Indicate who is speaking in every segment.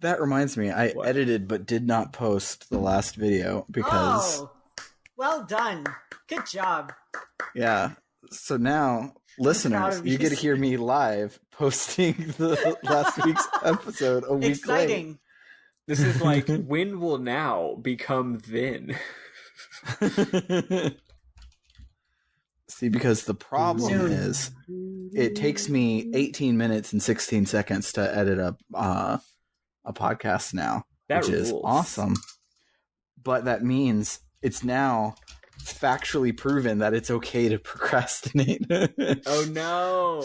Speaker 1: That reminds me, I
Speaker 2: What?
Speaker 1: edited but did not post the last video because...
Speaker 3: Oh, well done. Good job.
Speaker 1: Yeah. So now, listeners,
Speaker 3: of
Speaker 1: you
Speaker 3: you.
Speaker 1: get to hear me live posting the last week's episode a week
Speaker 3: Exciting.
Speaker 2: This is like, when will now become then?
Speaker 1: late. See, because the problem
Speaker 3: Soon.
Speaker 1: is it takes me 18 minutes and 16 seconds to edit a podcast now,
Speaker 2: That
Speaker 1: which is
Speaker 2: rules.
Speaker 1: awesome. But that means it's now factually proven that it's okay to procrastinate.
Speaker 2: Oh no!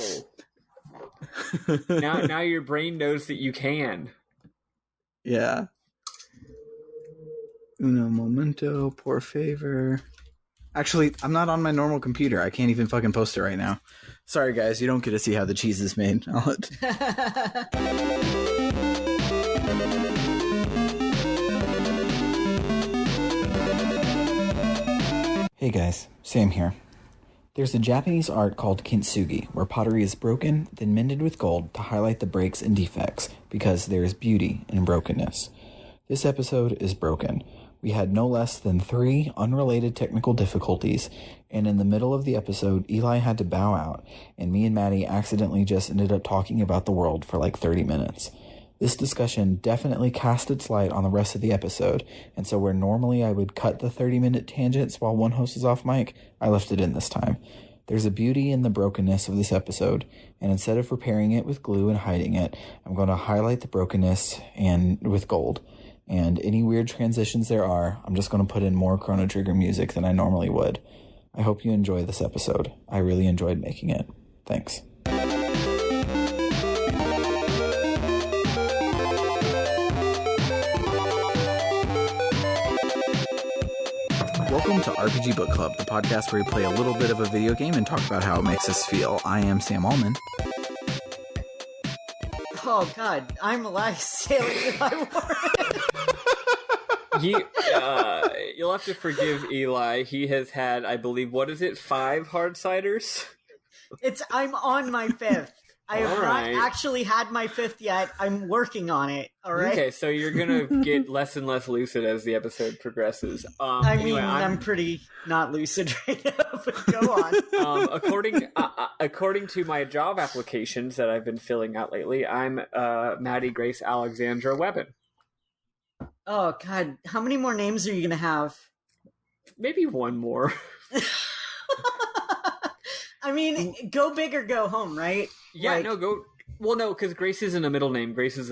Speaker 2: Now your brain knows that you can.
Speaker 1: Yeah. Uno momento, por favor. Actually, I'm not on my normal computer. I can't even fucking post it right now. Sorry, guys. You don't get to see how the cheese is made. Hey guys, Sam here. There's a Japanese art called kintsugi, where pottery is broken, then mended with gold to highlight the breaks and defects, because there is beauty in brokenness. This episode is broken. We had no less than 3 unrelated technical difficulties, and in the middle of the episode, Eli had to bow out, and me and Maddie accidentally just ended up talking about the world for like 30 minutes. This discussion definitely cast its light on the rest of the episode, and so where normally I would cut the 30-minute tangents while one host is off mic, I left it in this time. There's a beauty in the brokenness of this episode, and instead of repairing it with glue and hiding it, I'm going to highlight the brokenness and with gold. And any weird transitions there are, I'm just going to put in more Chrono Trigger music than I normally would. I hope you enjoy this episode. I really enjoyed making it. Thanks. Welcome to RPG Book Club, the podcast where we play a little bit of a video game and talk about how it makes us feel. I am Sam Allman.
Speaker 3: Oh God, I'm Elias sailing in my warhead.
Speaker 2: You'll have to forgive Eli. He has had, I believe, 5 hard ciders?
Speaker 3: I'm on my 5th. I have
Speaker 2: All right.
Speaker 3: not actually had my 5th yet. I'm working on it. All right.
Speaker 2: Okay, so you're gonna get less and less lucid as the episode progresses.
Speaker 3: Anyway, I'm pretty not lucid right now, but go on.
Speaker 2: According to my job applications that I've been filling out lately, I'm Maddie Grace Alexandra Webbin.
Speaker 3: Oh God, how many more names are you gonna have?
Speaker 2: Maybe one more.
Speaker 3: I mean, go big or go home, right?
Speaker 2: Yeah, go. Well, no, because Grace isn't a middle name. Grace is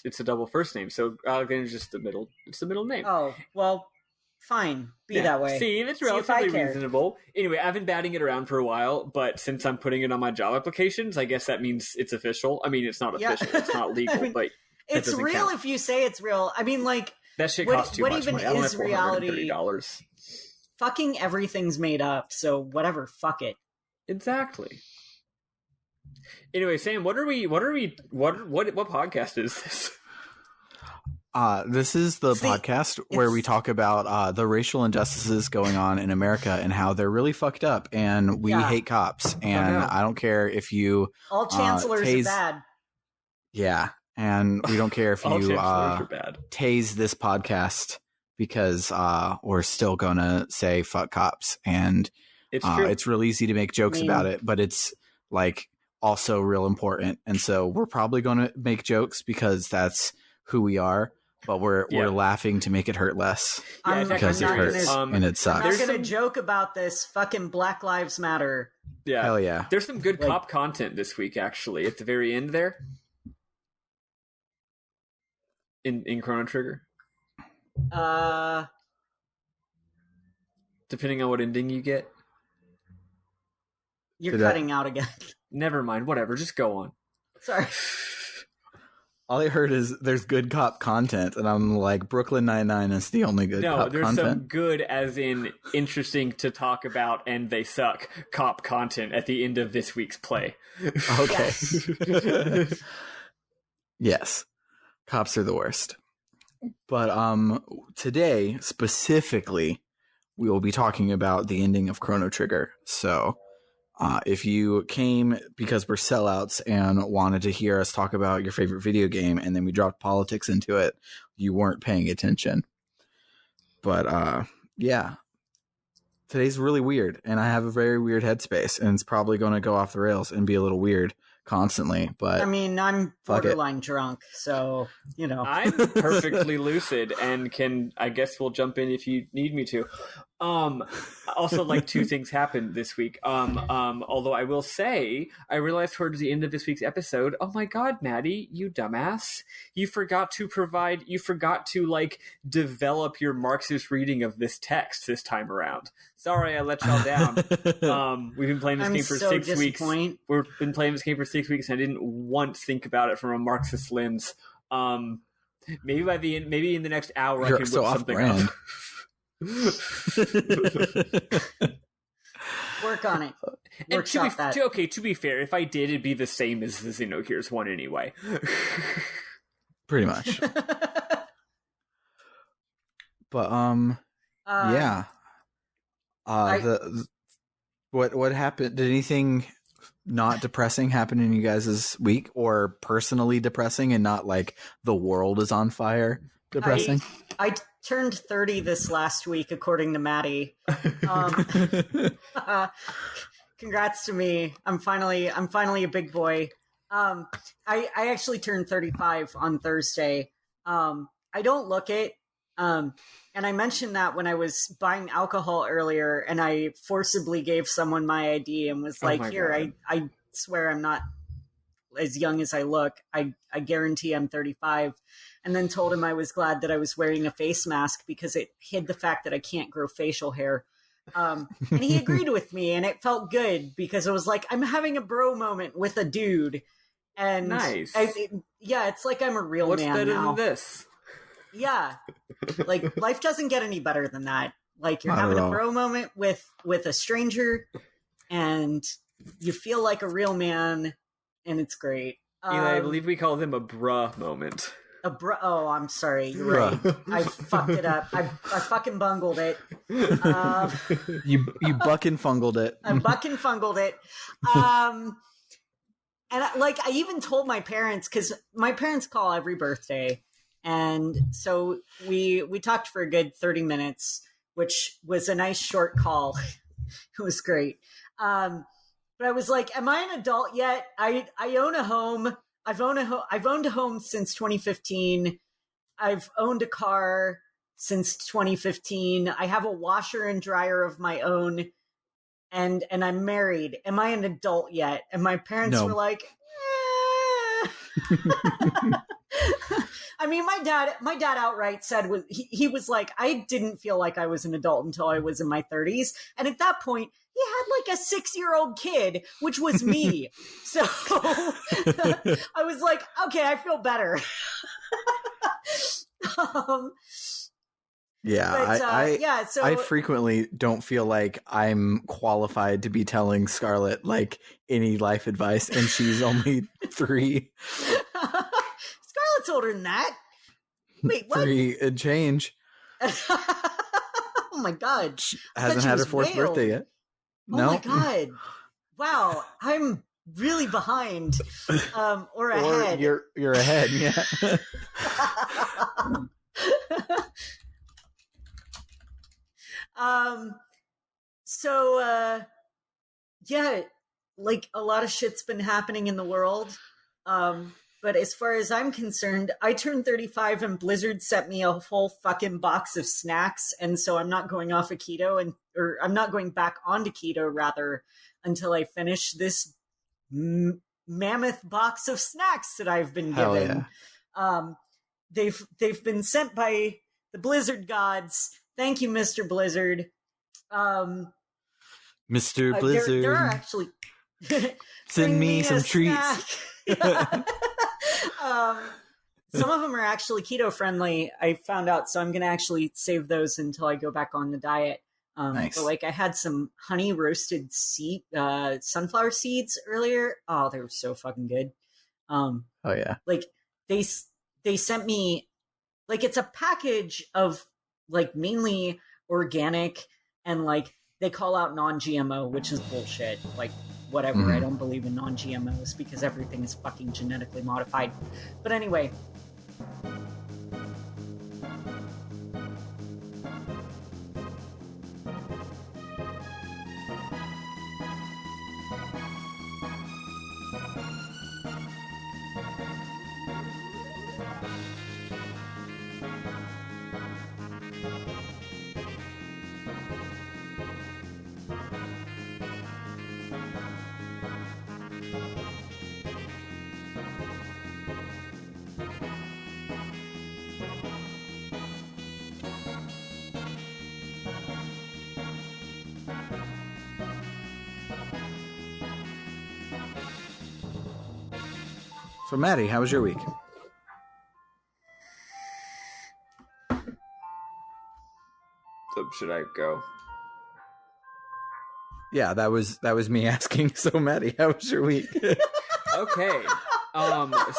Speaker 2: it's a double first name. So Alexander's just the middle. It's the middle name.
Speaker 3: Oh, well, fine. Be that way.
Speaker 2: See, it's
Speaker 3: See if I
Speaker 2: relatively
Speaker 3: care.
Speaker 2: reasonable. Anyway, I've been batting it around for a while, but since I'm putting it on my job applications, I guess that means it's official. I mean, it's not official. It's not legal,
Speaker 3: I mean,
Speaker 2: but that
Speaker 3: it's
Speaker 2: doesn't
Speaker 3: real
Speaker 2: count.
Speaker 3: if you say it's real. I mean, like,
Speaker 2: That shit
Speaker 3: what-
Speaker 2: costs too
Speaker 3: what
Speaker 2: much
Speaker 3: even
Speaker 2: money. I don't
Speaker 3: is
Speaker 2: have
Speaker 3: reality?
Speaker 2: $430.
Speaker 3: fucking everything's made up, so whatever, fuck it.
Speaker 2: Exactly. Anyway, Sam, what podcast is this?
Speaker 1: This is the podcast where we talk about the racial injustices going on in America and how they're really fucked up, and we hate cops. And I don't care if you
Speaker 3: All chancellors are bad.
Speaker 1: Yeah, and we don't care if
Speaker 2: All
Speaker 1: you
Speaker 2: chancellors are bad.
Speaker 1: tase this podcast because we're still gonna say fuck cops, and
Speaker 2: It's true.
Speaker 1: it's real easy to make jokes about it, but it's like also real important, and so we're probably gonna make jokes because that's who we are. But we're laughing to make it hurt less because it hurts and it sucks.
Speaker 3: I'm not gonna joke about this. Fucking Black Lives Matter.
Speaker 2: Yeah,
Speaker 1: hell yeah.
Speaker 2: There's some good cop content this week, actually. At the very end there, in Chrono Trigger. Depending on what ending you get.
Speaker 3: You're cutting out again.
Speaker 2: Never mind. Whatever. Just go on.
Speaker 3: Sorry.
Speaker 1: All I heard is there's good cop content, and I'm like, Brooklyn Nine-Nine is the only good cop
Speaker 2: there's
Speaker 1: content.
Speaker 2: some good, as in interesting to talk about, and they suck, cop content at the end of this week's play.
Speaker 1: Okay. Yes. Cops are the worst. But today, specifically, we will be talking about the ending of Chrono Trigger. So, If you came because we're sellouts and wanted to hear us talk about your favorite video game and then we dropped politics into it, you weren't paying attention. But yeah, today's really weird and I have a very weird headspace and it's probably going to go off the rails and be a little weird constantly. But
Speaker 3: I mean, I'm borderline drunk, so, you know.
Speaker 2: I'm perfectly lucid and I guess we'll jump in if you need me to. Also, like, two things happened this week. Although I will say, I realized towards the end of this week's episode, oh my god, Maddie, you dumbass. You forgot to, like, develop your Marxist reading of this text this time around. Sorry, I let y'all down. We've been playing this game for 6 weeks. We've been playing this game for 6 weeks, and I didn't once think about it from a Marxist lens. Maybe in the next hour,
Speaker 1: You're
Speaker 2: I can
Speaker 1: so
Speaker 2: whip
Speaker 1: off
Speaker 2: something
Speaker 1: brand.
Speaker 2: up.
Speaker 3: Work on it.
Speaker 2: And to be fair, if I did, it'd be the same as the Xenogears one anyway.
Speaker 1: Pretty much. But yeah. What happened? Did anything not depressing happen in you guys' week, or personally depressing and not like the world is on fire depressing?
Speaker 3: I turned 30 this last week, according to Maddie. Congrats to me. I'm finally a big boy. I actually turned 35 on Thursday. I don't look it. And I mentioned that when I was buying alcohol earlier, and I forcibly gave someone my ID and was like, "Here, I swear I'm not as young as I look. I guarantee I'm 35." And then told him I was glad that I was wearing a face mask because it hid the fact that I can't grow facial hair. And he agreed with me, and it felt good because it was like, I'm having a bro moment with a dude. And
Speaker 2: nice.
Speaker 3: It's like I'm a real
Speaker 2: What's
Speaker 3: man
Speaker 2: better
Speaker 3: now.
Speaker 2: than this?
Speaker 3: Yeah. Like, life doesn't get any better than that. Like, you're
Speaker 1: Not
Speaker 3: having
Speaker 1: at
Speaker 3: a
Speaker 1: all.
Speaker 3: bro moment with a stranger, and you feel like a real man, and it's great.
Speaker 2: Eli, I believe we call them a bruh moment.
Speaker 3: Oh, I'm sorry. You're right. I fucked it up. I fucking bungled it.
Speaker 1: You bucking fungled it.
Speaker 3: I bucking fungled it. And I even told my parents, because my parents call every birthday. And so we talked for a good 30 minutes, which was a nice short call. It was great. But I was like, am I an adult yet? I own a home. I've owned a home since 2015. I've owned a car since 2015. I have a washer and dryer of my own, and I'm married. Am I an adult yet? And my parents were like, I mean, my dad outright said, he was like, I didn't feel like I was an adult until I was in my 30s. And at that point, he had like a 6-year-old kid, which was me. So I was like, okay, I feel better.
Speaker 1: I frequently don't feel like I'm qualified to be telling Scarlett like any life advice, and she's only 3.
Speaker 3: Scarlett's older than that. Wait, what?
Speaker 1: 3 and change.
Speaker 3: Oh my god.
Speaker 1: She hasn't had her 4th birthday yet.
Speaker 3: Oh my god. Wow. I'm really behind. Or ahead.
Speaker 1: Or you're ahead, yeah.
Speaker 3: Yeah, like a lot of shit's been happening in the world. But as far as I'm concerned, I turned 35 and Blizzard sent me a whole fucking box of snacks. And so I'm not going off of keto or I'm not going back onto keto rather until I finish this mammoth box of snacks that I've been given.
Speaker 1: Yeah.
Speaker 3: They've been sent by the Blizzard gods. Thank you, Mr. Blizzard.
Speaker 1: Mr. Blizzard.
Speaker 3: There are actually
Speaker 1: send me some treats.
Speaker 3: Some of them are actually keto friendly, I found out, so I'm gonna actually save those until I go back on the diet.
Speaker 1: Nice.
Speaker 3: But like, I had some honey roasted sunflower seeds earlier. Oh, they were so fucking good.
Speaker 1: Oh yeah.
Speaker 3: Like they sent me, like, it's a package of like mainly organic, and like they call out non-GMO, which is bullshit. Like, whatever. I don't believe in non-GMOs because everything is fucking genetically modified. But anyway.
Speaker 1: So, Maddie, how was your week?
Speaker 2: So should I go?
Speaker 1: Yeah, that was me asking. So, Maddie, how was your week?
Speaker 2: Okay.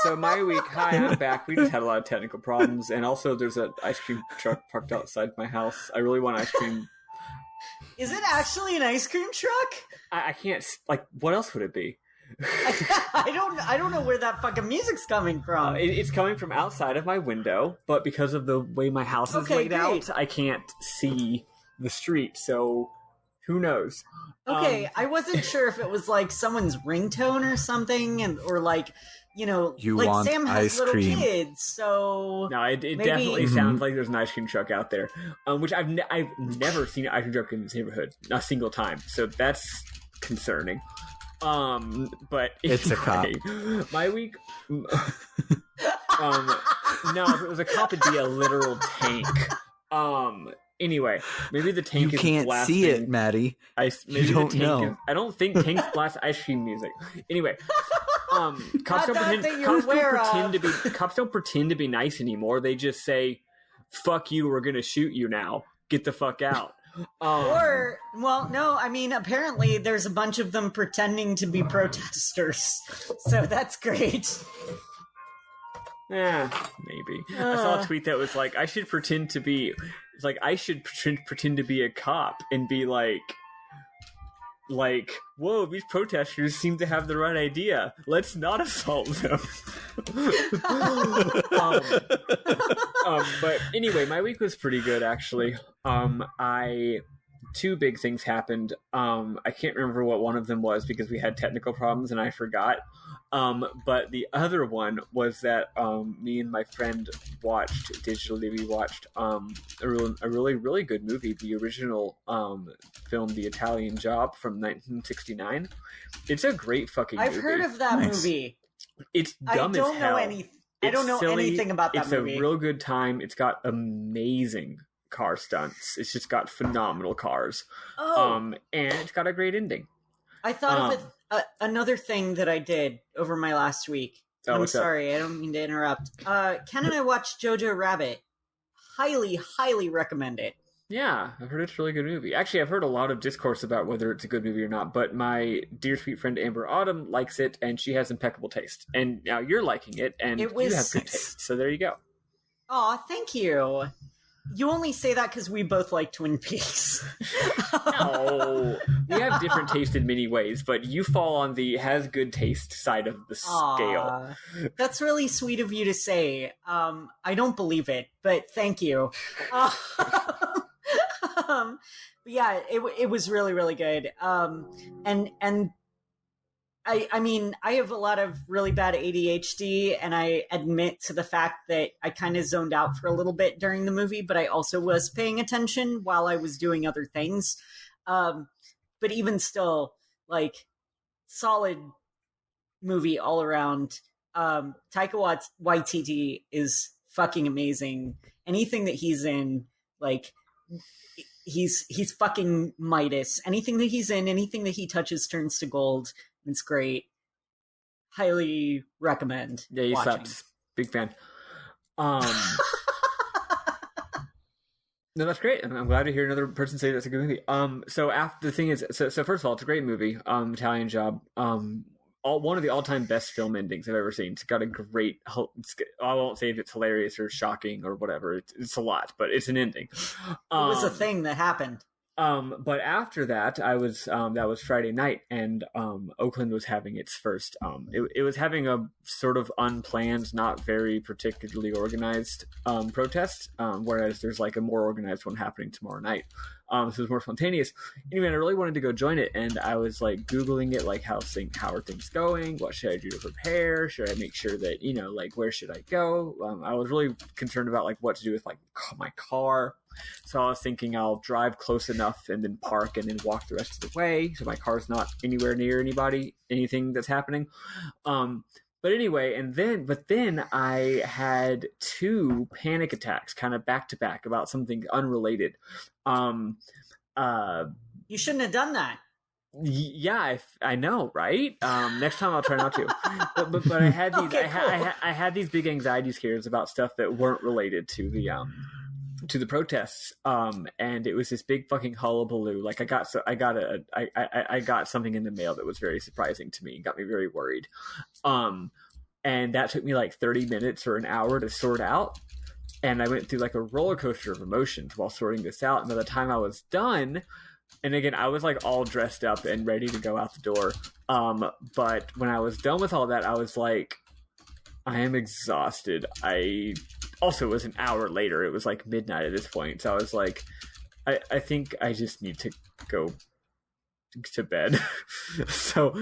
Speaker 2: So my week, hi, I'm back. We just had a lot of technical problems, and also there's an ice cream truck parked outside my house. I really want ice cream.
Speaker 3: Is it actually an ice cream truck?
Speaker 2: I can't, like, what else would it be?
Speaker 3: I don't know where that fucking music's coming from.
Speaker 2: It's coming from outside of my window, but because of the way my house is laid out, I can't see the street, so who knows?
Speaker 3: Okay, I wasn't sure if it was like someone's ringtone or something, or like,
Speaker 1: You
Speaker 3: like
Speaker 1: want
Speaker 3: Sam has
Speaker 1: ice
Speaker 3: little
Speaker 1: cream.
Speaker 3: kids, so
Speaker 2: No, it
Speaker 3: maybe...
Speaker 2: definitely sounds like there's an ice cream truck out there, which I've never seen an ice cream truck in this neighborhood, not a single time, so that's concerning. But
Speaker 1: It's a cop.
Speaker 2: My week. No, if it was a cop, it'd be a literal tank. Anyway, maybe the tank
Speaker 1: You
Speaker 2: is
Speaker 1: can't
Speaker 2: blasting
Speaker 1: see it, Maddie.
Speaker 2: Maybe
Speaker 1: You don't
Speaker 2: the tank
Speaker 1: know.
Speaker 2: I don't think tanks blast ice cream music. Anyway, cops don't pretend to be nice anymore. They just say, "Fuck you, we're gonna shoot you now. Get the fuck out."
Speaker 3: Apparently there's a bunch of them pretending to be protesters, so that's great.
Speaker 2: Yeah, maybe. I saw a tweet that was like, I should pretend to be a cop and be like, whoa, these protesters seem to have the right idea. Let's not assault them. But anyway, my week was pretty good, actually. Two big things happened. I can't remember what one of them was because we had technical problems and I forgot. But the other one was that me and my friend watched digitally. We watched a really, really good movie, the original film, The Italian Job from 1969. It's a great fucking movie.
Speaker 3: I've heard of that movie.
Speaker 2: It's dumb as hell.
Speaker 3: I don't know anything about that movie.
Speaker 2: It's a real good time. It's got amazing car stunts. It's just got phenomenal cars. And it's got a great ending.
Speaker 3: I thought of another thing that I did over my last week. I'm sorry, I don't mean to interrupt. Ken and I watched Jojo Rabbit. Highly, highly recommend it.
Speaker 2: Yeah, I've heard it's a really good movie. Actually, I've heard a lot of discourse about whether it's a good movie or not, but my dear sweet friend Amber Autumn likes it, and she has impeccable taste. And now you're liking it, and you have good taste. So there you go.
Speaker 3: Aw, thank you. You only say that because we both like Twin Peaks.
Speaker 2: No, we have different taste in many ways, but you fall on the has good taste side of the scale.
Speaker 3: That's really sweet of you to say. I don't believe it, but thank you. Yeah, it was really, really good. And I mean, I have a lot of really bad ADHD, and I admit to the fact that I kind of zoned out for a little bit during the movie, but I also was paying attention while I was doing other things. But even still, like, solid movie all around. Taika Waititi is fucking amazing. Anything that he's in, like, he's fucking Midas. Anything that he's in, anything that he touches turns to gold. It's great. Highly recommend.
Speaker 2: Yeah, he
Speaker 3: watching.
Speaker 2: slaps. Big fan. No, that's great. I'm glad to hear another person say that's a good movie. So after the thing is, so first of all, it's a great movie. Italian Job. One of the all-time best film endings I've ever seen. It's got a great. I won't say if it's hilarious or shocking or whatever. It's a lot, but it's an ending.
Speaker 3: It was a thing that happened.
Speaker 2: But after that, I was that was Friday night, and Oakland was having its first. It was having a sort of unplanned, not very particularly organized protest, whereas there's like a more organized one happening tomorrow night. So it's more spontaneous. Anyway, I really wanted to go join it, and I was like Googling it, like how are things going? What should I do to prepare? Should I make sure that like where should I go? I was really concerned about like what to do with like my car. So I was thinking I'll drive close enough and then park and then walk the rest of the way, so my car's not anywhere near anything that's happening. But anyway, but then I had 2 panic attacks kind of back to back about something unrelated.
Speaker 3: You shouldn't have done that.
Speaker 2: Yeah, I know, right? Next time I'll try not to. But I had these
Speaker 3: Okay, cool.
Speaker 2: I had these big anxiety scares about stuff that weren't related to the protests, and it was this big fucking hullabaloo. Like I got something in the mail that was very surprising to me and got me very worried. And that took me like 30 minutes or an hour to sort out. And I went through like a roller coaster of emotions while sorting this out. And by the time I was done, and again, I was like all dressed up and ready to go out the door. But when I was done with all that, I was like, I am exhausted. Also, it was an hour later. It was like midnight at this point. So I was like, I think I just need to go to bed. so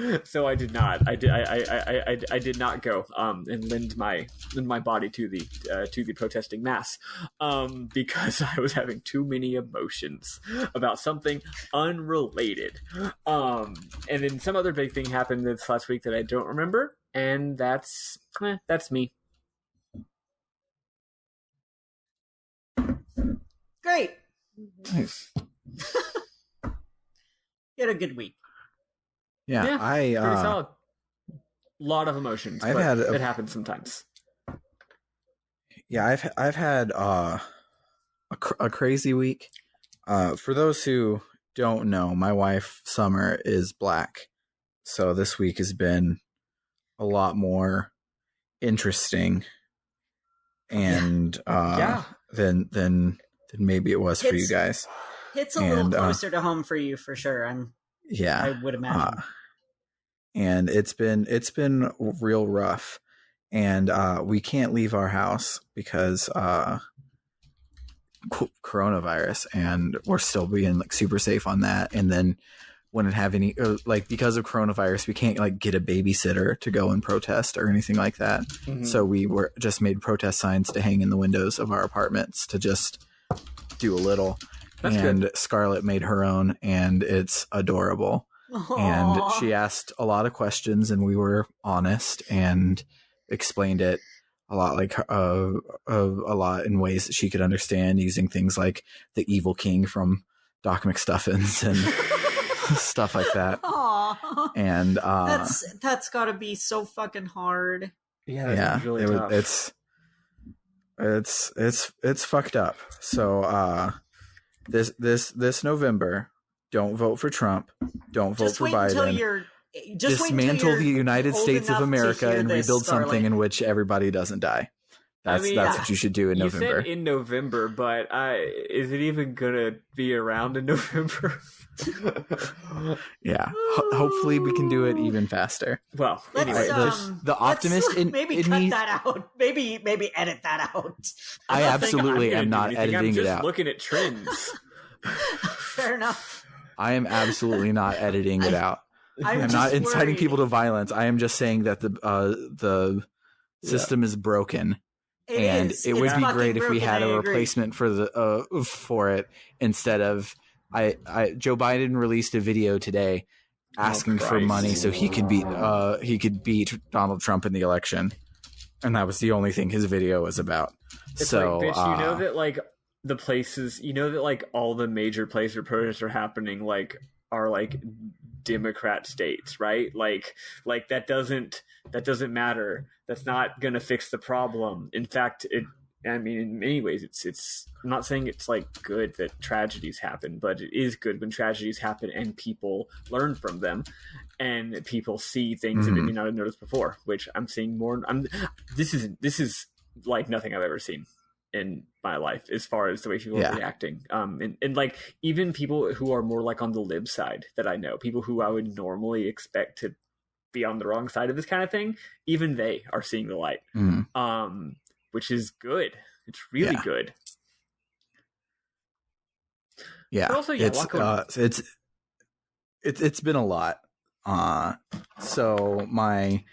Speaker 2: I did not. I did not go and lend my body to the protesting mass because I was having too many emotions about something unrelated. And then some other big thing happened this last week that I don't remember, and that's me.
Speaker 3: Great.
Speaker 1: Nice.
Speaker 3: You had a good week.
Speaker 1: Yeah,
Speaker 2: pretty solid. A lot of emotions. It happens sometimes.
Speaker 1: Yeah, I've had a crazy week. For those who don't know, my wife Summer is Black, so this week has been a lot more interesting, and than maybe it was for you guys.
Speaker 3: It's a little closer to home for you for sure. I would imagine.
Speaker 1: And it's been real rough, and we can't leave our house because coronavirus, and we're still being like super safe on that. And then wouldn't have any because of coronavirus, we can't like get a babysitter to go and protest or anything like that. Mm-hmm. So we just made protest signs to hang in the windows of our apartments to just do a little. That's and good. Scarlett made her own, and it's adorable. Aww. And she asked a lot of questions, and we were honest and explained it a lot, like a lot in ways that she could understand, using things like the Evil King from Doc McStuffins and stuff like that.
Speaker 3: Aww.
Speaker 1: And
Speaker 3: that's got to be so fucking hard.
Speaker 2: Yeah, really tough.
Speaker 1: It's fucked up. So this November, don't vote for Trump. Don't vote for Biden. Dismantle the United States of America and rebuild something in which everybody doesn't die. That's what you should do in November.
Speaker 2: You said in November, but is it even gonna be around in November?
Speaker 1: Yeah. Hopefully we can do it even faster.
Speaker 2: Well,
Speaker 1: anyway, the optimist
Speaker 3: maybe cut that out. Maybe edit that out.
Speaker 1: I absolutely am not editing it out.
Speaker 2: I'm looking at trends.
Speaker 3: Fair enough.
Speaker 1: I am absolutely not editing it out. I'm not inciting people to violence. I am just saying that the system is broken. It would be great if we had a replacement for it instead of Joe Biden released a video today asking for money so he could beat Donald Trump in the election, and that was the only thing his video was about.
Speaker 2: It's so like, bitch, you know that like the places, that like all the major places where protests are happening like are like Democrat states, right? Like that doesn't matter. That's not gonna fix the problem. In fact, in many ways, it's. I'm not saying it's like good that tragedies happen, but it is good when tragedies happen and people learn from them, and people see things that they may not have noticed before. Which I'm seeing more. This is like nothing I've ever seen in my life as far as the way people
Speaker 1: Yeah.
Speaker 2: are reacting. And like even people who are more like on the lib side that I know, people who I would normally expect to be on the wrong side of this kind of thing, even they are seeing the light. Which is good. It's really good.
Speaker 1: Yeah.
Speaker 2: But also,
Speaker 1: It's been a lot. So I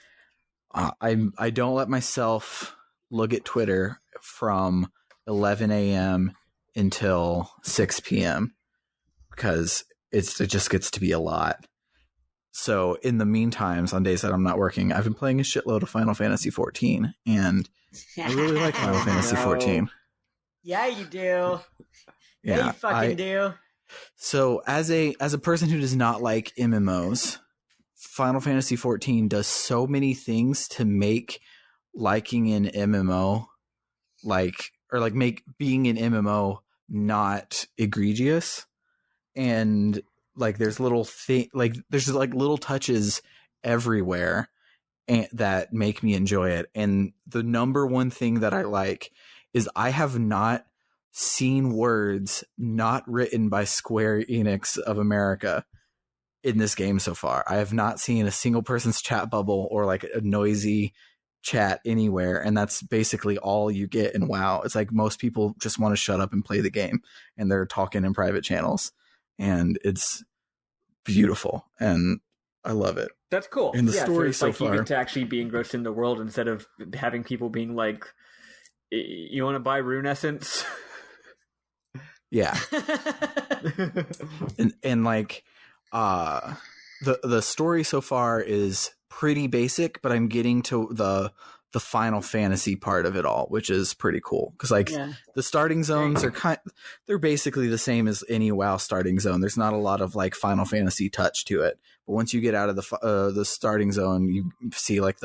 Speaker 1: don't let myself look at Twitter from 11 a.m. until 6 p.m. because it just gets to be a lot. So in the meantime, on days that I'm not working, I've been playing a shitload of Final Fantasy 14, and I really like Final Fantasy 14.
Speaker 3: Yeah, you do. Yeah, you fucking do.
Speaker 1: So as a person who does not like MMOs, Final Fantasy 14 does so many things to make liking an MMO make being an MMO not egregious. And like there's little little touches everywhere that make me enjoy it. And the number one thing that I like is I have not seen words not written by Square Enix of America in this game so far. I have not seen a single person's chat bubble or like a noisy chat anywhere, and that's basically all you get in WoW. It's like most people just want to shut up and play the game, and they're talking in private channels, and it's beautiful, and I love it.
Speaker 2: That's cool.
Speaker 1: And the story so
Speaker 2: like
Speaker 1: far,
Speaker 2: you get to actually be engrossed in the world instead of having people being like, "You want to buy Rune Essence?"
Speaker 1: Yeah, and like, the story so far is pretty basic, but I'm getting to the Final Fantasy part of it all, which is pretty cool because the starting zones are they're basically the same as any WoW starting zone. There's not a lot of like Final Fantasy touch to it, but once you get out of the starting zone, you see like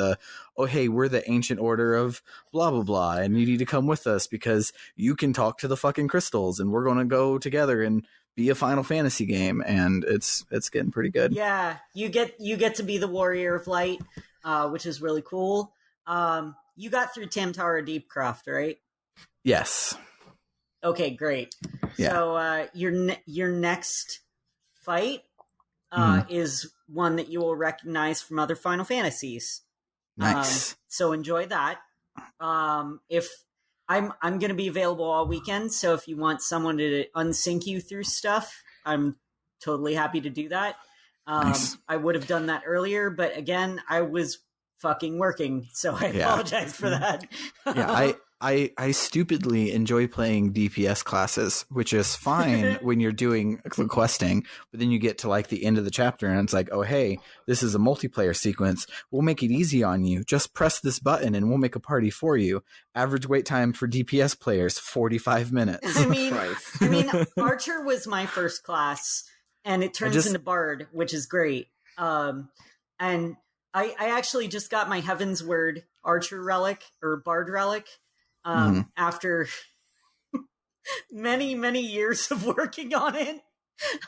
Speaker 1: hey, we're the ancient order of blah blah blah, and you need to come with us because you can talk to the fucking crystals, and we're gonna go together and be a Final Fantasy game, and it's getting pretty good.
Speaker 3: Yeah, you get to be the Warrior of Light, which is really cool. You got through Tamtara Deepcroft, right?
Speaker 1: Yes.
Speaker 3: Okay, great.
Speaker 1: Yeah.
Speaker 3: So your next fight is one that you will recognize from other Final Fantasies.
Speaker 1: Nice.
Speaker 3: So enjoy that. If I'm going to be available all weekend, so if you want someone to unsync you through stuff, I'm totally happy to do that.
Speaker 1: Nice.
Speaker 3: I would have done that earlier, but again, I was fucking working, so I apologize for that.
Speaker 1: Yeah, I stupidly enjoy playing DPS classes, which is fine when you're doing questing, but then you get to like the end of the chapter and it's like, oh hey, this is a multiplayer sequence. We'll make it easy on you. Just press this button and we'll make a party for you. Average wait time for DPS players, 45 minutes.
Speaker 3: I mean, Archer was my first class, and it turns into Bard, which is great. And I actually just got my Heaven's Word Archer relic or Bard relic after many, many years of working on it.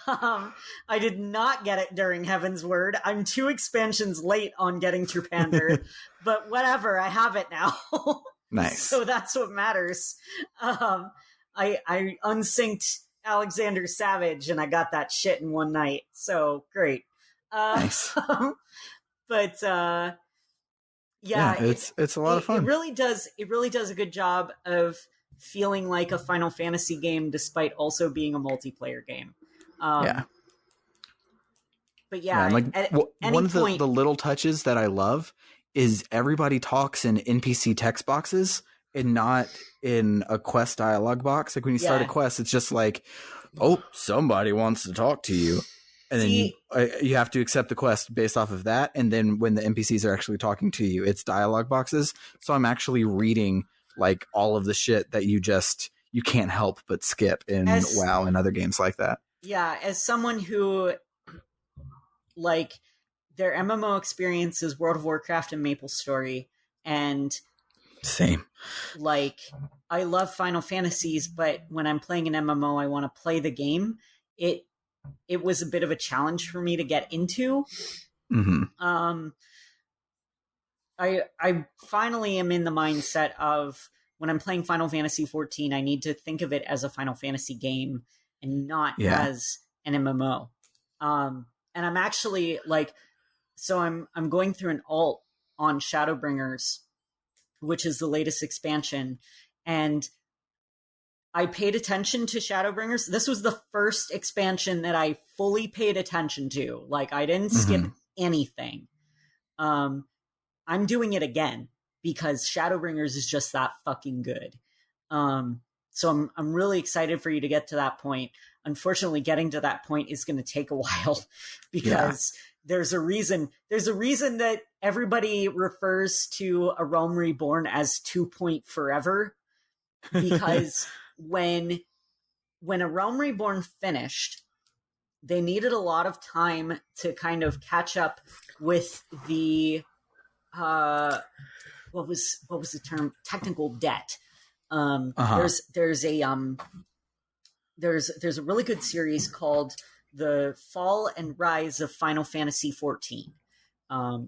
Speaker 3: I did not get it during Heaven's Word. I'm 2 expansions late on getting Terpander, but whatever, I have it now.
Speaker 1: Nice.
Speaker 3: So that's what matters. I unsynced Alexander Savage, and I got that shit in one night. So great.
Speaker 1: Nice.
Speaker 3: But
Speaker 1: it's a lot of fun.
Speaker 3: It really does a good job of feeling like a Final Fantasy game, despite also being a multiplayer game. But
Speaker 1: one of the little touches that I love is everybody talks in NPC text boxes and not in a quest dialogue box. Like when you start a quest, it's just like, oh, somebody wants to talk to you. And then you have to accept the quest based off of that. And then when the NPCs are actually talking to you, it's dialogue boxes. So I'm actually reading like all of the shit that you can't help but skip in WoW and other games like that.
Speaker 3: Yeah, as someone who like their MMO experience is World of Warcraft and MapleStory, and
Speaker 1: same.
Speaker 3: Like I love Final Fantasies, but when I'm playing an MMO, I want to play the game. It was a bit of a challenge for me to get into. I finally am in the mindset of when I'm playing Final Fantasy 14, I need to think of it as a Final Fantasy game and not as an MMO. And I'm actually like, so I'm going through an alt on Shadowbringers, which is the latest expansion, and I paid attention to Shadowbringers. This was the first expansion that I fully paid attention to. Like, I didn't skip anything. I'm doing it again because Shadowbringers is just that fucking good. So I'm really excited for you to get to that point. Unfortunately, getting to that point is going to take a while because there's a reason that everybody refers to A Realm Reborn as 2 Forever, because when A Realm Reborn finished, they needed a lot of time to kind of catch up with the what was the term? Technical debt. There's a really good series called The Fall and Rise of Final Fantasy XIV.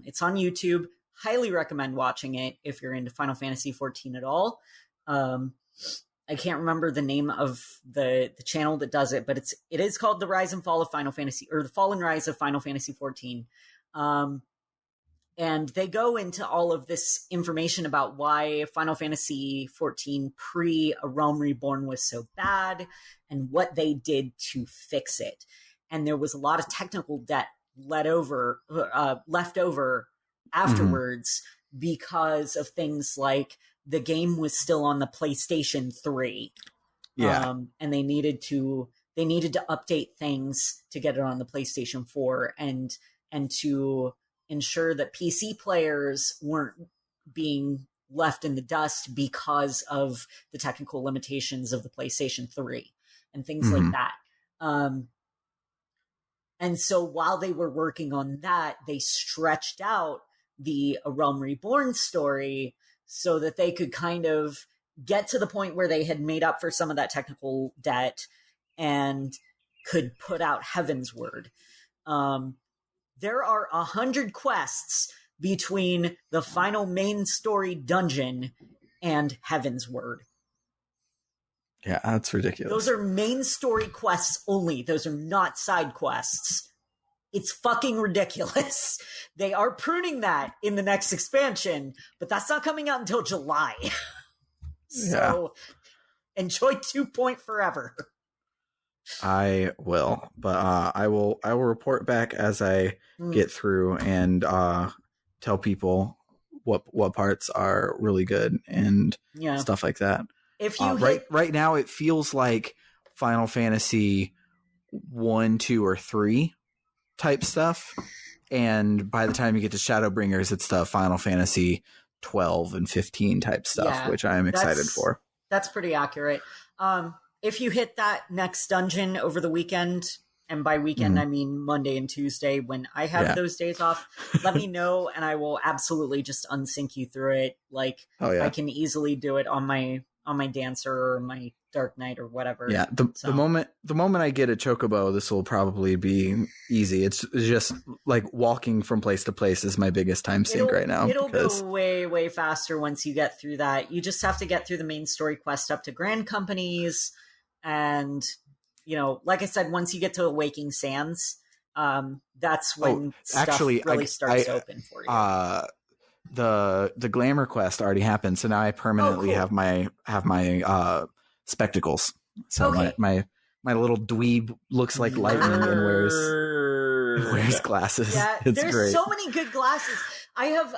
Speaker 3: It's on YouTube. Highly recommend watching it if you're into Final Fantasy XIV at all. I can't remember the name of the channel that does it, but it is called The Rise and Fall of Final Fantasy, or The Fall and Rise of Final Fantasy XIV. And they go into all of this information about why Final Fantasy XIV pre A Realm Reborn was so bad and what they did to fix it. And there was a lot of technical debt left over afterwards because of things like the game was still on the PlayStation 3.
Speaker 1: Yeah.
Speaker 3: And they needed to update things to get it on the PlayStation 4 and to ensure that PC players weren't being left in the dust because of the technical limitations of the PlayStation 3 and things like that. And so while they were working on that, they stretched out the A Realm Reborn story so that they could kind of get to the point where they had made up for some of that technical debt and could put out Heavensward. There are 100 quests between the final main story dungeon and Heavensward.
Speaker 1: Yeah, that's ridiculous.
Speaker 3: Those are main story quests only. Those are not side quests. It's fucking ridiculous. They are pruning that in the next expansion, but that's not coming out until July. So enjoy 2 Forever.
Speaker 1: I will, but I will report back as I get through and tell people what parts are really good and stuff like that.
Speaker 3: If you
Speaker 1: right now, it feels like Final Fantasy 1, 2, or 3 type stuff, and by the time you get to Shadowbringers, it's the Final Fantasy 12 and 15 type stuff, which I am excited for.
Speaker 3: That's pretty accurate. If you hit that next dungeon over the weekend, and by weekend I mean Monday and Tuesday when I have those days off, let me know and I will absolutely just unsync you through it. Like I can easily do it on my Dancer or my Dark Knight or whatever. Yeah,
Speaker 1: the moment I get a Chocobo, this will probably be easy. It's just like walking from place to place is my biggest time sink right now.
Speaker 3: It'll go way, way faster once you get through that. You just have to get through the main story quest up to Grand Companies. And, like I said, once you get to Waking Sands, that's when stuff really starts to open for you.
Speaker 1: The glamour quest already happened, so now I permanently have my spectacles. So my little dweeb looks like lightning and wears glasses.
Speaker 3: Yeah,
Speaker 1: it's
Speaker 3: there's
Speaker 1: great.
Speaker 3: So many good glasses. I have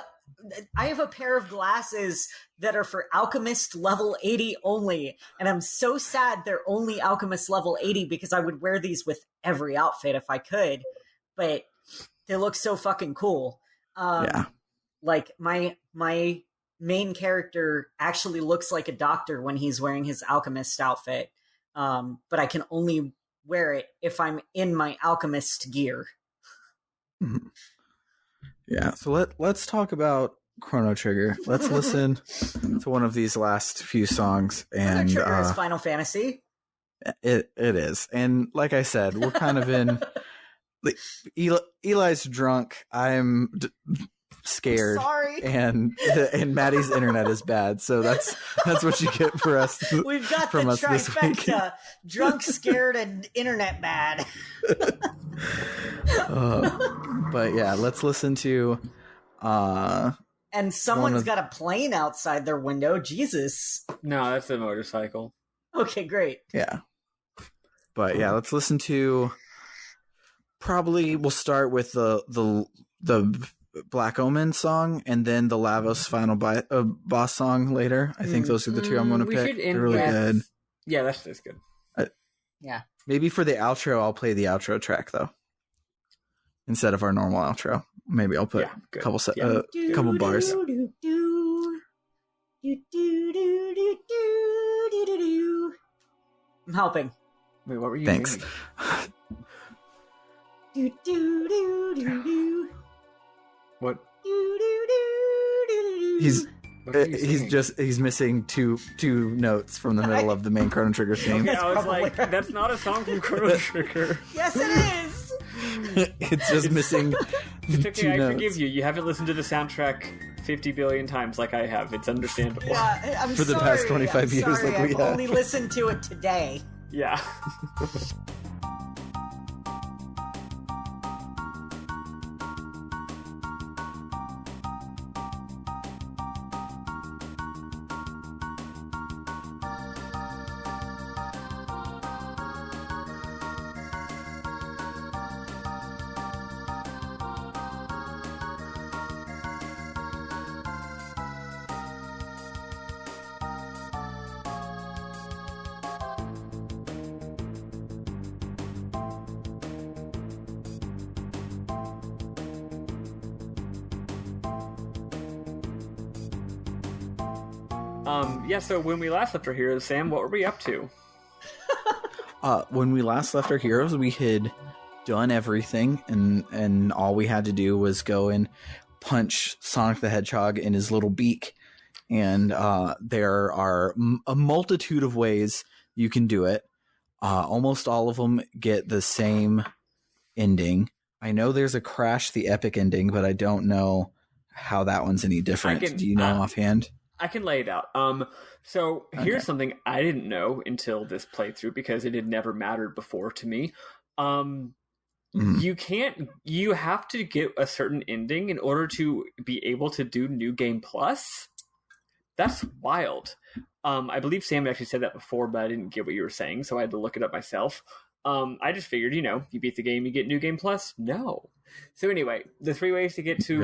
Speaker 3: a pair of glasses that are for Alchemist level 80 only, and I'm so sad they're only Alchemist level 80 because I would wear these with every outfit if I could, but they look so fucking cool. Like my main character actually looks like a doctor when he's wearing his alchemist outfit, but I can only wear it if I'm in my alchemist gear.
Speaker 1: Yeah, so let's talk about Chrono Trigger. Let's listen to one of these last few songs. And
Speaker 3: Chrono Trigger is Final Fantasy.
Speaker 1: It is, and like I said, we're kind of in. Eli's drunk. I'm scared.
Speaker 3: Sorry.
Speaker 1: And Maddie's internet is bad, so that's what you get for us.
Speaker 3: We've got
Speaker 1: from
Speaker 3: the
Speaker 1: us this week.
Speaker 3: trifecta: drunk, scared, and internet bad.
Speaker 1: But yeah, let's listen to.
Speaker 3: And someone's got a plane outside their window. Jesus.
Speaker 2: No, that's a motorcycle.
Speaker 3: Okay, great.
Speaker 1: Yeah. But yeah, let's listen to. Probably we'll start with the Black Omen song and then the Lavos final boss song later. I think those are the two I'm going to pick. They're really good.
Speaker 2: Yeah, that's good.
Speaker 3: Yeah.
Speaker 1: Maybe for the outro, I'll play the outro track though, instead of our normal outro. Maybe I'll put a couple couple bars.
Speaker 3: I'm helping.
Speaker 2: Wait, what were you
Speaker 1: Thanks.
Speaker 2: What?
Speaker 1: He's missing two notes from the middle of the main Chrono Trigger theme.
Speaker 2: Okay, I was like, that's not a song from Chrono Trigger.
Speaker 3: Yes, it is.
Speaker 1: It's just missing
Speaker 2: It's okay,
Speaker 1: two
Speaker 2: I
Speaker 1: notes.
Speaker 2: forgive you. You haven't listened to the soundtrack 50 billion times like I have. It's understandable.
Speaker 3: Yeah, I'm
Speaker 1: For the past 25 years
Speaker 3: sorry,
Speaker 1: like we
Speaker 3: I've
Speaker 1: have.
Speaker 3: only listened to it today.
Speaker 2: Yeah. Yeah, so when we last left our heroes, Sam, what were we up to?
Speaker 1: When we last left our heroes, we had done everything, and all we had to do was go and punch Sonic the Hedgehog in his little beak. And there are a multitude of ways you can do it. Almost all of them get the same ending. I know there's a Crash the Epic ending, but I don't know how that one's any different. Do you know offhand?
Speaker 2: I can lay it out. So here's something I didn't know until this playthrough because it had never mattered before to me. You have to get a certain ending in order to be able to do New Game Plus. That's wild. I believe Sam actually said that before, but I didn't get what you were saying, so I had to look it up myself. I just figured, you beat the game, you get New Game Plus. No. So anyway, the three ways to get to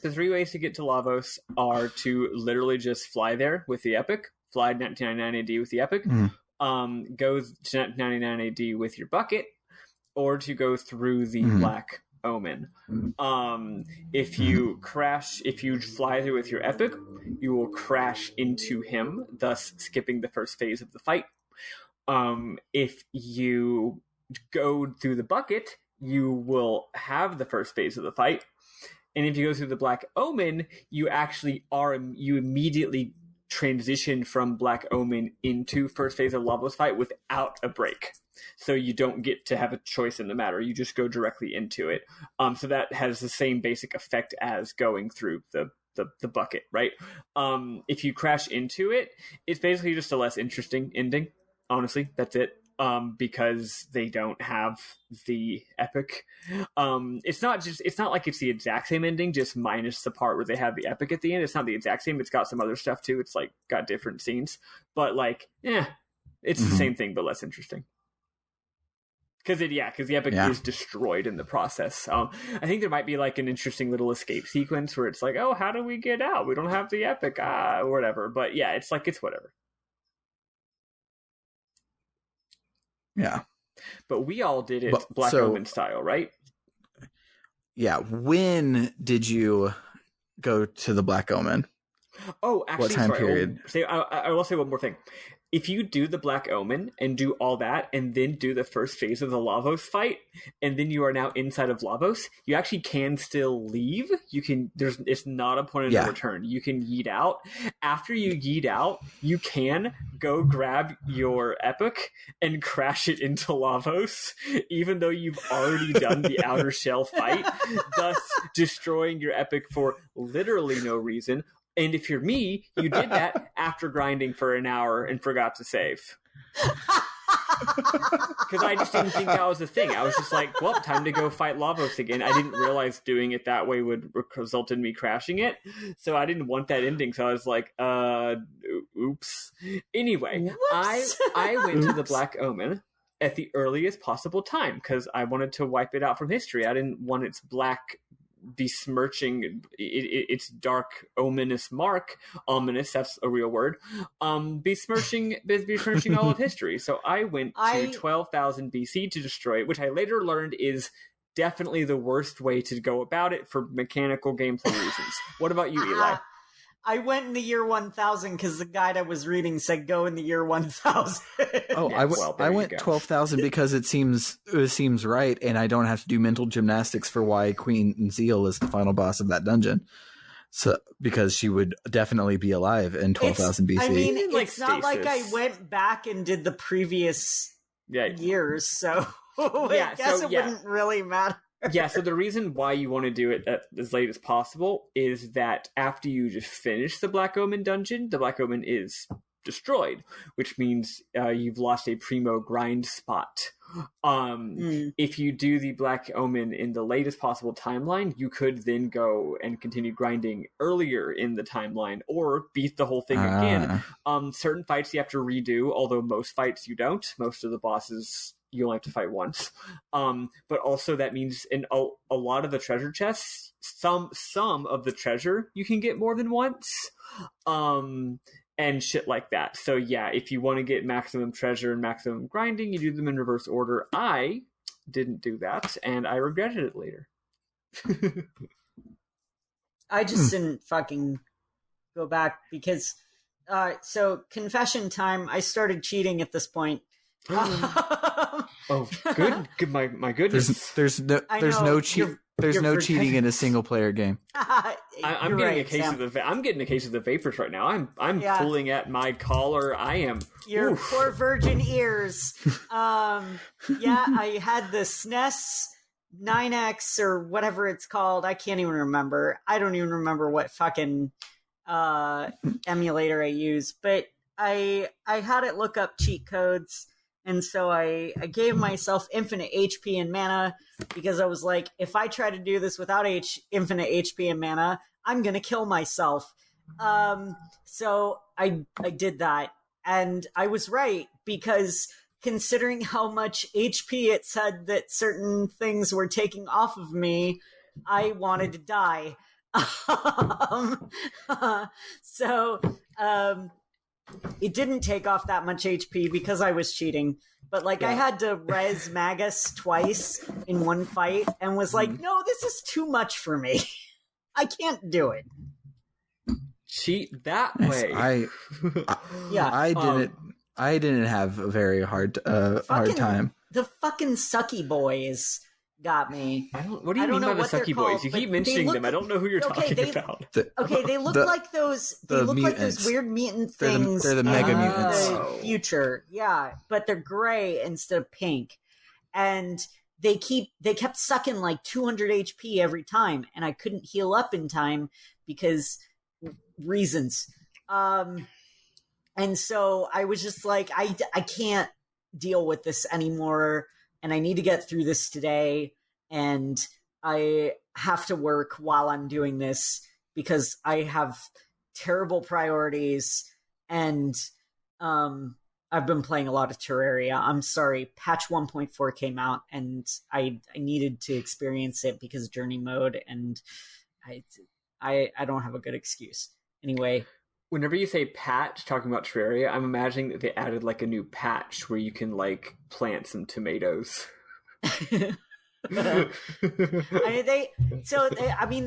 Speaker 2: Lavos are to literally just fly there with the Epic, fly 1999 AD with the Epic, go to 1999 AD with your bucket, or to go through the Black Omen. If you fly through with your Epic, you will crash into him, thus skipping the first phase of the fight. If you go through the bucket, you will have the first phase of the fight. And if you go through the Black Omen, you immediately transition from Black Omen into first phase of Lavos fight without a break. So you don't get to have a choice in the matter. You just go directly into it. So that has the same basic effect as going through the bucket, right? If you crash into it, it's basically just a less interesting ending. Honestly, that's it. Because they don't have the Epic. It's not like it's the exact same ending, just minus the part where they have the Epic at the end. It's not the exact same. It's got some other stuff too. It's like got different scenes, but it's the same thing, but less interesting. Because the Epic is destroyed in the process. I think there might be like an interesting little escape sequence where it's like, oh, how do we get out? We don't have the Epic, or whatever. But yeah, it's whatever.
Speaker 1: Yeah.
Speaker 2: But we all did it Black Omen style, right?
Speaker 1: Yeah. When did you go to the Black Omen?
Speaker 2: Oh, actually,
Speaker 1: what time period?
Speaker 2: I will say one more thing. if you do the Black Omen and do all that, and then do the first phase of the Lavos fight, and then you are now inside of Lavos, you actually can still leave. You can. It's not a point of no return. You can yeet out. After you yeet out, you can go grab your epic and crash it into Lavos, even though you've already done the outer shell fight, thus destroying your epic for literally no reason. And if you're me, you did that after grinding for an hour and forgot to save. Because I just didn't think that was a thing. I was just like, well, time to go fight Lavos again. I didn't realize doing it that way would result in me crashing it. So I didn't want that ending. So I was like, oops. Anyway, I went to the Black Omen at the earliest possible time because I wanted to wipe it out from history. I didn't want its black besmirching its dark ominous mark, ominous, that's a real word, besmirching all of history. So I went to 12,000 BC to destroy it, which I later learned is definitely the worst way to go about it for mechanical gameplay reasons. What about you, Eli?
Speaker 3: I went in the year 1000 because the guide I was reading said go in the year 1000.
Speaker 1: Oh, yeah, I went 12,000 because it seems right, and I don't have to do mental gymnastics for why Queen Zeal is the final boss of that dungeon. So because she would definitely be alive in 12,000 BC.
Speaker 3: I mean, it's not like I went back and did the previous years, so I guess it wouldn't really matter.
Speaker 2: Yeah, so the reason why you want to do it as late as possible is that after you just finish the Black Omen dungeon, the Black Omen is destroyed, which means you've lost a primo grind spot. If you do the Black Omen in the latest possible timeline, you could then go and continue grinding earlier in the timeline or beat the whole thing again. Certain fights you have to redo, although most fights you don't. Most of the bosses you only have to fight once. But also that means in a lot of the treasure chests, some of the treasure you can get more than once. And shit like that. So yeah, if you want to get maximum treasure and maximum grinding, you do them in reverse order. I didn't do that, and I regretted it later.
Speaker 3: I just didn't fucking go back because... so, confession time, I started cheating at this point.
Speaker 2: Oh, good. My goodness.
Speaker 1: There's no cheating in a single player game.
Speaker 2: I'm getting a case of the vapors right now. I'm pulling at my collar. I am
Speaker 3: your poor virgin ears. I had the SNES 9X or whatever it's called. I can't even remember. I don't even remember what fucking emulator I use, but I had it look up cheat codes. And so I gave myself infinite HP and mana because I was like, if I try to do this without infinite HP and mana, I'm going to kill myself. So I did that. And I was right because considering how much HP it said that certain things were taking off of me, I wanted to die. It didn't take off that much HP because I was cheating. But, I had to res Magus twice in one fight and was like, no, this is too much for me. I can't do it.
Speaker 2: Cheat that way.
Speaker 1: I didn't have a very hard time.
Speaker 3: The fucking sucky boys got me.
Speaker 2: What do you mean by the sucky boys? You keep mentioning them. I don't know who you're talking about.
Speaker 3: They look like those. They look like those weird mutant things.
Speaker 1: They're the mega mutants.
Speaker 3: The future, but they're gray instead of pink, and they kept sucking like 200 HP every time, and I couldn't heal up in time because reasons. And so I was just like, I can't deal with this anymore. And I need to get through this today, and I have to work while I'm doing this because I have terrible priorities, and I've been playing a lot of Terraria. I'm sorry, patch 1.4 came out, and I needed to experience it because of journey mode, and I don't have a good excuse. Anyway.
Speaker 2: Whenever you say patch, talking about Terraria, I'm imagining that they added a new patch where you can plant some tomatoes.
Speaker 3: They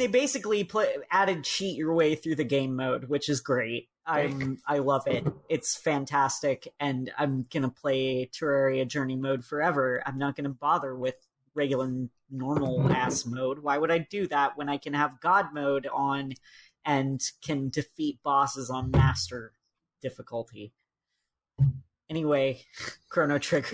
Speaker 3: basically added cheat your way through the game mode, which is great. I love it. It's fantastic, and I'm gonna play Terraria Journey mode forever. I'm not gonna bother with regular normal ass mode. Why would I do that when I can have God mode on and can defeat bosses on master difficulty? Anyway, Chrono Trigger.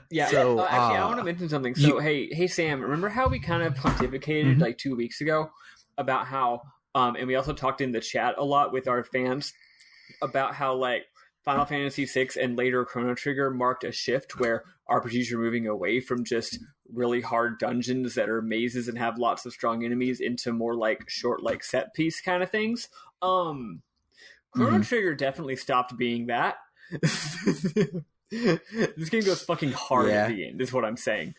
Speaker 2: Yeah.
Speaker 1: So,
Speaker 2: actually, I want to mention something. So, hey, Sam, remember how we kind of pontificated like 2 weeks ago about how, and we also talked in the chat a lot with our fans about how like Final Fantasy VI and later Chrono Trigger marked a shift where RPGs are moving away from just really hard dungeons that are mazes and have lots of strong enemies into more like short, like set piece kind of things. Chrono Trigger definitely stopped being that. This game goes fucking hard at the end, is what I'm saying.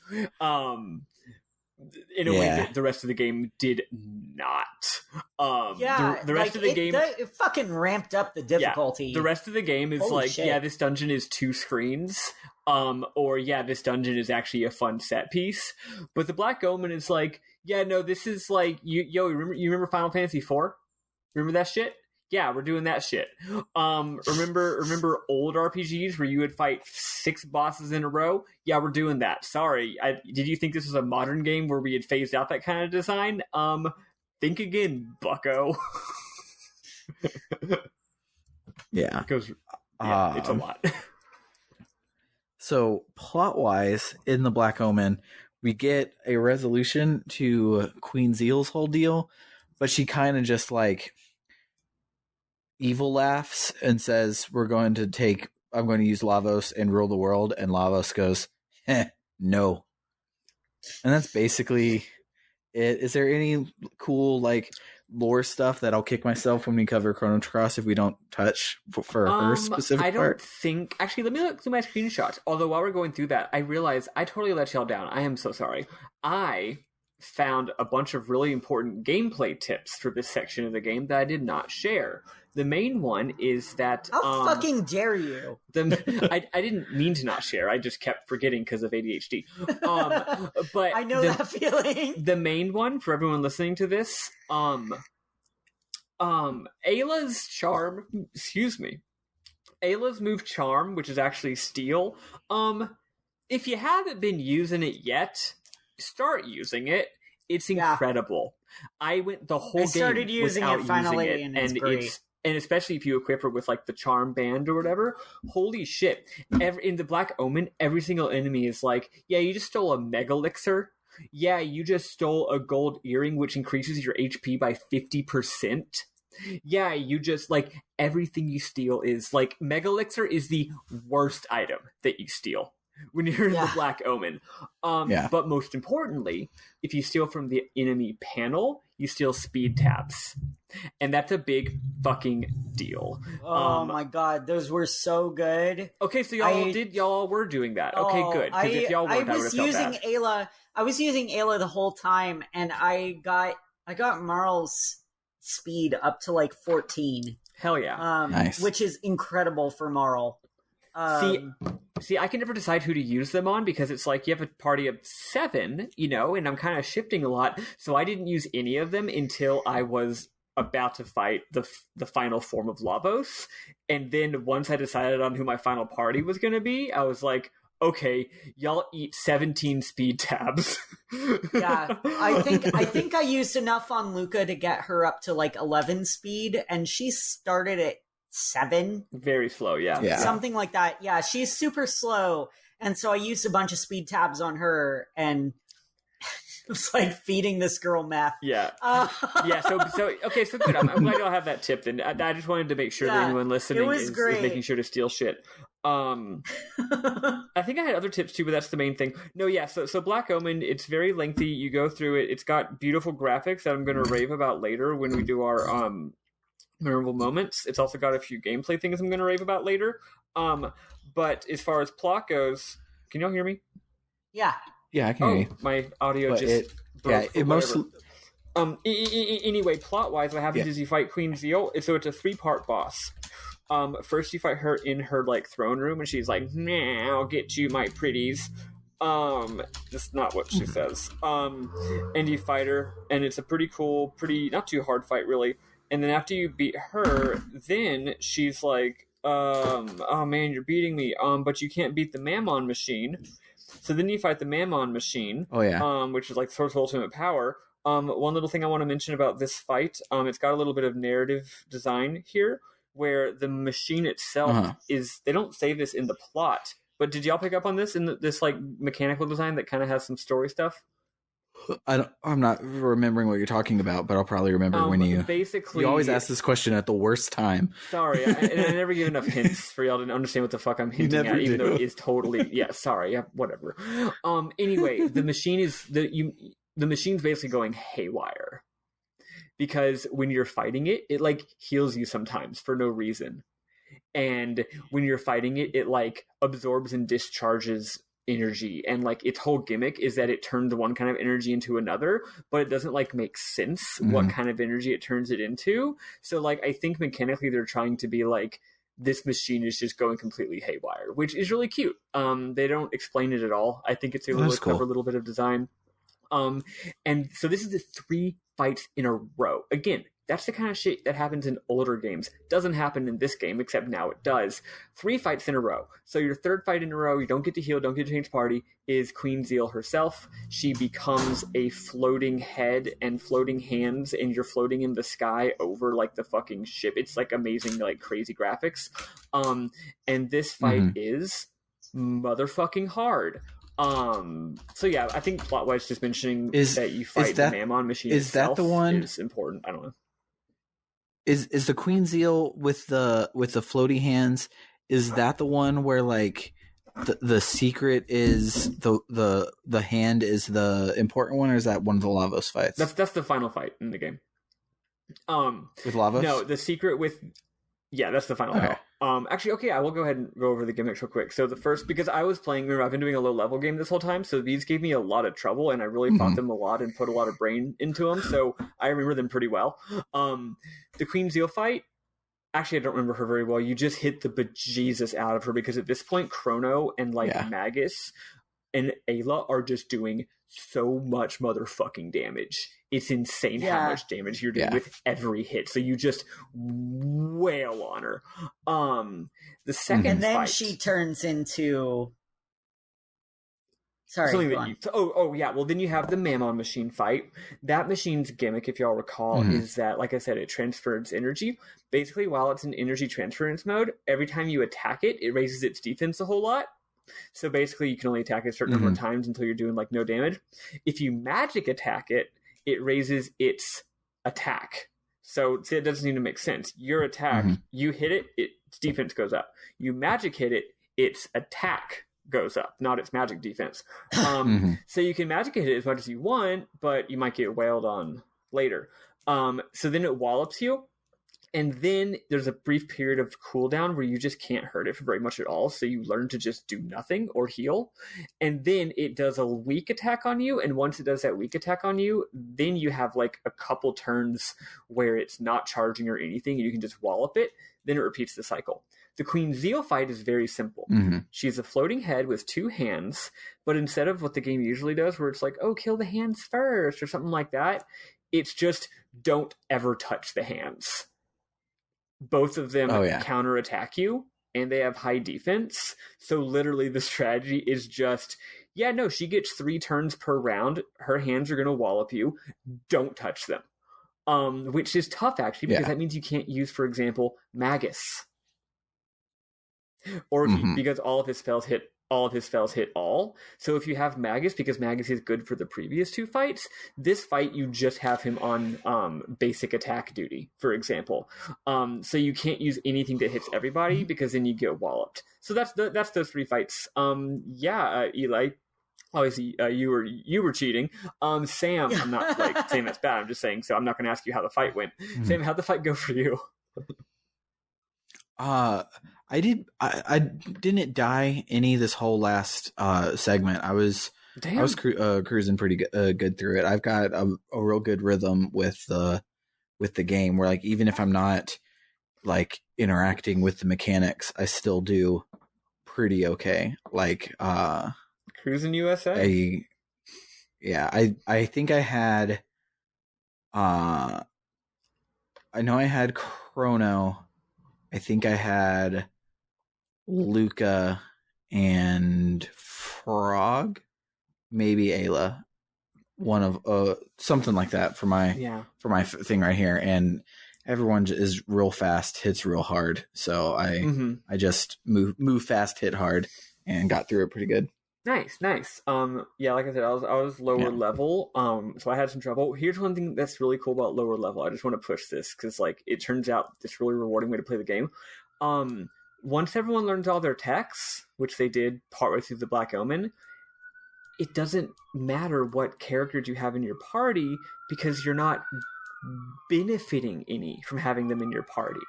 Speaker 2: In a way that the rest of the game did not. The rest of the game...
Speaker 3: It fucking ramped up the difficulty.
Speaker 2: Yeah, the rest of the game is
Speaker 3: Holy shit.
Speaker 2: this dungeon is 2 screens. Or, this dungeon is actually a fun set piece. But the Black Omen is like, this is like... you remember Final Fantasy IV? Remember that shit? Yeah, we're doing that shit. Remember old RPGs where you would fight 6 bosses in a row? Yeah, we're doing that. Sorry, did you think this was a modern game where we had phased out that kind of design? Think again, bucko.
Speaker 1: Yeah.
Speaker 2: It's a lot.
Speaker 1: So, plot-wise, in the Black Omen, we get a resolution to Queen Zeal's whole deal, but she kind of just like evil laughs and says, I'm going to use Lavos and rule the world, and Lavos goes, no. And that's basically it. Is there any cool like lore stuff that I'll kick myself when we cover Chrono Cross if we don't touch for her specific part?
Speaker 2: I don't think... Actually, let me look through my screenshots. Although while we're going through that, I realize I totally let y'all down. I am so sorry. I found a bunch of really important gameplay tips for this section of the game that I did not share. The main one is that...
Speaker 3: How fucking dare you?
Speaker 2: I didn't mean to not share. I just kept forgetting because of ADHD. But
Speaker 3: I know that feeling.
Speaker 2: The main one, for everyone listening to this, Ayla's charm... Excuse me. Ayla's move charm, which is actually steal. If you haven't been using it yet, start using it. It's incredible. I went the whole game
Speaker 3: started using it finally,
Speaker 2: using it,
Speaker 3: and it's great.
Speaker 2: And especially if you equip her with like the charm band or whatever, holy shit. In the Black Omen, every single enemy is like, you just stole a mega elixir. Yeah, you just stole a gold earring, which increases your HP by 50%. Yeah, you just, like, everything you steal is, like, mega elixir is the worst item that you steal when you're in the Black Omen. But most importantly, if you steal from the enemy panel, you steal speed tabs. And that's a big fucking deal.
Speaker 3: Oh my god, those were so good.
Speaker 2: Okay, so y'all were doing that. Okay, good. Because if y'all weren't, I would have felt bad.
Speaker 3: I was using Ayla the whole time, and I got Marl's speed up to like 14.
Speaker 2: Hell yeah.
Speaker 1: Nice.
Speaker 3: Which is incredible for Marl.
Speaker 2: See, I can never decide who to use them on because it's like you have a party of 7, and I'm kind of shifting a lot. So I didn't use any of them until I was about to fight the final form of Lavos. And then once I decided on who my final party was going to be, I was like, okay, y'all eat 17 speed tabs.
Speaker 3: Yeah, I think I used enough on Luca to get her up to like 11 speed, and she started at 7.
Speaker 2: Very slow, yeah.
Speaker 3: Something like that. Yeah, she's super slow, and so I used a bunch of speed tabs on her, and it was like feeding this girl meth.
Speaker 2: Yeah. So good. I'm glad y'all have that tip. Then I just wanted to make sure that anyone listening is making sure to steal shit. I think I had other tips too, but that's the main thing. No, yeah. So Black Omen, it's very lengthy. You go through it. It's got beautiful graphics that I'm going to rave about later when we do our memorable moments. It's also got a few gameplay things I'm going to rave about later. But as far as plot goes, can y'all hear me?
Speaker 3: Yeah.
Speaker 1: Yeah, I can hear you.
Speaker 2: My audio broke. Anyway, plot-wise, what happens is you fight Queen Zeal. So it's a 3-part boss. First you fight her in her like throne room, and she's like, "Nah, I'll get you, my pretties." Just not what she says. And you fight her, and it's a pretty cool, not too hard fight, really. And then after you beat her, then she's like, oh man, you're beating me. But you can't beat the Mammon machine. So then you fight the Mammon machine.
Speaker 1: Oh yeah.
Speaker 2: Which is like Source of Ultimate Power. One little thing I want to mention about this fight, it's got a little bit of narrative design here, where the machine itself is. They don't say this in the plot, but did y'all pick up on this in this like mechanical design that kind of has some story stuff?
Speaker 1: I'm not remembering what you're talking about, but I'll probably remember when you.
Speaker 2: Basically,
Speaker 1: you always ask this question at the worst time.
Speaker 2: Sorry, and I never give enough hints for y'all to understand what the fuck I'm hinting at, even though it is totally sorry, whatever. Anyway, the machine is the machine's basically going haywire because when you're fighting it, it like heals you sometimes for no reason, and when you're fighting it, it like absorbs and discharges energy, and like its whole gimmick is that it turns one kind of energy into another, but it doesn't like make sense what kind of energy it turns it into. So like I think mechanically they're trying to be like, this machine is just going completely haywire, which is really cute. They don't explain it at all. I think it's a really clever little bit of design. And so this is the 3 fights in a row. Again, that's the kind of shit that happens in older games. Doesn't happen in this game, except now it does. 3 fights in a row. So your 3rd fight in a row, you don't get to heal, don't get to change party, is Queen Zeal herself. She becomes a floating head and floating hands, and you're floating in the sky over like the fucking ship. It's like amazing, like crazy graphics. And this fight is motherfucking hard. So yeah, I think plot-wise, just mentioning that you fight the Mammon machine itself
Speaker 1: that the one
Speaker 2: is important. I don't know.
Speaker 1: Is the Queen Zeal with the floaty hands? Is that the one where like the secret is the hand is the important one, or is that one of the Lavos fights?
Speaker 2: That's the final fight in the game.
Speaker 1: With Lavos?
Speaker 2: No, the secret with that's the final fight. Actually, okay, I will go ahead and go over the gimmicks real quick. So the first, because I was playing, remember, I've been doing a low-level game this whole time, so these gave me a lot of trouble, and I really fought them a lot and put a lot of brain into them, so I remember them pretty well. The Queen Zeal fight, actually, I don't remember her very well. You just hit the bejesus out of her, because at this point, Chrono and, Magus and Ayla are just doing so much motherfucking damage. It's insane how much damage you're doing with every hit. So you just wail on her. The second
Speaker 3: and then
Speaker 2: fight,
Speaker 3: she turns into
Speaker 2: something that well, then you have the Mammon machine fight. That machine's gimmick, if y'all recall, is that, like I said, it transfers energy. Basically, while it's in energy transference mode, every time you attack it, it raises its defense a whole lot. So basically, you can only attack it a certain number of times until you're doing like no damage. If you magic attack it, it raises its attack. So see, it doesn't need to make sense. Your attack, you hit it, its defense goes up. You magic hit it, its attack goes up, not its magic defense. So you can magic hit it as much as you want, but you might get wailed on later. So then it wallops you. And then there's a brief period of cooldown where you just can't hurt it for very much at all. So you learn to just do nothing or heal. And then it does a weak attack on you. And once it does that weak attack on you, then you have like a couple turns where it's not charging or anything. And you can just wallop it. Then it repeats the cycle. The Queen Zeal fight is very simple. She's a floating head with 2 hands. But instead of what the game usually does, where it's like, oh, kill the hands first or something like that, it's just don't ever touch the hands. Both of them counterattack you, and they have high defense. So literally the strategy is just, she gets 3 turns per round. Her hands are going to wallop you. Don't touch them. Which is tough, actually, because that means you can't use, for example, Magus. Or if because all of his spells hit all. So if you have Magus, because Magus is good for the previous 2 fights, this fight you just have him on basic attack duty, for example. So you can't use anything that hits everybody, because then you get walloped. So that's those 3 fights. Eli, obviously you were cheating. Sam, I'm not like saying that's bad. I'm just saying. So I'm not going to ask you how the fight went. Sam, how'd the fight go for you?
Speaker 1: I didn't die any this whole last segment. I was cruising pretty good through it. I've got a real good rhythm with the game, where like even if I'm not like interacting with the mechanics, I still do pretty okay. Like
Speaker 2: Cruising USA.
Speaker 1: I think I had I know I had Chrono. I think I had Luca and Frog, maybe Ayla, one of something like that for my thing right here. And everyone is real fast, hits real hard. So I just move fast, hit hard, and got through it pretty good.
Speaker 2: Nice. Yeah, like I said, I was lower level. So I had some trouble. Here's one thing that's really cool about lower level. I just want to push this because, like, it turns out it's really rewarding way to play the game. Once everyone learns all their techs, which they did partway through the Black Omen, it doesn't matter what characters you have in your party because you're not benefiting any from having them in your party.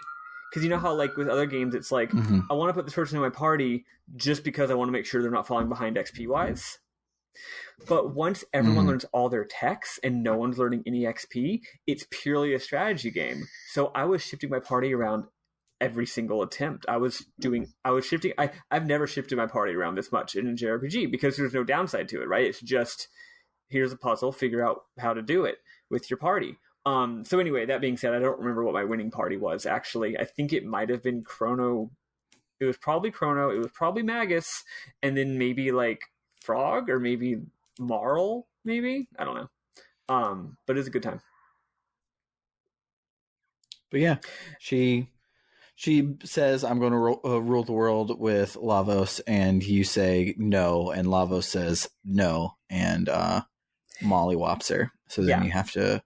Speaker 2: Because you know how, like, with other games, it's like, I want to put this person in my party just because I want to make sure they're not falling behind XP-wise. But once everyone learns all their techs and no one's learning any XP, it's purely a strategy game. So I was shifting my party around every single attempt. I've never shifted my party around this much in a JRPG because there's no downside to it, right? It's just, here's a puzzle, figure out how to do it with your party. So anyway, that being said, I don't remember what my winning party was, actually. I think it might have been Chrono. It was probably Chrono. It was probably Magus. And then maybe, like, Frog or maybe Marl, maybe? I don't know. But it's a good time.
Speaker 1: But yeah, she says, I'm going to rule the world with Lavos, and you say no, and Lavos says no, and mollywops her. So then you have to...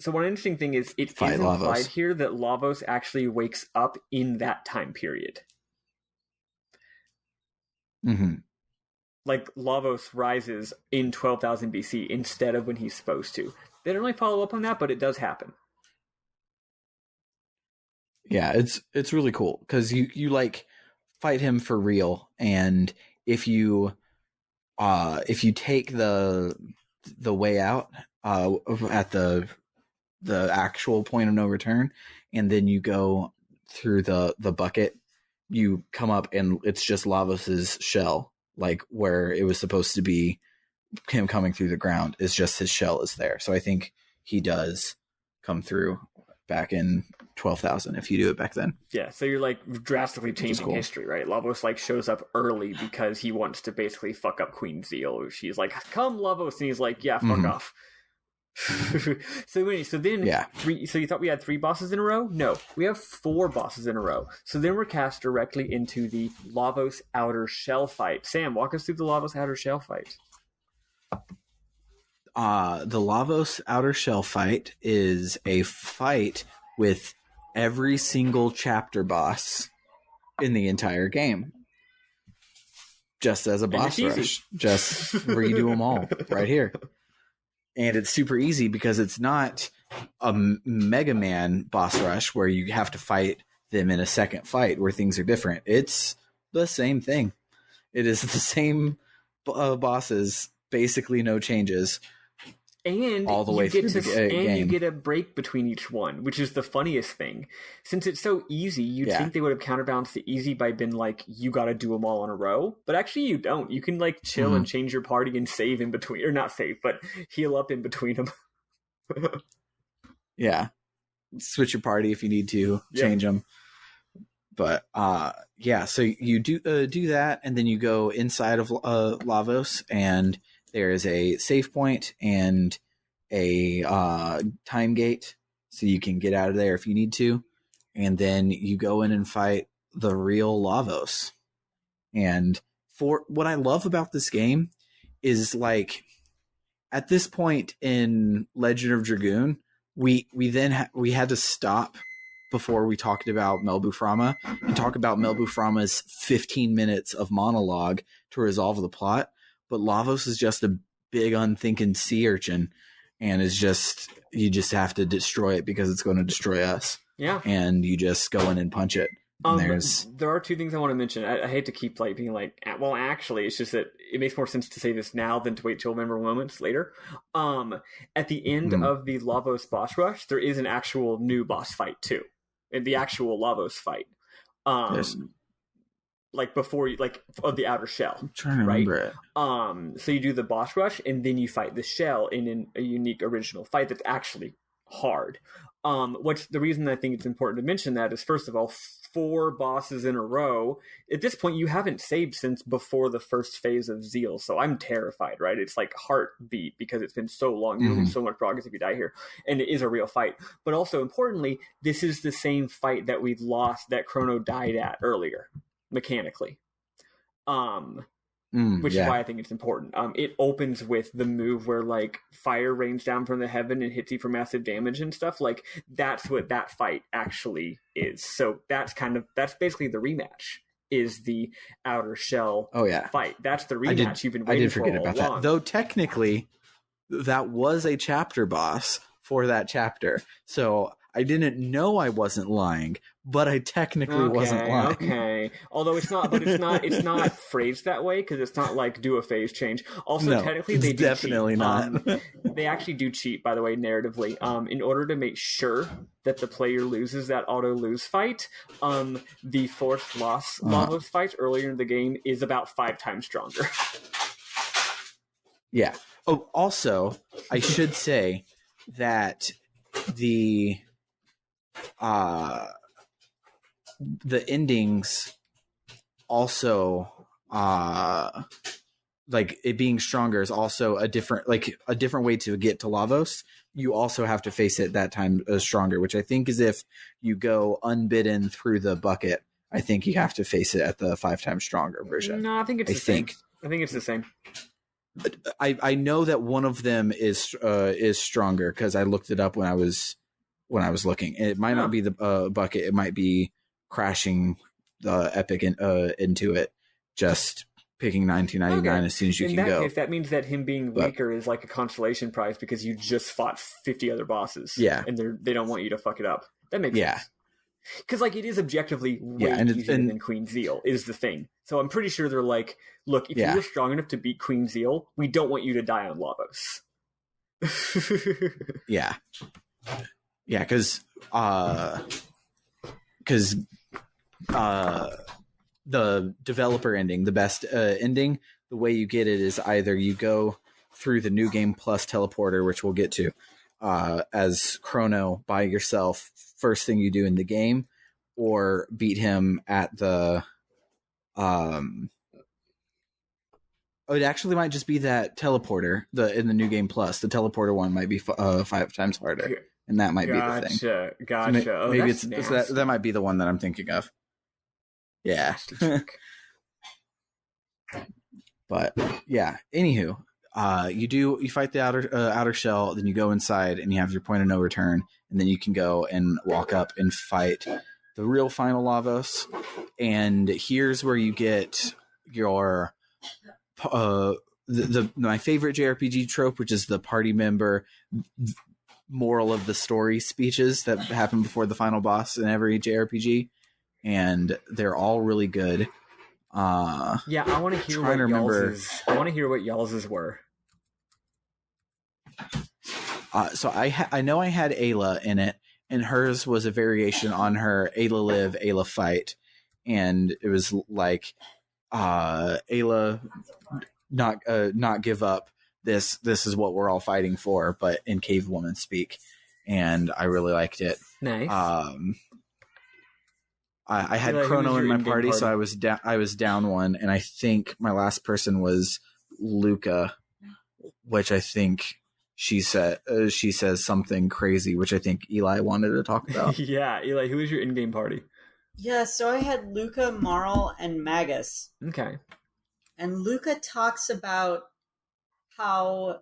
Speaker 2: So one interesting thing is it is implied here that Lavos actually wakes up in that time period. Like, Lavos rises in 12,000 BC instead of when he's supposed to. They don't really follow up on that, but it does happen.
Speaker 1: Yeah, it's really cool because you like fight him for real, and if you take the way out at the actual point of no return, and then you go through the bucket, you come up and it's just Lavos's shell, like where it was supposed to be him coming through the ground is just his shell is there. So I think he does come through back in 12,000 if you do it back then.
Speaker 2: Yeah, so you're like drastically changing history, right? Lavos like shows up early because he wants to basically fuck up Queen Zeal. She's like, "Come, Lavos," and he's like, "Yeah, fuck off." So anyway, so you thought we had 3 bosses in a row? No, we have 4 bosses in a row. So then we're cast directly into the Lavos Outer Shell fight. Sam, walk us through the Lavos Outer Shell fight.
Speaker 1: The Lavos Outer Shell fight is a fight with every single chapter boss in the entire game. Just as a boss rush. Just redo them all right here. And it's super easy because it's not a Mega Man boss rush where you have to fight them in a second fight where things are different. It's the same thing. It is the same bosses, basically no changes.
Speaker 2: And
Speaker 1: all the way through the game.
Speaker 2: And you get a break between each one, which is the funniest thing. Since it's so easy, you'd think they would have counterbalanced the easy by being like, you got to do them all in a row. But actually, you don't. You can like chill and change your party and save in between, or not save, but heal up in between them.
Speaker 1: Yeah, switch your party if you need to change them. But so you do that, and then you go inside of Lavos, and there is a save point and a time gate, so you can get out of there if you need to. And then you go in and fight the real Lavos. And for what I love about this game is, like, at this point in Legend of Dragoon, we had to stop before we talked about Melbuframa and talk about Melbuframa's 15 minutes of monologue to resolve the plot. But Lavos is just a big unthinking sea urchin, and is just, you just have to destroy it because it's going to destroy us.
Speaker 2: Yeah.
Speaker 1: And you just go in and punch it.
Speaker 2: There are 2 things I want to mention. I hate to keep like being like, well, actually, it's just that it makes more sense to say this now than to wait till memorable moments later. At the end of the Lavos boss rush, there is an actual new boss fight too, in the actual Lavos fight. Like before you, like, of the outer shell.
Speaker 1: I'm trying to remember it.
Speaker 2: So you do the boss rush and then you fight the shell in a unique original fight that's actually hard. Which the reason I think it's important to mention that is, first of all, 4 bosses in a row. At this point, you haven't saved since before the first phase of Zeal, so I'm terrified, right? It's like heartbeat because it's been so long. You lose so much progress if you die here, and it is a real fight. But also, importantly, this is the same fight that we've lost that Chrono died at earlier, mechanically. Which is why I think it's important. It opens with the move where like fire rains down from the heaven and hits you for massive damage and stuff. Like that's what that fight actually is. So that's basically the rematch. Is the outer shell fight. That's the rematch you've been waiting for. I did forget about that.
Speaker 1: Though technically that was a chapter boss for that chapter. So I didn't know I wasn't lying, but I technically wasn't lying.
Speaker 2: Okay. Although it's not phrased that way because it's not like do a phase change. Also, technically they do
Speaker 1: definitely
Speaker 2: cheat.
Speaker 1: Not.
Speaker 2: They actually do cheat, by the way, narratively. In order to make sure that the player loses that auto lose fight, the forced loss Lavos fight earlier in the game is about 5 times stronger.
Speaker 1: Yeah. Oh, also, I should say that the endings also like it being stronger is also a different way to get to Lavos. You also have to face it that time stronger, which I think is if you go unbidden through the bucket, I think you have to face it at the 5 times stronger version.
Speaker 2: No, I think it's the same. I think it's the same.
Speaker 1: I know that one of them is stronger because I looked it up when I was looking. It might not be the bucket. It might be crashing the epic into it. Just picking 1999 as soon as you can go. In that case,
Speaker 2: that means that him being weaker is like a consolation prize because you just fought 50 other bosses.
Speaker 1: Yeah,
Speaker 2: and they don't want you to fuck it up. That makes sense. Because like it is objectively way easier than Queen Zeal is the thing. So I'm pretty sure they're like, look, if you were strong enough to beat Queen Zeal, we don't want you to die on Lavos.
Speaker 1: Yeah, because the developer ending, the best ending, the way you get it is either you go through the New Game Plus teleporter, which we'll get to, as Chrono by yourself, first thing you do in the game, or beat him at the it actually might just be that teleporter in the New Game Plus. The teleporter one might be 5 times harder, and that might be the thing.
Speaker 2: Gotcha.
Speaker 1: So maybe it's that might be the one that I'm thinking of. Yeah. But yeah, anywho, you fight the outer shell, then you go inside and you have your point of no return, and then you can go and walk up and fight the real final Lavos. And here's where you get your my favorite JRPG trope, which is the party member moral of the story speeches that happen before the final boss in every JRPG, and they're all really good.
Speaker 2: I want to hear what y'all's were.
Speaker 1: So I know I had Ayla in it, and hers was a variation on her Ayla live, Ayla fight, and it was like Ayla not give up. This is what we're all fighting for, but in cave woman speak, and I really liked it.
Speaker 2: Nice.
Speaker 1: I had Chrono in my party, so I was down one, and I think my last person was Luca, which I think she says something crazy, which I think Eli wanted to talk about.
Speaker 2: Yeah, Eli, who was your in-game party?
Speaker 3: Yeah, so I had Luca, Marl, and Magus.
Speaker 2: Okay.
Speaker 3: And Luca talks about how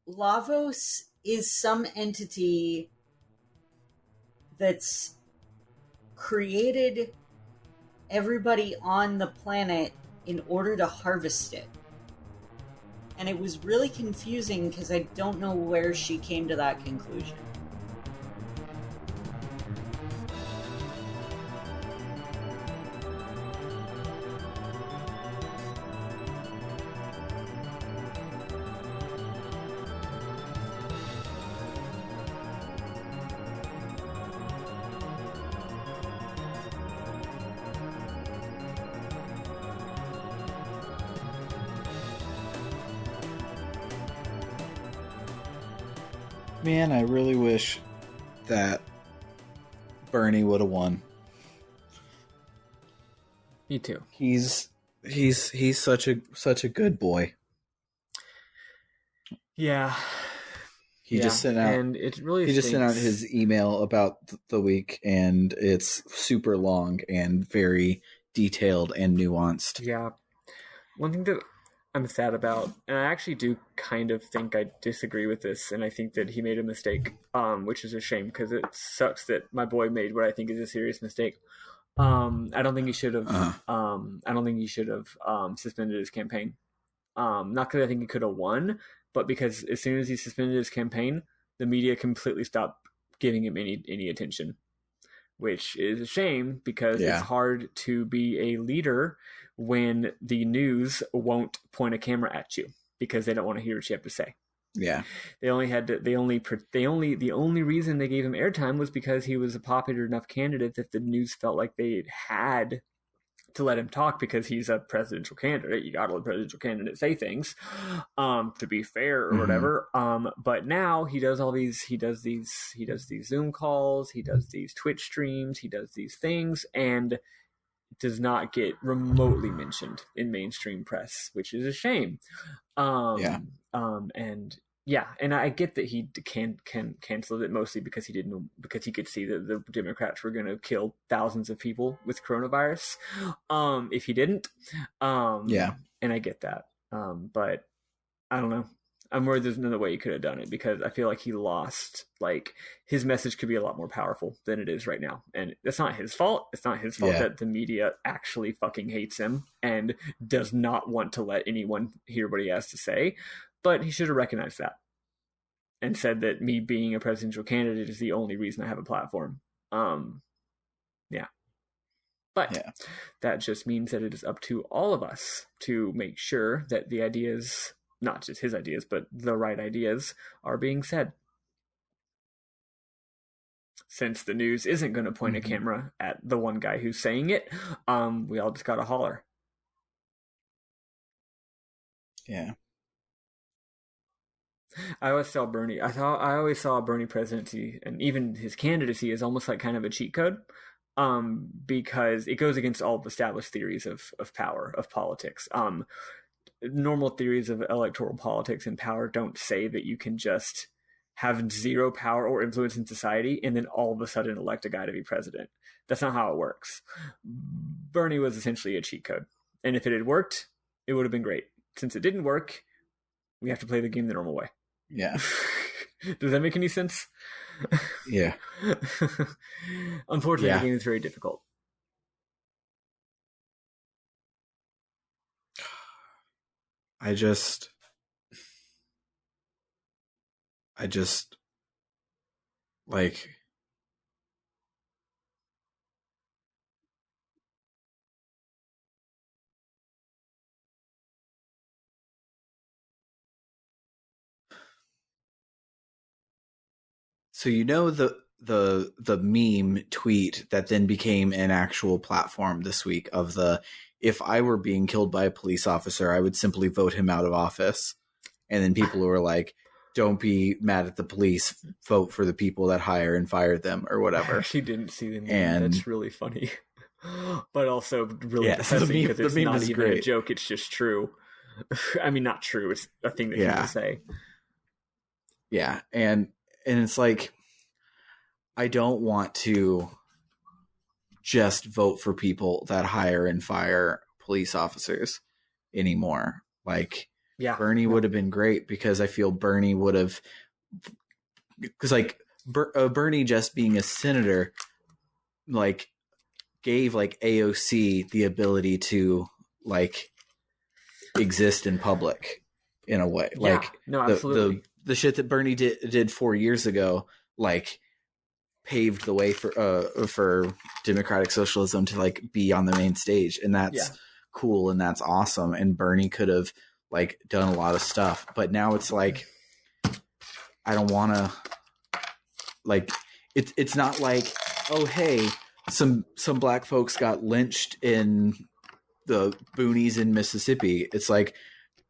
Speaker 3: Lavos is some entity that's created everybody on the planet in order to harvest it. And it was really confusing because I don't know where she came to that conclusion.
Speaker 1: Man, I really wish that Bernie would have won.
Speaker 2: Me too.
Speaker 1: He's such a good boy.
Speaker 2: Yeah.
Speaker 1: He just sent out,
Speaker 2: and it really
Speaker 1: he just sent out his email about the week, and it's super long and very detailed and nuanced.
Speaker 2: Yeah. One thing that I'm sad about, and I actually do kind of think I disagree with this, and I think that he made a mistake, which is a shame because it sucks that my boy made what I think is a serious mistake. I don't think he should have. I don't think he should have suspended his campaign. Not because I think he could have won, but because as soon as he suspended his campaign, the media completely stopped giving him any attention, which is a shame because it's hard to be a leader when the news won't point a camera at you because they don't want to hear what you have to say.
Speaker 1: Yeah.
Speaker 2: The only reason they gave him airtime was because he was a popular enough candidate that the news felt like they had to let him talk because he's a presidential candidate. You gotta let presidential candidates say things, to be fair or whatever. But now he does these Zoom calls, he does these Twitch streams, he does these things, and does not get remotely mentioned in mainstream press, which is a shame. And I get that he can cancel it mostly because he could see that the Democrats were going to kill thousands of people with coronavirus if he didn't. And I get that. But I don't know. I'm worried there's another way he could have done it because I feel like he lost. Like his message could be a lot more powerful than it is right now, and that's not his fault. It's not his fault that the media actually fucking hates him and does not want to let anyone hear what he has to say. But he should have recognized that and said that me being a presidential candidate is the only reason I have a platform. But that just means that it is up to all of us to make sure that the ideas, not just his ideas, but the right ideas are being said. Since the news isn't going to point a camera at the one guy who's saying it, we all just got to holler.
Speaker 1: Yeah.
Speaker 2: I always saw Bernie presidency and even his candidacy as almost like kind of a cheat code, because it goes against all of established theories of power, of politics. Normal theories of electoral politics and power don't say that you can just have zero power or influence in society and then all of a sudden elect a guy to be president. That's not how it works. Bernie was essentially a cheat code. And if it had worked, it would have been great. Since it didn't work, we have to play the game the normal way.
Speaker 1: Yeah.
Speaker 2: Does that make any sense?
Speaker 1: Yeah.
Speaker 2: Unfortunately, the game is very difficult.
Speaker 1: I just like so the meme tweet that then became an actual platform this week of if I were being killed by a police officer, I would simply vote him out of office. And then people were like, don't be mad at the police, vote for the people that hire and fire them or whatever.
Speaker 2: I actually didn't see the meme. And that's really funny. But also really depressing because it's not even great. A joke, it's just true. I mean, not true, it's a thing that people say.
Speaker 1: Yeah, and it's like, I don't want to just vote for people that hire and fire police officers anymore. Like, Bernie would have been great because I feel Bernie would have, because like Bernie just being a senator, like gave like AOC the ability to like exist in public in a way.
Speaker 2: Yeah,
Speaker 1: like
Speaker 2: no, absolutely.
Speaker 1: The shit that Bernie did 4 years ago, like paved the way for democratic socialism to like be on the main stage, and that's cool and that's awesome. And Bernie could have like done a lot of stuff, but now it's like I don't want to like it's not like, oh hey, some black folks got lynched in the boonies in Mississippi. It's like,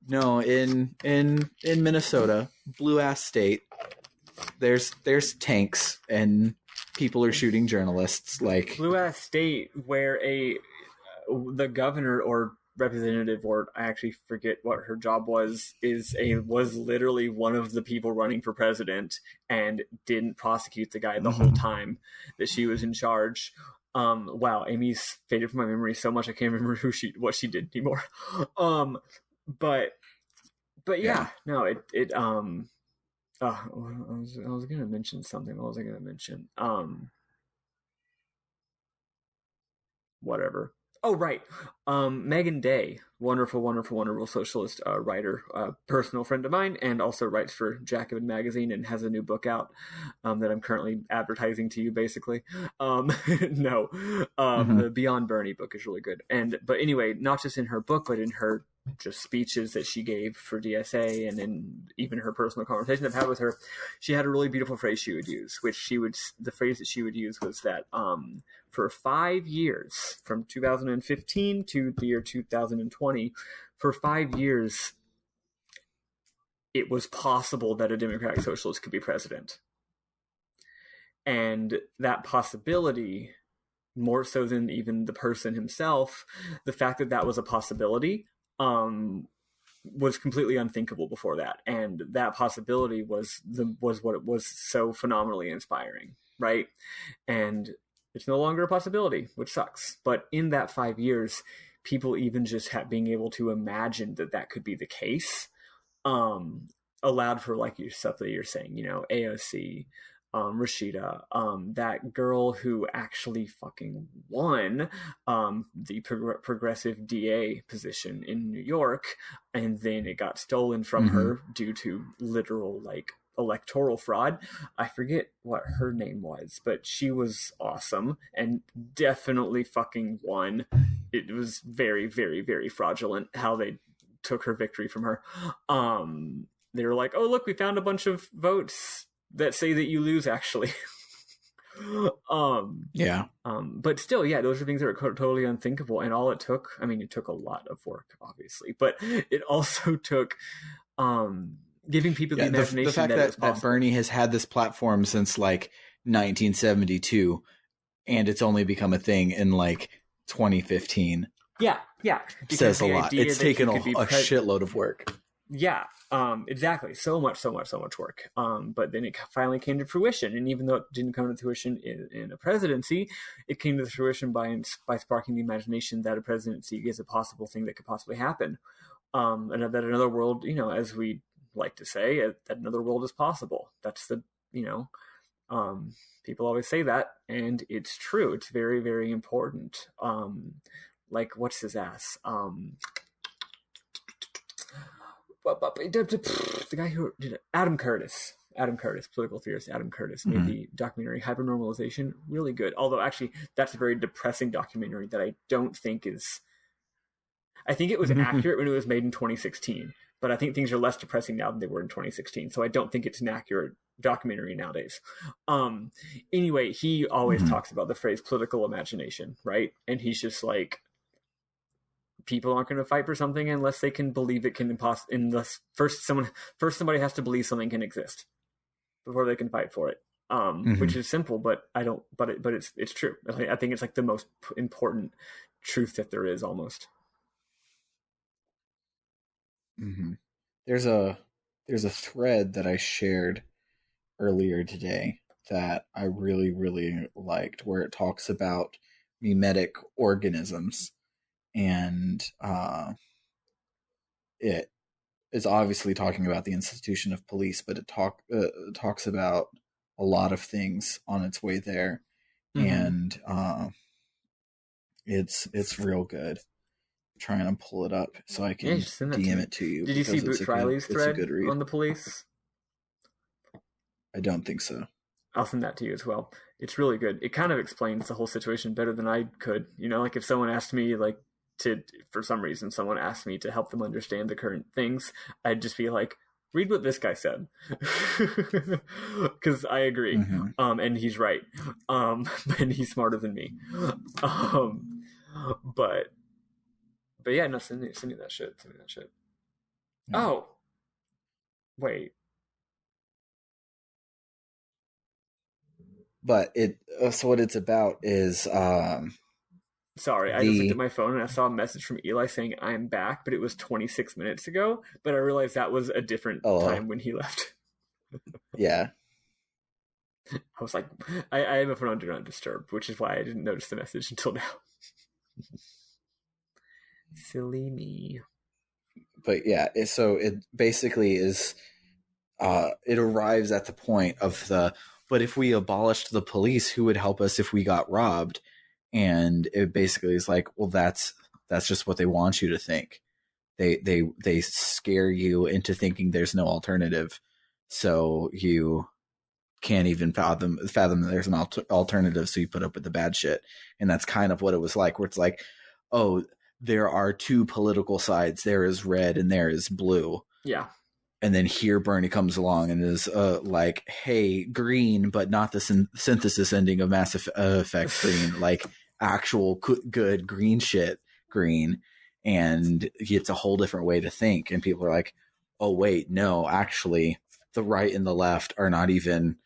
Speaker 1: no, in Minnesota, blue ass state, there's tanks and people are shooting journalists. Like
Speaker 2: Blue ass state where the governor or representative, or I actually forget what her job was literally one of the people running for president and didn't prosecute the guy the whole time that she was in charge. Wow, Amy's faded from my memory so much I can't remember what she did anymore. But yeah, no, I was gonna mention something. What was I gonna mention? Whatever. Oh, right. Megan Day, wonderful socialist writer, personal friend of mine, and also writes for Jacobin Magazine and has a new book out that I'm currently advertising to you, basically. The Beyond Bernie book is really good. But anyway, not just in her book, but in her just speeches that she gave for DSA and in even her personal conversation I've had with her, she had a really beautiful phrase she would use, the phrase that she would use was that for 5 years, from 2015 to the year 2020, for 5 years, it was possible that a Democratic Socialist could be president. And that possibility, more so than even the person himself, the fact that that was a possibility was completely unthinkable before that. And that possibility was what it was so phenomenally inspiring, right? And it's no longer a possibility, which sucks. But in that 5 years, people even just being able to imagine that could be the case, allowed for like your stuff that you're saying, AOC, Rashida, that girl who actually fucking won the progressive DA position in New York, and then it got stolen from her due to literal electoral fraud. I forget what her name was, but she was awesome and definitely fucking won. It was very, very, very fraudulent how they took her victory from her. They were like, oh, look, we found a bunch of votes that say that you lose, actually. But still, yeah, those are things that are totally unthinkable. And all it took, it took a lot of work, obviously, but it also took giving people the imagination.
Speaker 1: The fact that Bernie has had this platform since 1972, and it's only become a thing in 2015.
Speaker 2: Yeah.
Speaker 1: Says a lot. It's taken a shitload of work.
Speaker 2: Yeah, exactly. So much work. But then it finally came to fruition. And even though it didn't come to fruition in a presidency, it came to fruition by sparking the imagination that a presidency is a possible thing that could possibly happen. And that another world, as we like to say, that another world is possible. That's people always say that, and it's true. It's very, very important. What's his ass? The guy who did it, Adam Curtis, political theorist Adam Curtis, made the documentary Hypernormalization, really good. Although actually that's a very depressing documentary that I don't think is, I think it was accurate when it was made in 2016, but I think things are less depressing now than they were in 2016. So I don't think it's an accurate documentary nowadays. Anyway, he always talks about the phrase political imagination, right? And he's just like, people aren't going to fight for something unless they can believe it can unless first somebody has to believe something can exist before they can fight for it. Which is simple, but it's true. I think it's the most important truth that there is, almost.
Speaker 1: There's a thread that I shared earlier today that I really, really liked, where it talks about mimetic organisms. And it is obviously talking about the institution of police, but it talks about a lot of things on its way there, and it's real good. I'm trying to pull it up so I can DM it to you.
Speaker 2: Did you see Boots Riley's thread on the police?
Speaker 1: I don't think so.
Speaker 2: I'll send that to you as well. It's really good. It kind of explains the whole situation better than I could. If someone asked me for some reason, someone asked me to help them understand the current things, I'd just be like, read what this guy said. Because I agree. And he's right. And he's smarter than me. But yeah, no, send me that shit. Oh, wait.
Speaker 1: but so what it's about is
Speaker 2: Sorry, I just looked at
Speaker 1: the
Speaker 2: my phone and I saw a message from Eli saying I'm back, but it was 26 minutes ago. But I realized that was a different
Speaker 1: oh
Speaker 2: time when he left.
Speaker 1: yeah.
Speaker 2: I was like, I have a phone on Do Not Disturb, which is why I didn't notice the message until now. Silly me.
Speaker 1: But yeah, so it basically is it arrives at the point of but if we abolished the police, who would help us if we got robbed? And it basically is like, well, that's just what they want you to think. They scare you into thinking there's no alternative, so you can't even fathom that there's an alternative, so you put up with the bad shit. And that's kind of what it was like, where it's like, oh, there are two political sides, there is red and there is blue.
Speaker 2: Yeah.
Speaker 1: And then here Bernie comes along and is like, hey, green, but not the synthesis ending of Mass Effect green, like actual good green shit green. And it's a whole different way to think. And people are like, oh, wait, no, actually, the right and the left are not even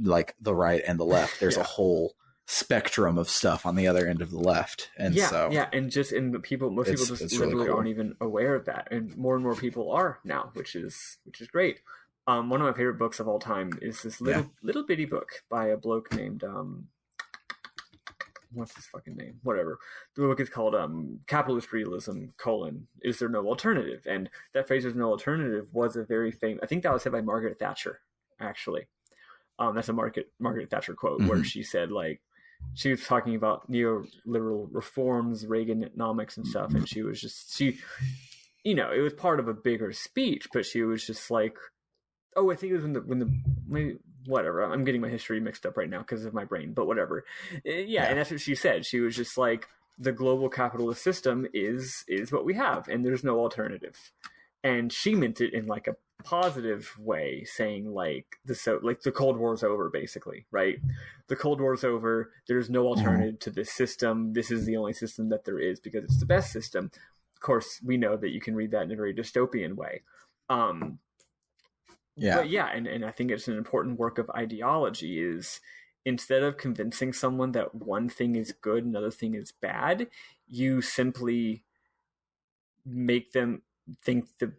Speaker 1: like the right and the left. There's a whole spectrum of stuff on the other end of the left. And
Speaker 2: and most people just literally
Speaker 1: really cool.
Speaker 2: aren't even aware of that, and more people are now, which is great. One of my favorite books of all time is this little bitty book by a bloke named what's his fucking name? Whatever. The book is called Capitalist Realism: Is There No Alternative? And that phrase, "there's no alternative," was a very famous. I think that was said by Margaret Thatcher, actually. That's a Margaret Thatcher quote where she said, like, she was talking about neoliberal reforms, Reaganomics and stuff, and she it was part of a bigger speech, but she was just like, oh, I think it was maybe whatever. I'm getting my history mixed up right now because of my brain, but whatever. Yeah, and that's what she said. She was just like, the global capitalist system is what we have, and there's no alternative. And she meant it in like a positive way, saying like the Cold War's over, basically, right? The Cold War's over. There's no alternative to this system. This is the only system that there is because it's the best system. Of course, we know that you can read that in a very dystopian way. But and I think it's an important work of ideology is, instead of convincing someone that one thing is good, another thing is bad, you simply make them think the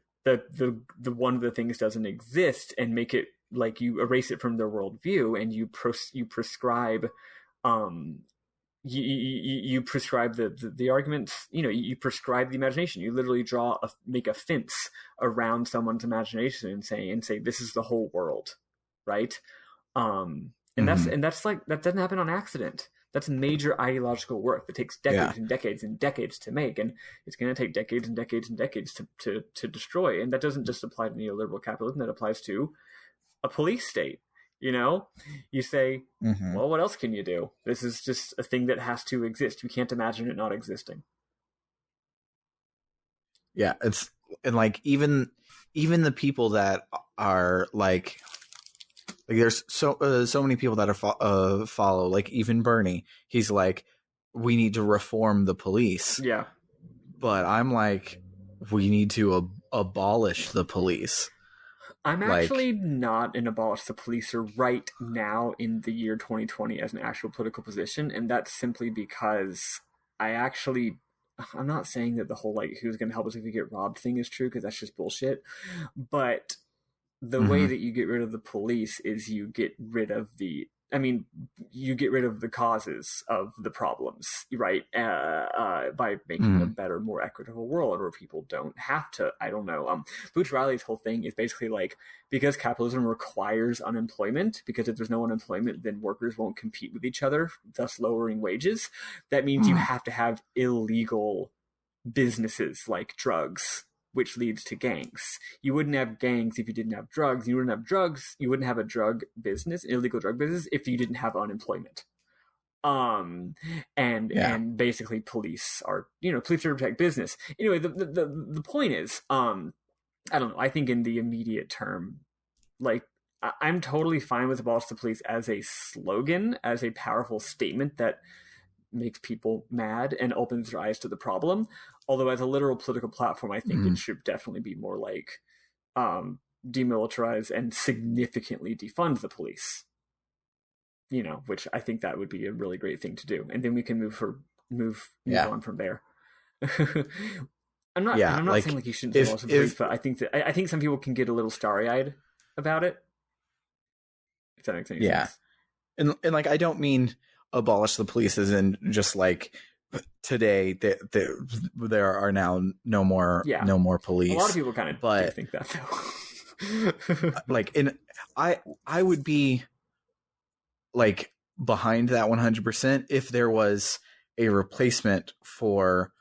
Speaker 2: one of the things doesn't exist, and make it like you erase it from their worldview, and you prescribe you prescribe the arguments, you prescribe the imagination. You literally make a fence around someone's imagination and say this is the whole world, right? And that's like, that doesn't happen on accident. That's major ideological work that takes decades and decades and decades to make, and it's going to take decades and decades and decades to destroy. And that doesn't just apply to neoliberal capitalism; that applies to a police state. You say, well, what else can you do? This is just a thing that has to exist. You can't imagine it not existing.
Speaker 1: Yeah, and like even the people that are like there's so many people that are follow, like even Bernie. He's like, we need to reform the police.
Speaker 2: Yeah,
Speaker 1: but I'm like, we need to abolish the police.
Speaker 2: I'm actually not an abolish the policer right now in the year 2020 as an actual political position, and that's simply because I'm not saying that the whole like who's going to help us if we get robbed thing is true, because that's just bullshit. But the way that you get rid of the police is you get rid of the causes of the problems, right? By making a better, more equitable world where people don't have to, I don't know. Boots Riley's whole thing is basically like, because capitalism requires unemployment, because if there's no unemployment, then workers won't compete with each other, thus lowering wages. That means you have to have illegal businesses like drugs, which leads to gangs. You wouldn't have gangs if you didn't have drugs. You wouldn't have drugs. You wouldn't have a drug business, illegal drug business, if you didn't have unemployment. And basically police are to protect business. Anyway, the point is, I don't know. I think in the immediate term, like, I'm totally fine with abolish the police as a slogan, as a powerful statement that makes people mad and opens their eyes to the problem. Although as a literal political platform, I think it should definitely be more like demilitarize and significantly defund the police. which I think that would be a really great thing to do, and then we can move
Speaker 1: Yeah.
Speaker 2: on from there. I'm not saying like you shouldn't take loss of police, but I think some people can get a little starry-eyed about it. If that makes any sense.
Speaker 1: And like, I don't mean abolish the police as in just like today there are now no more police.
Speaker 2: A lot of people kind of do think that though.
Speaker 1: Like, I would be like behind that 100% if there was a replacement for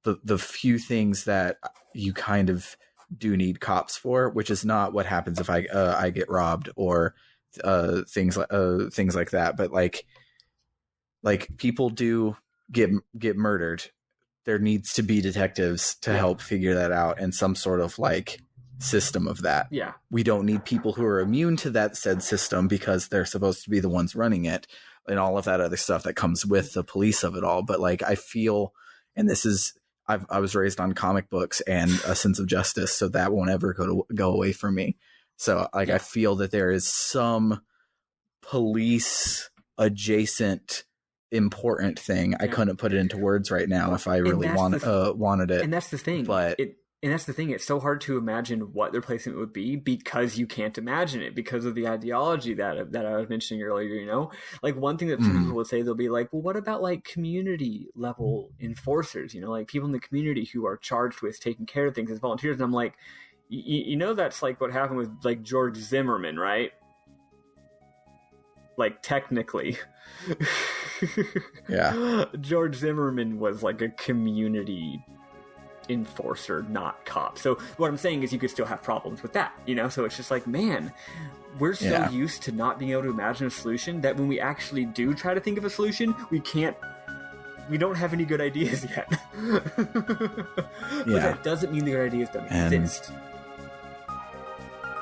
Speaker 1: the few things that you kind of do need cops for, which is not what happens if I get robbed or things like that. But like people do get murdered. There needs to be detectives to help figure that out, and some sort of like system of that.
Speaker 2: Yeah.
Speaker 1: We don't need people who are immune to that said system because they're supposed to be the ones running it and all of that other stuff that comes with the police of it all. But like, I feel, and this is, I was raised on comic books and a sense of justice, so that won't ever go away from me. So like, I feel that there is some police adjacent important thing. I couldn't put it into words right now if I really wanted it.
Speaker 2: And that's the thing. It's so hard to imagine what their placement would be because you can't imagine it because of the ideology that I was mentioning earlier. Like one thing that some people would say, they'll be like, well, what about like community level enforcers? Like people in the community who are charged with taking care of things as volunteers. And I'm like, that's like what happened with like George Zimmerman, right? Like technically.
Speaker 1: Yeah.
Speaker 2: George Zimmerman was like a community enforcer, not cop. So what I'm saying is you could still have problems with that, So it's just like, man, we're so used to not being able to imagine a solution that when we actually do try to think of a solution, we don't have any good ideas yet. But that doesn't mean the good ideas don't exist.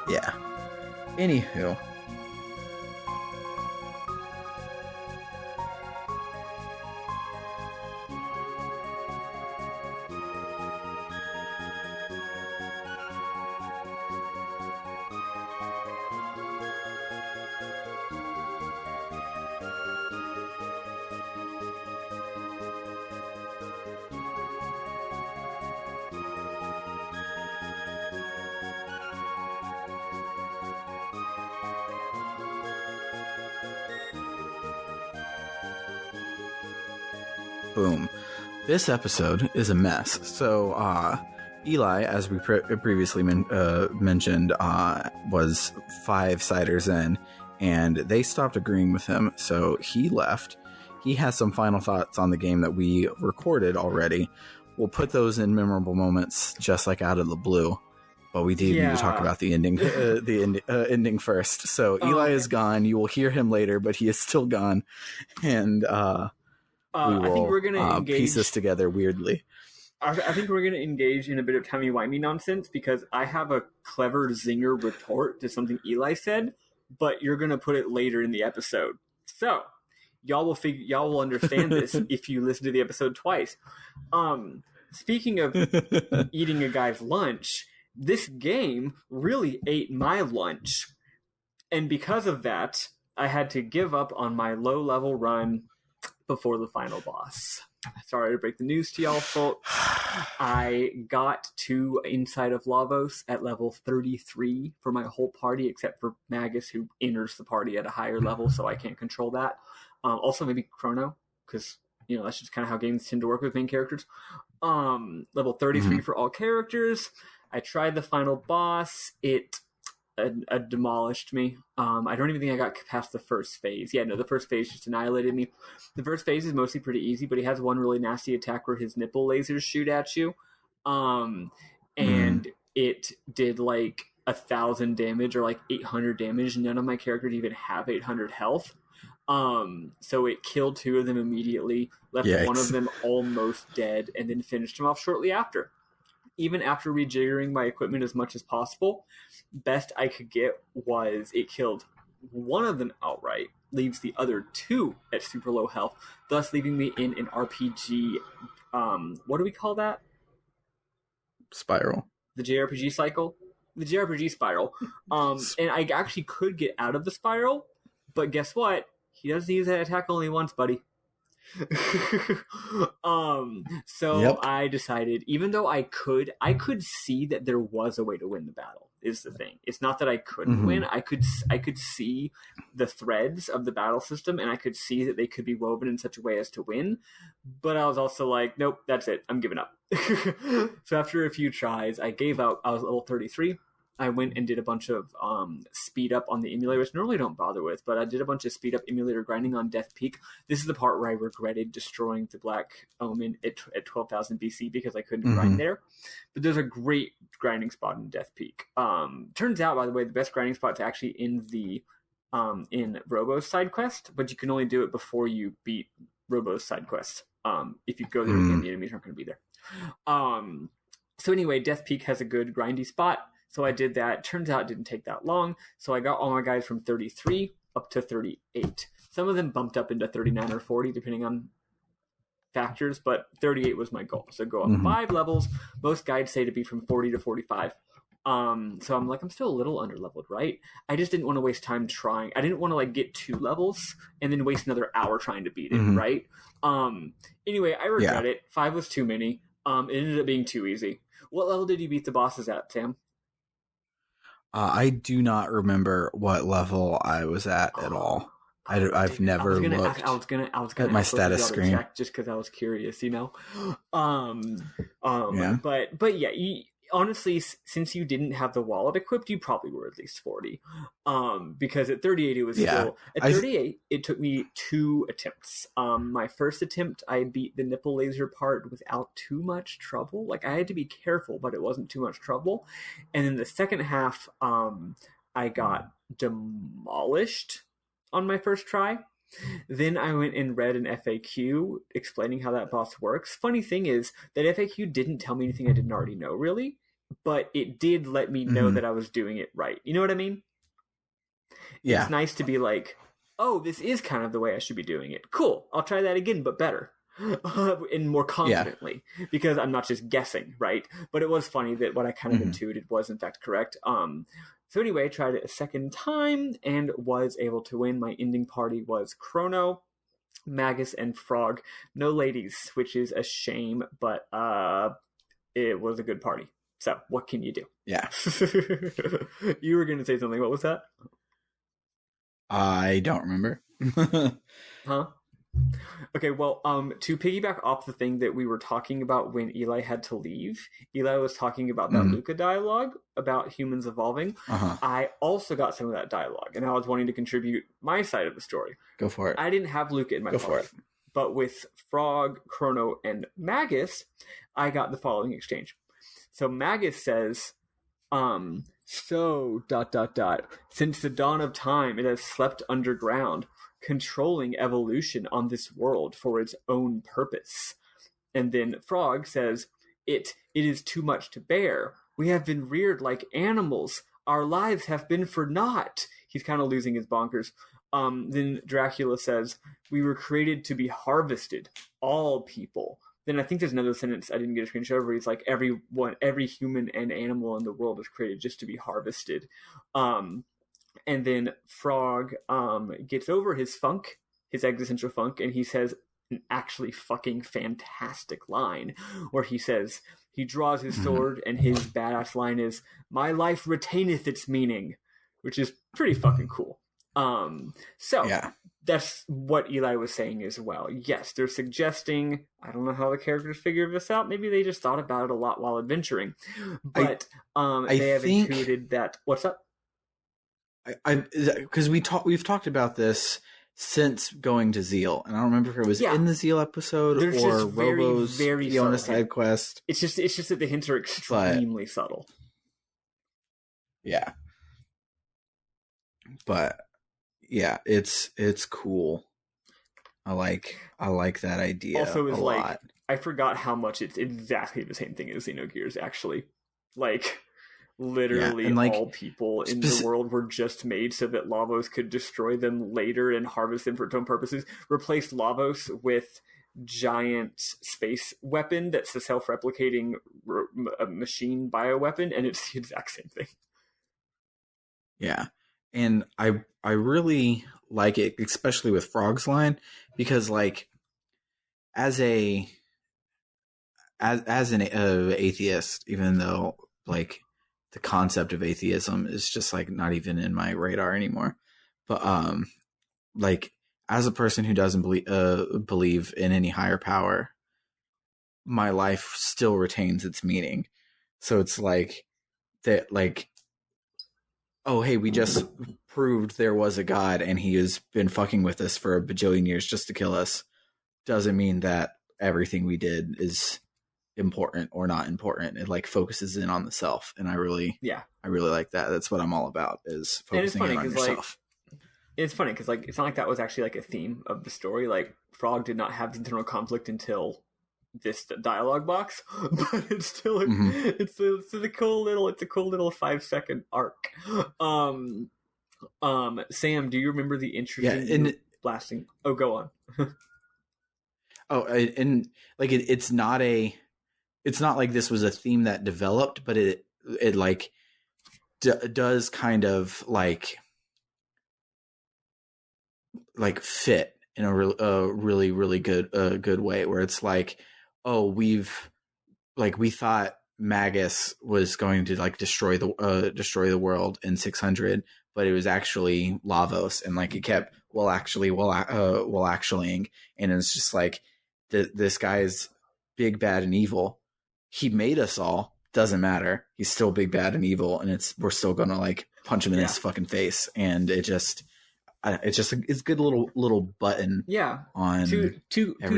Speaker 1: Yeah. Anywho. Boom. This episode is a mess. So, Eli, as we previously mentioned, was 5 ciders in, and they stopped agreeing with him, so he left. He has some final thoughts on the game that we recorded already. We'll put those in memorable moments, just like out of the blue. But we do need to talk about the ending, ending first. So Eli is gone. You will hear him later, but he is still gone, and we will
Speaker 2: I think we're gonna
Speaker 1: piece this together weirdly.
Speaker 2: I think we're going to engage in a bit of timey-wimey nonsense because I have a clever zinger retort to something Eli said, but you're going to put it later in the episode. So y'all will understand this if you listen to the episode twice. Speaking of eating a guy's lunch, this game really ate my lunch. And because of that, I had to give up on my low-level run before the final boss. Sorry to break the news to y'all, folks. I got to Inside of Lavos at level 33 for my whole party, except for Magus, who enters the party at a higher level, so I can't control that. Also, maybe Chrono, because that's just kind of how games tend to work with main characters. Level 33 for all characters. I tried the final boss. It demolished me. I don't even think I got past the first phase. The first phase just annihilated me. The first phase is mostly pretty easy, but he has one really nasty attack where his nipple lasers shoot at you. And it did like 1,000 damage or like 800 damage. None of my characters even have 800 health. So it killed 2 of them immediately, left one of them almost dead, and then finished him off shortly after. Even after rejiggering my equipment as much as possible, best I could get was it killed one of them outright, leaves the other 2 at super low health, thus leaving me in an RPG, what do we call that?
Speaker 1: Spiral.
Speaker 2: The JRPG cycle? The JRPG spiral. And I actually could get out of the spiral, but guess what? he doesn't use that attack only once, buddy. So
Speaker 1: Yep.
Speaker 2: I decided, even though I could see that there was a way to win the battle. Is the thing. It's not that I couldn't win. I could see the threads of the battle system, and I could see that they could be woven in such a way as to win. But I was also like, nope, that's it. I'm giving up. So after a few tries, I gave up. I was level 33. I went and did a bunch of speed up on the emulator, which I normally don't bother with, but I did a bunch of speed up emulator grinding on Death Peak. This is the part where I regretted destroying the Black Omen at 12,000 BC because I couldn't grind there. But there's a great grinding spot in Death Peak. Turns out, by the way, the best grinding spot's actually in the in Robo's side quest, but you can only do it before you beat Robo's side quest. If you go there again, the enemies aren't going to be there. So anyway, Death Peak has a good grindy spot. So I did that. Turns out it didn't take that long. So I got all my guys from 33 up to 38. Some of them bumped up into 39 or 40, depending on factors, but 38 was my goal. So go up 5 levels. Most guides say to be from 40 to 45. So I'm like, I'm still a little underleveled, right? I just didn't want to waste time trying. I didn't want to like get 2 levels and then waste another hour trying to beat it, right? Anyway, I regret it. 5 was too many. It ended up being too easy. What level did you beat the bosses at, Sam?
Speaker 1: I do not remember what level I was at all. I've never looked.
Speaker 2: I was gonna
Speaker 1: at my status screen
Speaker 2: just because I was curious, you know.
Speaker 1: Yeah.
Speaker 2: But yeah, honestly, since you didn't have the wallet equipped, you probably were at least 40. Because at 38 it was still at 38. It took me 2 attempts. My first attempt, I beat the nipple laser part without too much trouble. Like I had to be careful, but it wasn't too much trouble. And then the second half, I got demolished on my first try. Then I went and read an FAQ explaining how that boss works. Funny thing is that FAQ didn't tell me anything I didn't already know, really, but it did let me know that I was doing it right. You know what I mean? Yeah. It's nice to be like, oh, this is kind of the way I should be doing it. Cool. I'll try that again, but better. And more confidently, because I'm not just guessing, right? But it was funny that what I kind of intuited was in fact correct. So anyway, I tried it a second time and was able to win. My ending party was Chrono, Magus, and Frog. No ladies, which is a shame, but it was a good party. So what can you do? Yeah. You were going to say something. What was that?
Speaker 1: I don't remember.
Speaker 2: Huh? Okay, well, to piggyback off the thing that we were talking about when Eli had to leave, Eli was talking about that Luca dialogue about humans evolving. I also got some of that dialogue, and I was wanting to contribute my side of the story.
Speaker 1: Go for it.
Speaker 2: I didn't have Luca in my party, but with Frog, Chrono, and Magus, I got the following exchange. So Magus says, since the dawn of time, it has slept underground, controlling evolution on this world for its own purpose. And then Frog says, it is too much to bear. We have been reared like animals. Our lives have been for naught. He's kind of losing his bonkers. Then Dracula says, we were created to be harvested, all people. Then I think there's another sentence I didn't get a screenshot of where he's like, every human and animal in the world is created just to be harvested. And then Frog gets over his funk, his existential funk, and he says an actually fucking fantastic line where he says, he draws his sword and his badass line is, my life retaineth its meaning, which is pretty fucking cool. That's what Eli was saying as well. Yes, they're suggesting, I don't know how the characters figured this out. Maybe they just thought about it a lot while adventuring. But they have intuited that... What's up?
Speaker 1: Because we've talked about this since going to Zeal, and I don't remember if it was in the Zeal episode or Robo's Fiona side quest.
Speaker 2: It's just that the hints are extremely subtle.
Speaker 1: Yeah, but yeah, it's cool. I like that idea.
Speaker 2: Also, is
Speaker 1: a lot.
Speaker 2: I forgot how much it's exactly the same thing as Xenogears. Actually, literally all people in the world were just made so that Lavos could destroy them later and harvest them for its own purposes. Replaced Lavos with giant space weapon that's a self-replicating machine bioweapon, and it's the exact same thing.
Speaker 1: Yeah. and I really like it, especially with Frog's line, because like as a as an atheist, even though like the concept of atheism is just like not even in my radar anymore, but like as a person who doesn't believe in any higher power, my life still retains its meaning. So it's like that, like, oh hey, we just proved there was a god and he has been fucking with us for a bajillion years just to kill us, doesn't mean that everything we did is important or not important. It like focuses in on the self, and I really like that. That's what I'm all about, is focusing in on yourself.
Speaker 2: It's funny because like it's not like that was actually like a theme of the story. Like Frog did not have internal conflict until this dialogue box, but it's still it's a cool little 5-second arc. Sam, do you remember the interesting blasting? Oh, go on.
Speaker 1: And like it's not like this was a theme that developed, but it like does kind of like fit in a really good way, where it's like, oh, we thought Magus was going to like destroy the world in 600, but it was actually Lavos, and like it kept actuallying, and it's just like this guy is big, bad, and evil. He made us all. Doesn't matter. He's still big, bad, and evil, and we're still gonna like punch him in his fucking face. And it's a good little button.
Speaker 2: Yeah.
Speaker 1: On
Speaker 2: to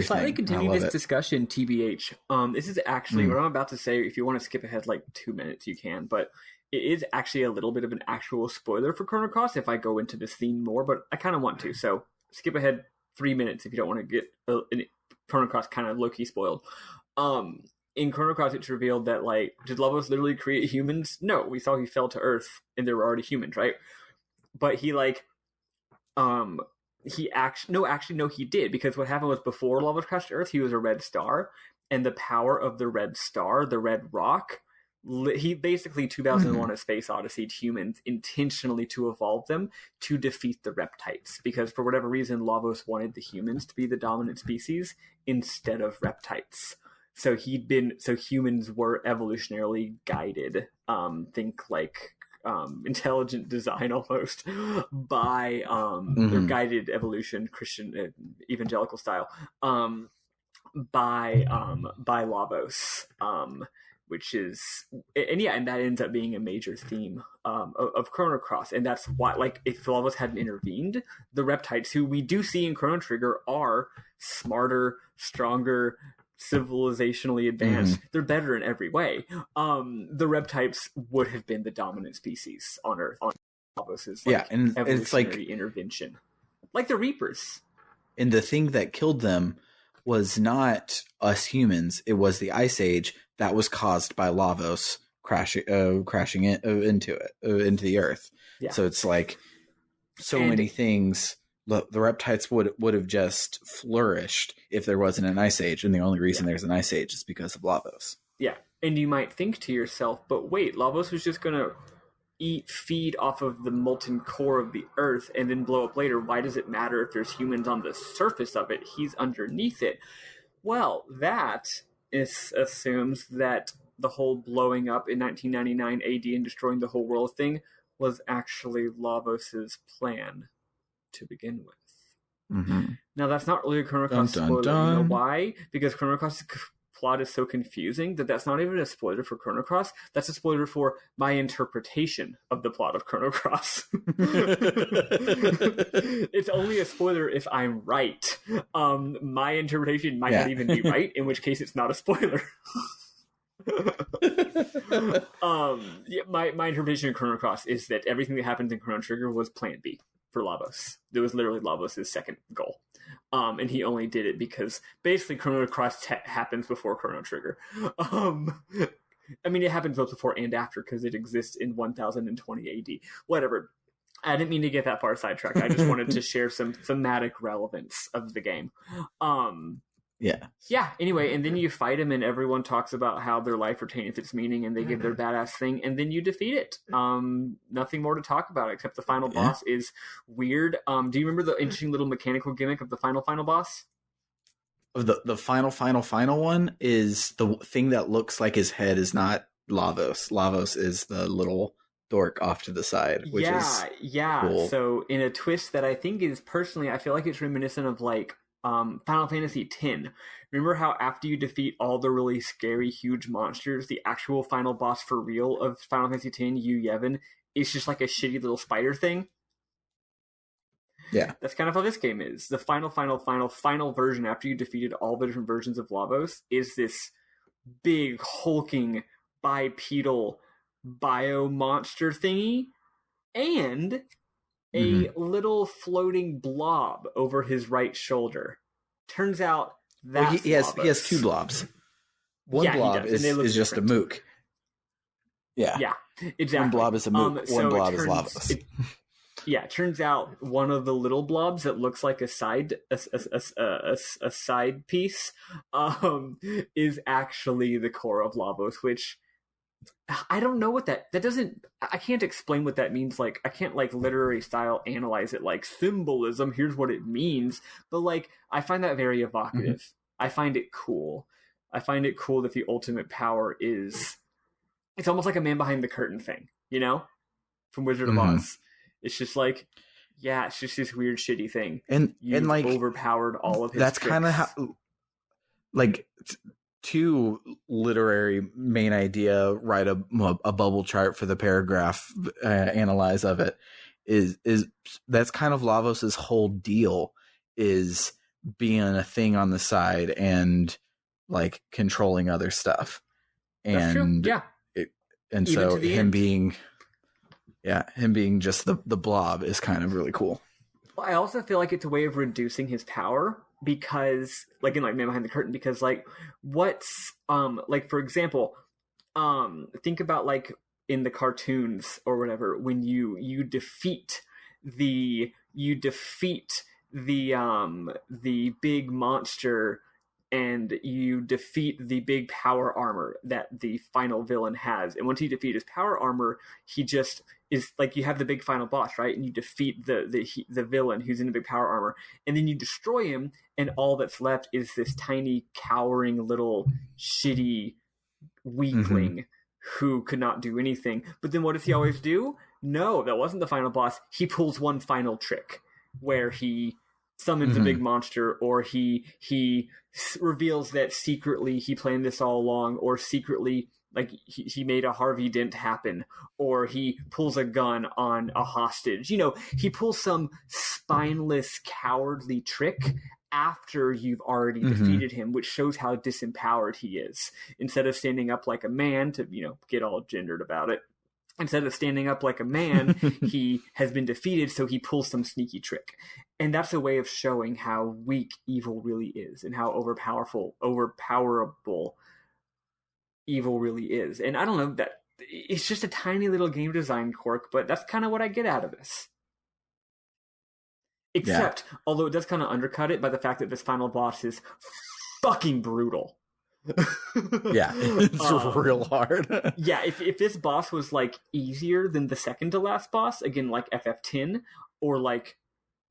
Speaker 2: slightly continue this discussion, TBH. This is actually what I'm about to say. If you want to skip ahead like 2 minutes, you can. But it is actually a little bit of an actual spoiler for Chrono Cross if I go into this theme more. But I kind of want to, so skip ahead 3 minutes if you don't want to get Chrono Cross kind of low key spoiled. In Chrono Cross, it's revealed that, like, did Lavos literally create humans? No, we saw he fell to Earth and there were already humans, right? But he, like, he did, because what happened was before Lavos crashed to Earth, he was a red star, and the power of the red star, the red rock, he basically 2001: A Space Odyssey humans intentionally to evolve them to defeat the reptites, because for whatever reason Lavos wanted the humans to be the dominant species instead of reptites. So humans were evolutionarily guided, think like intelligent design almost, by their guided evolution, Christian evangelical style, by Lavos, which is, and that ends up being a major theme of Chrono Cross. And that's why, like, if Lavos hadn't intervened, the reptites, who we do see in Chrono Trigger, are smarter, stronger, civilizationally advanced. They're better in every way. The reptites would have been the dominant species on Earth, on Lavos's
Speaker 1: and
Speaker 2: evolutionary
Speaker 1: it's like
Speaker 2: intervention, like the Reapers.
Speaker 1: And the thing that killed them was not us humans; it was the Ice Age that was caused by Lavos crashing into the Earth. Yeah. So it's like many things. The reptiles would have just flourished if there wasn't an Ice Age, and the only reason there's an Ice Age is because of Lavos.
Speaker 2: Yeah, and you might think to yourself, but wait, Lavos was just going to feed off of the molten core of the Earth and then blow up later. Why does it matter if there's humans on the surface of it? He's underneath it. Well, that assumes that the whole blowing up in 1999 AD and destroying the whole world thing was actually Lavos's plan to begin with. Now, that's not really a Chrono Cross spoiler. You know why? Because Chrono Cross plot is so confusing that's not even a spoiler for Chrono Cross. That's a spoiler for my interpretation of the plot of Chrono Cross. It's only a spoiler if I'm right. My interpretation might not even be right, in which case it's not a spoiler. My interpretation of Chrono Cross is that everything that happens in Chrono Trigger was Plan B for Lavos. It was literally Lavos' second goal. And he only did it because basically Chrono Cross happens before Chrono Trigger. I mean, it happens both before and after because it exists in 1020 AD. Whatever. I didn't mean to get that far sidetracked. I just wanted to share some thematic relevance of the game.
Speaker 1: Yeah.
Speaker 2: Yeah, anyway, and then you fight him, and everyone talks about how their life retains its meaning, and they give their badass thing, and then you defeat it. Nothing more to talk about except the final boss is weird. Do you remember the interesting little mechanical gimmick of the final boss?
Speaker 1: The final one is the thing that looks like his head is not Lavos. Lavos is the little dork off to the side, which is cool.
Speaker 2: So in a twist that I think is personally, I feel like it's reminiscent of like Final Fantasy X. Remember how after you defeat all the really scary, huge monsters, the actual final boss for real of Final Fantasy X, Yu Yevon, is just like a shitty little spider thing?
Speaker 1: Yeah.
Speaker 2: That's kind of how this game is. The final version, after you defeated all the different versions of Lavos, is this big, hulking, bipedal bio monster thingy, and a little floating blob over his right shoulder. Turns out that
Speaker 1: he has 2 blobs. One blob is just a mook. Yeah,
Speaker 2: exactly.
Speaker 1: One blob is a mook. One blob is Lavos.
Speaker 2: It turns out one of the little blobs that looks like a side piece is actually the core of Lavos, which I don't know what that doesn't. I can't explain what that means. Like, I can't like literary style analyze it like symbolism. Here's what it means. But like, I find that very evocative. I find it cool. I find it cool that the ultimate power is. It's almost like a man behind the curtain thing, you know, from Wizard of Oz. It's just like, yeah, it's just this weird, shitty thing.
Speaker 1: And like
Speaker 2: overpowered all of his.
Speaker 1: That's kind of how, like, to literary main idea, write a bubble chart for the paragraph analyze of it. Is that's kind of Lavos's whole deal, is being a thing on the side and like controlling other stuff.
Speaker 2: That's true. Yeah.
Speaker 1: And even so him being just the blob is kind of really cool.
Speaker 2: Well, I also feel like it's a way of reducing his power, because like in like Man Behind the Curtain, because like what's like, for example, think about like in the cartoons or whatever, when you defeat the big monster, and you defeat the big power armor that the final villain has. And once you defeat his power armor, he just is like, you have the big final boss, right? And you defeat the villain who's in the big power armor, and then you destroy him, and all that's left is this tiny, cowering little shitty weakling who could not do anything. But then what does he always do? No, that wasn't the final boss. He pulls one final trick where he summons a big monster, or he reveals that secretly he planned this all along, or secretly like he made a Harvey Dent happen, or he pulls a gun on a hostage. You know, he pulls some spineless, cowardly trick after you've already defeated him, which shows how disempowered he is. Instead of standing up like a man to, you know, get all gendered about it, instead of standing up like a man, he has been defeated, so he pulls some sneaky trick. And that's a way of showing how weak evil really is, and how overpowerable evil really is. And I don't know, that it's just a tiny little game design quirk, but that's kind of what I get out of this. Except, although it does kind of undercut it by the fact that this final boss is fucking brutal.
Speaker 1: It's real hard.
Speaker 2: If this boss was like easier than the second to last boss, again like FF10, or like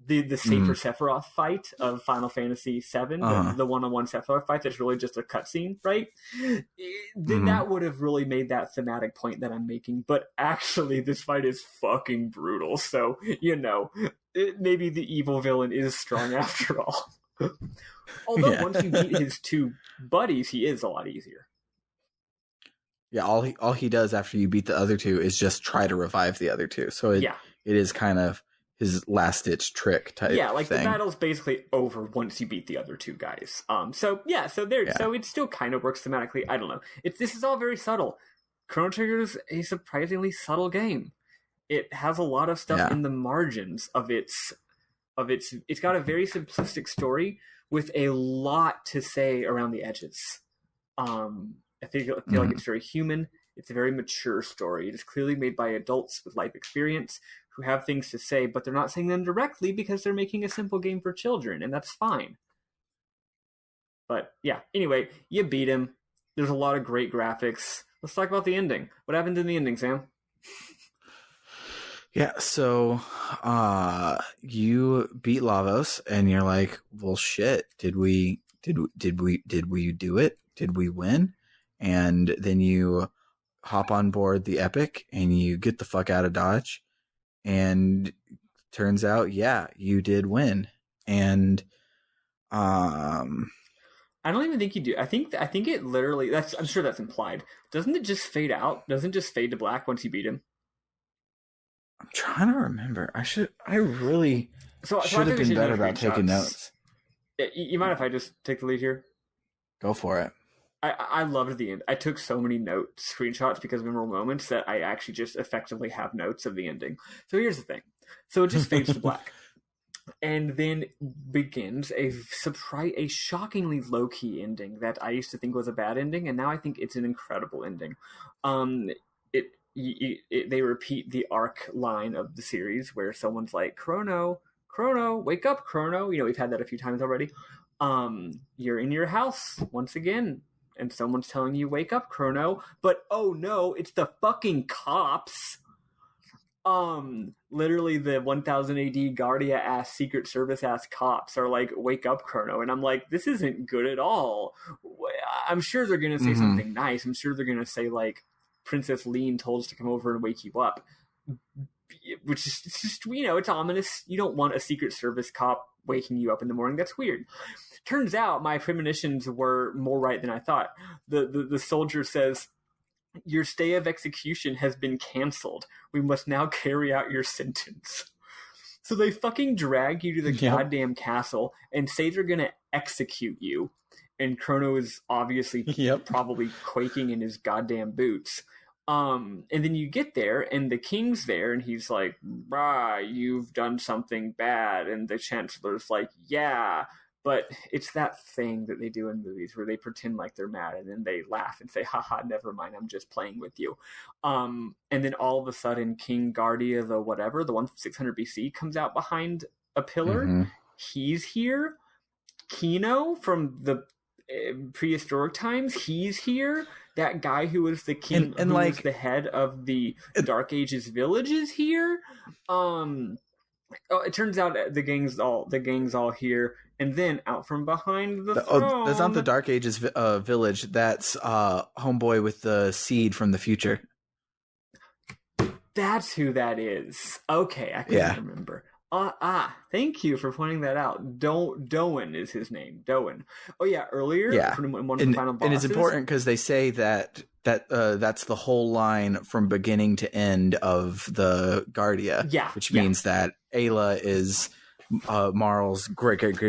Speaker 2: the Safer Sephiroth fight of Final Fantasy VII, the one-on-one Sephiroth fight that's really just a cutscene, right? Then that would have really made that thematic point that I'm making. But actually, this fight is fucking brutal. So, you know, maybe the evil villain is strong after all. Although once you beat his 2 buddies, he is a lot easier.
Speaker 1: Yeah, all he does after you beat the other 2 is just try to revive the other 2. So it is kind of his last ditch trick type. Yeah, like thing.
Speaker 2: The battle's basically over once you beat the other 2 guys. So it still kind of works thematically. I don't know. This is all very subtle. Chrono Trigger is a surprisingly subtle game. It has a lot of stuff in the margins of its. It's got a very simplistic story with a lot to say around the edges. I feel like it's very human. It's a very mature story. It is clearly made by adults with life experience who have things to say, but they're not saying them directly because they're making a simple game for children, and that's fine. But yeah, anyway, you beat him. There's a lot of great graphics. Let's talk about the ending. What happened in the ending, Sam?
Speaker 1: Yeah, so you beat Lavos and you're like, well shit, did we do it? Did we win? And then you hop on board the Epic and you get the fuck out of Dodge, and turns out, yeah, you did win. And
Speaker 2: I don't even think you do. I think it literally, I'm sure that's implied. Doesn't it just fade out? Doesn't it just fade to black once you beat him?
Speaker 1: I'm trying to remember. I really should have been better about taking notes.
Speaker 2: You mind if I just take the lead here?
Speaker 1: Go for it.
Speaker 2: I loved the end. I took so many screenshots because of memorable moments that I actually just effectively have notes of the ending. So here's the thing. So it just fades to black. And then begins a shockingly low-key ending that I used to think was a bad ending, and now I think it's an incredible ending. They repeat the arc line of the series where someone's like, Chrono, wake up, Chrono. We've had that a few times already. You're in your house once again, and someone's telling you, wake up, Chrono. But oh no, it's the fucking cops. Literally the 1000 AD Guardia ass Secret Service ass cops are like, wake up, Chrono. And I'm like, this isn't good at all. I'm sure they're going to say something nice. I'm sure they're going to say like, Princess Lean told us to come over and wake you up, which is just, it's ominous. You don't want a Secret Service cop waking you up in the morning. That's weird. Turns out my premonitions were more right than I thought. The soldier says, your stay of execution has been canceled. We must now carry out your sentence. So they fucking drag you to the goddamn castle and say they're going to execute you. And Chrono is obviously probably quaking in his goddamn boots. And then you get there, and the king's there, and he's like, you've done something bad. And the chancellor's like, yeah. But it's that thing that they do in movies where they pretend like they're mad, and then they laugh and say, haha, never mind, I'm just playing with you. And then all of a sudden, King Guardia, the one from 600 BC, comes out behind a pillar. Mm-hmm. He's here. Kino from the prehistoric times, he's here. That guy who was the king, and who was the head of the Dark Ages village, is here. It turns out the gang's all here, and then out from behind the throne.
Speaker 1: That's not the Dark Ages village. That's homeboy with the seed from the future.
Speaker 2: That's who that is. Okay, I couldn't remember. Thank you for pointing that out. Doan is his name. Doan. Oh yeah, earlier.
Speaker 1: Yeah,
Speaker 2: one of the final bosses.
Speaker 1: And it's important because they say that's the whole line from beginning to end of the Guardia.
Speaker 2: Yeah,
Speaker 1: which means that Ayla is Marl's great grandmother.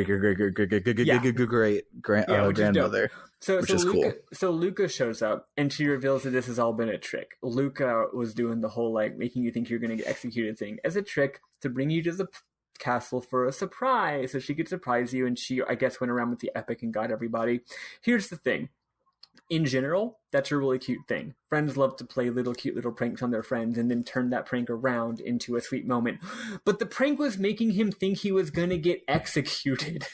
Speaker 1: Which is cool.
Speaker 2: So Luca shows up, and she reveals that this has all been a trick. Luca was doing the whole making you think you're going to get executed thing as a trick to bring you to the castle for a surprise, so she could surprise you. And she, I guess, went around with the epic and got everybody. Here's the thing. In general, that's a really cute thing. Friends love to play cute little pranks on their friends and then turn that prank around into a sweet moment. But the prank was making him think he was going to get executed.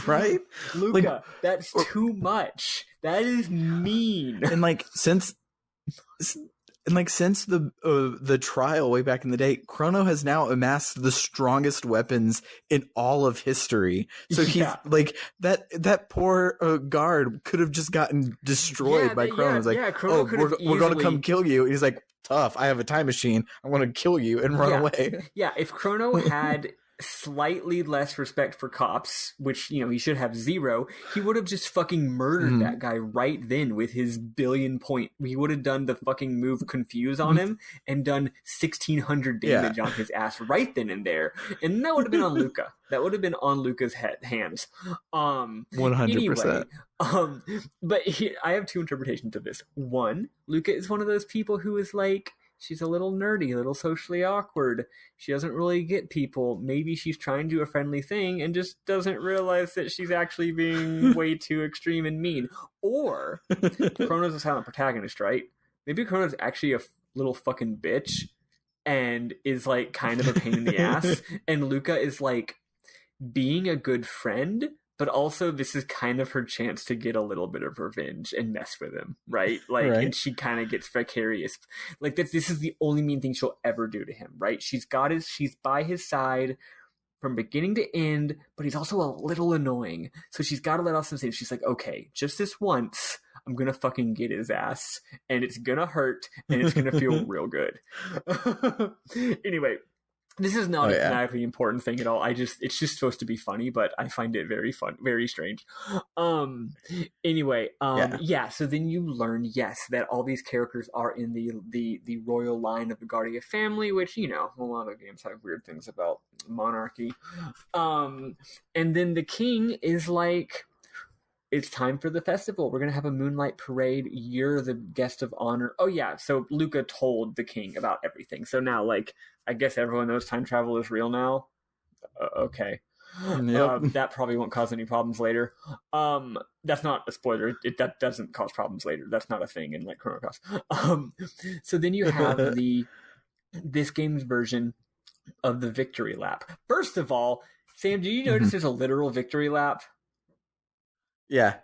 Speaker 1: Right?
Speaker 2: Luca, that's too much. That is mean.
Speaker 1: And since the trial way back in the day, Chrono has now amassed the strongest weapons in all of history. So he's that poor guard could have just gotten destroyed by Chrono. Chrono we're going to come kill you. He's like, tough. I have a time machine. I want to kill you and run away.
Speaker 2: Yeah, if Chrono had slightly less respect for cops, which he should have zero, he would have just fucking murdered that guy right then with his billion point. He would have done the fucking move Confuse on him and done 1600 damage on his ass right then and there, and that would have been on Luca. That would have been on Luca's hands.
Speaker 1: 100%.
Speaker 2: Anyway, but I have two interpretations of this. One, Luca is one of those people who is like, she's a little nerdy, a little socially awkward. She doesn't really get people. Maybe she's trying to do a friendly thing and just doesn't realize that she's actually being way too extreme and mean. Or Chrono's a silent protagonist, right? Maybe Chrono's actually a little fucking bitch and is kind of a pain in the ass. And Luca is being a good friend, but also this is kind of her chance to get a little bit of revenge and mess with him, right? Like,
Speaker 1: Right.
Speaker 2: and she kind of gets vicarious. Like, this is the only mean thing she'll ever do to him, right? She's by his side from beginning to end, but he's also a little annoying. So she's got to let off some steam. She's like, okay, just this once, I'm going to fucking get his ass, and it's going to hurt, and it's going to feel real good. Anyway, this is not a thematically important thing at all. It's just supposed to be funny, but I find it very fun, very strange. Anyway, so then you learn, yes, that all these characters are in the royal line of the Guardia family, which, you know, a lot of games have weird things about monarchy. And then the king is like, it's time for the festival. We're going to have a moonlight parade. You're the guest of honor. Oh, yeah. So Luca told the king about everything. So now, like, I guess everyone knows time travel is real now. Okay.
Speaker 1: Yep.
Speaker 2: That probably won't cause any problems later. That's not a spoiler. That doesn't cause problems later. That's not a thing in, like, Chrono Cross. So then you have this game's version of the victory lap. First of all, Sam, do you notice there's a literal victory lap?
Speaker 1: Yeah,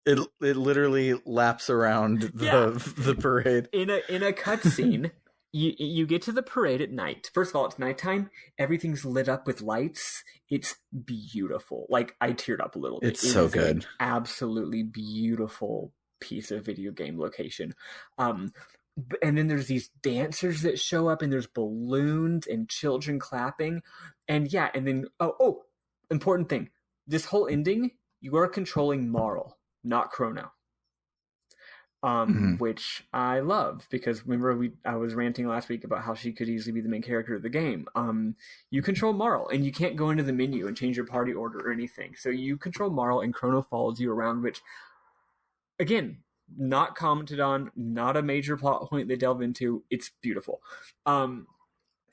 Speaker 1: it literally laps around the parade.
Speaker 2: In a cutscene, you get to the parade at night. First of all, it's nighttime. Everything's lit up with lights. It's beautiful. Like, I teared up a little bit.
Speaker 1: It's so good.
Speaker 2: Absolutely beautiful piece of video game location. And then there's these dancers that show up, and there's balloons and children clapping, and then important thing. This whole ending, you are controlling Marl, not Chrono. Which I love, because remember I was ranting last week about how she could easily be the main character of the game. You control Marl, and you can't go into the menu and change your party order or anything. So you control Marl, and Chrono follows you around, which, again, not commented on, not a major plot point they delve into. It's beautiful.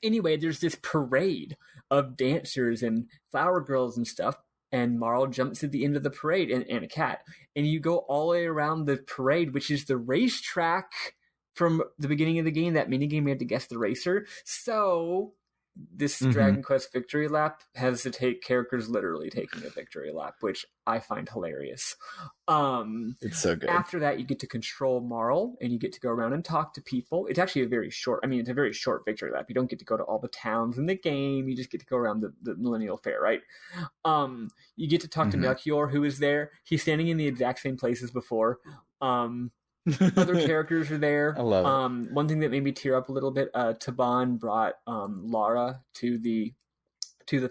Speaker 2: Anyway, there's this parade of dancers and flower girls and stuff, and Marl jumps at the end of the parade, and a cat. And you go all the way around the parade, which is the racetrack from the beginning of the game. That minigame, you had to guess the racer. So this Dragon Quest victory lap has to take characters literally taking a victory lap, which I find hilarious.
Speaker 1: It's so good.
Speaker 2: After that, you get to control Marl, and you get to go around and talk to people. It's actually it's a very short victory lap. You don't get to go to all the towns in the game. You just get to go around the Millennial Fair, right? You get to talk to Melchior, who is there. He's standing in the exact same place as before. Other characters are there.
Speaker 1: I love
Speaker 2: it. One thing that made me tear up a little bit, Taban brought Lara to the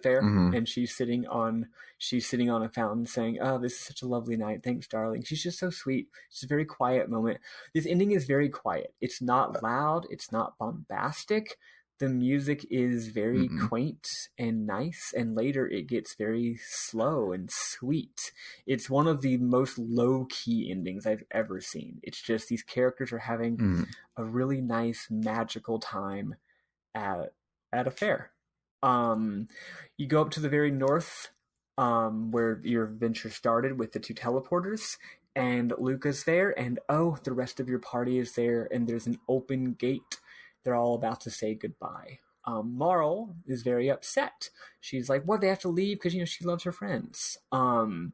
Speaker 2: fair, and she's sitting on a fountain saying, "Oh, this is such a lovely night. Thanks, darling." She's just so sweet. It's a very quiet moment. This ending is very quiet. It's not loud. It's not bombastic. The music is very quaint and nice, and later it gets very slow and sweet. It's one of the most low-key endings I've ever seen. It's just these characters are having a really nice, magical time at a fair. You go up to the very north, where your adventure started with the two teleporters, and Luca's there, and the rest of your party is there, and there's an open gate. They're all about to say goodbye. Marl is very upset. She's like, "What? They have to leave because she loves her friends." So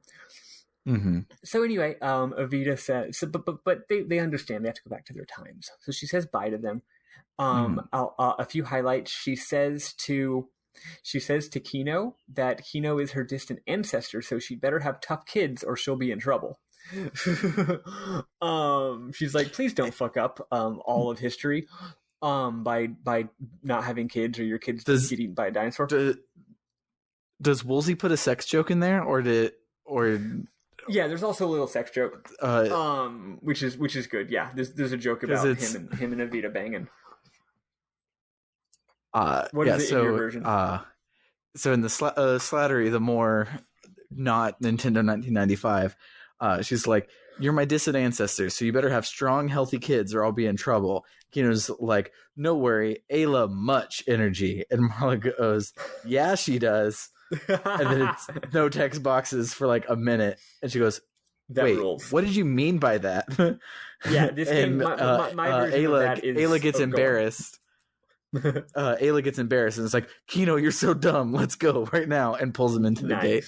Speaker 2: anyway, Evita says, but they understand they have to go back to their times. So she says bye to them. A few highlights. She says to Kino that Kino is her distant ancestor, so she'd better have tough kids or she'll be in trouble. She's like, please don't fuck up all of history by not having kids, or your kids get eaten by a dinosaur.
Speaker 1: Does Woolsey put a sex joke in there, or
Speaker 2: yeah, there's also a little sex joke, which is good. Yeah, there's a joke about him and Evita banging. What is it in your version?
Speaker 1: So in the Slattery, the more not Nintendo 1995, she's like, "You're my distant ancestor, so you better have strong, healthy kids, or I'll be in trouble." Kino's like, "No worry, Ayla much energy," and Marla goes, "Yeah, she does." And then it's no text boxes for like a minute, and she goes, "Wait, rules. What did you mean by that?"
Speaker 2: Yeah, this game, my version of that is
Speaker 1: Ayla gets embarrassed. Ayla gets embarrassed and it's like, "Kino, you're so dumb. Let's go right now," and pulls him into the gate.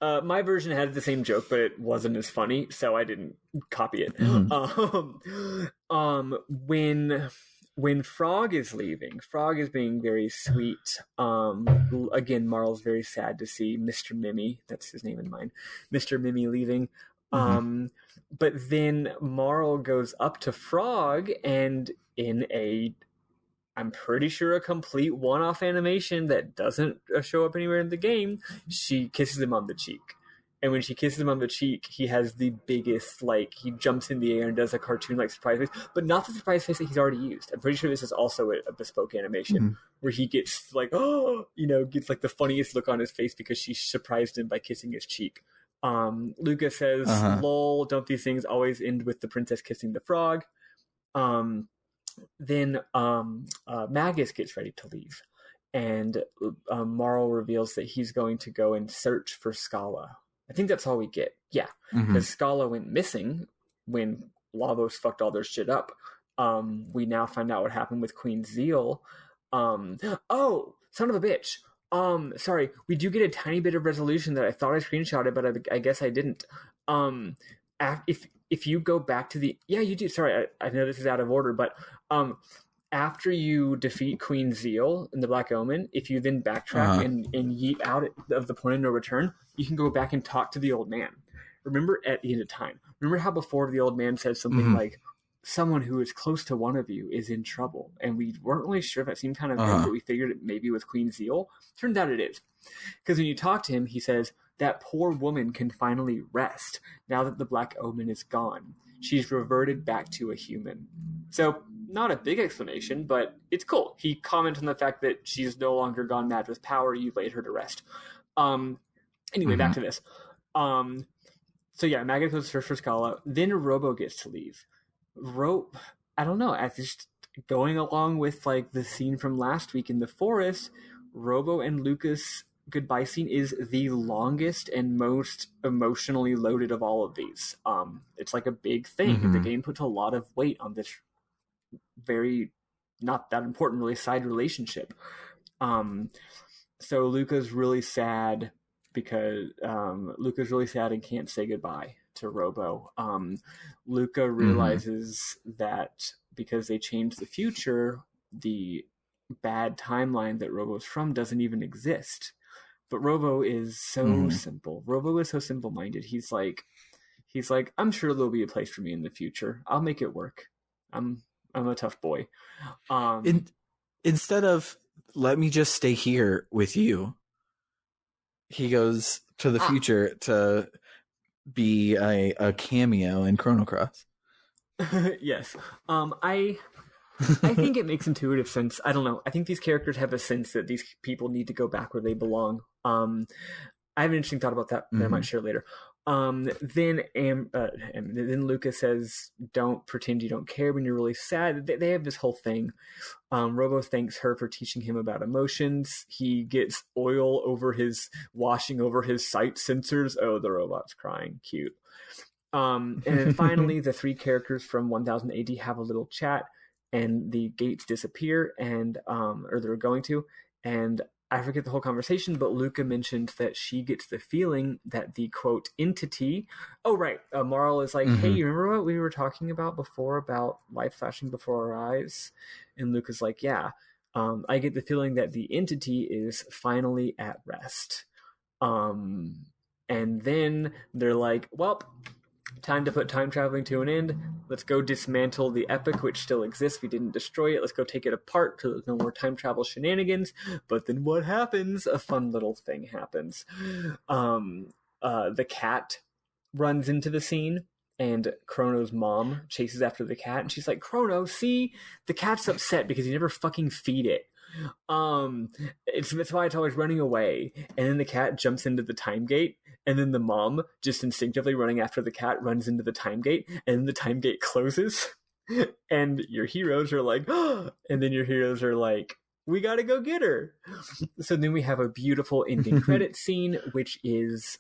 Speaker 2: My version had the same joke, but it wasn't as funny, so I didn't copy it. When Frog is leaving, Frog is being very sweet. Again, Marl's very sad to see Mr. Mimi, that's his name in mine, Mr. Mimi leaving. But then Marl goes up to Frog, and in I'm pretty sure a complete one-off animation that doesn't show up anywhere in the game, she kisses him on the cheek. And when she kisses him on the cheek, he has the biggest, he jumps in the air and does a cartoon-like surprise face, but not the surprise face that he's already used. I'm pretty sure this is also a bespoke animation where he gets, gets, the funniest look on his face because she surprised him by kissing his cheek. Luca says, lol, don't these things always end with the princess kissing the frog? Then Magus gets ready to leave, and Marl reveals that he's going to go and search for Scala. I think that's all we get. Yeah, because Scala went missing when Lavos fucked all their shit up. We now find out what happened with Queen Zeal. Oh, son of a bitch. Sorry, we do get a tiny bit of resolution that I thought I screenshotted, but I guess I didn't. If you go back to you do. Sorry, I know this is out of order, but after you defeat Queen Zeal in the Black Omen, if you then backtrack and yeet out of the point of no return, you can go back and talk to the old man. Remember at the end of time. Remember how before the old man said something like, someone who is close to one of you is in trouble. And we weren't really sure if that seemed kind of vague, but we figured it maybe was Queen Zeal. Turns out it is. Because when you talk to him, he says, that poor woman can finally rest now that the Black Omen is gone. She's reverted back to a human. So, not a big explanation, but it's cool. He comments on the fact that she's no longer gone mad with power. You've laid her to rest. Anyway, back to this. So yeah, Magus goes to search for Scala. Then Robo gets to leave. I don't know. As just going along with the scene from last week in the forest, Robo and Lucas goodbye scene is the longest and most emotionally loaded of all of these. It's a big thing. The game puts a lot of weight on this very not that important really side relationship. So Luca's really sad because Luca's really sad and can't say goodbye to Robo. Luca realizes that because they changed the future, the bad timeline that Robo's from doesn't even exist. But Robo is so simple. Robo is so simple-minded. He's like, I'm sure there'll be a place for me in the future. I'll make it work. I'm a tough boy.
Speaker 1: Instead of let me just stay here with you, he goes to the future to be a cameo in Chrono Cross.
Speaker 2: Yes. I think it makes intuitive sense. I don't know. I think these characters have a sense that these people need to go back where they belong. I have an interesting thought about that that I might share later. Then Luca says, don't pretend you don't care when you're really sad. They have this whole thing. Robo thanks her for teaching him about emotions. He gets oil washing over his sight sensors. Oh, the robot's crying. Cute. And then finally, the three characters from 1000 AD have a little chat, and the gates disappear, or they're going to, and I forget the whole conversation, but Luca mentioned that she gets the feeling that the, quote, entity... Oh, right. Marl is like, hey, you remember what we were talking about before about light flashing before our eyes? And Luca's like, yeah. I get the feeling that the entity is finally at rest. And then they're like, well, time to put time traveling to an end. Let's go dismantle the epic, which still exists. We didn't destroy it. Let's go take it apart so there's no more time travel shenanigans. But then what happens? A fun little thing happens. The cat runs into the scene, and Chrono's mom chases after the cat, and she's like, Chrono, see? The cat's upset because you never fucking feed it. That's why it's always running away. And then the cat jumps into the time gate, and then the mom, just instinctively running after the cat, runs into the time gate, and then the time gate closes. And your heroes are like, oh, and then your heroes are like, we gotta go get her. So then we have a beautiful ending credit scene, which is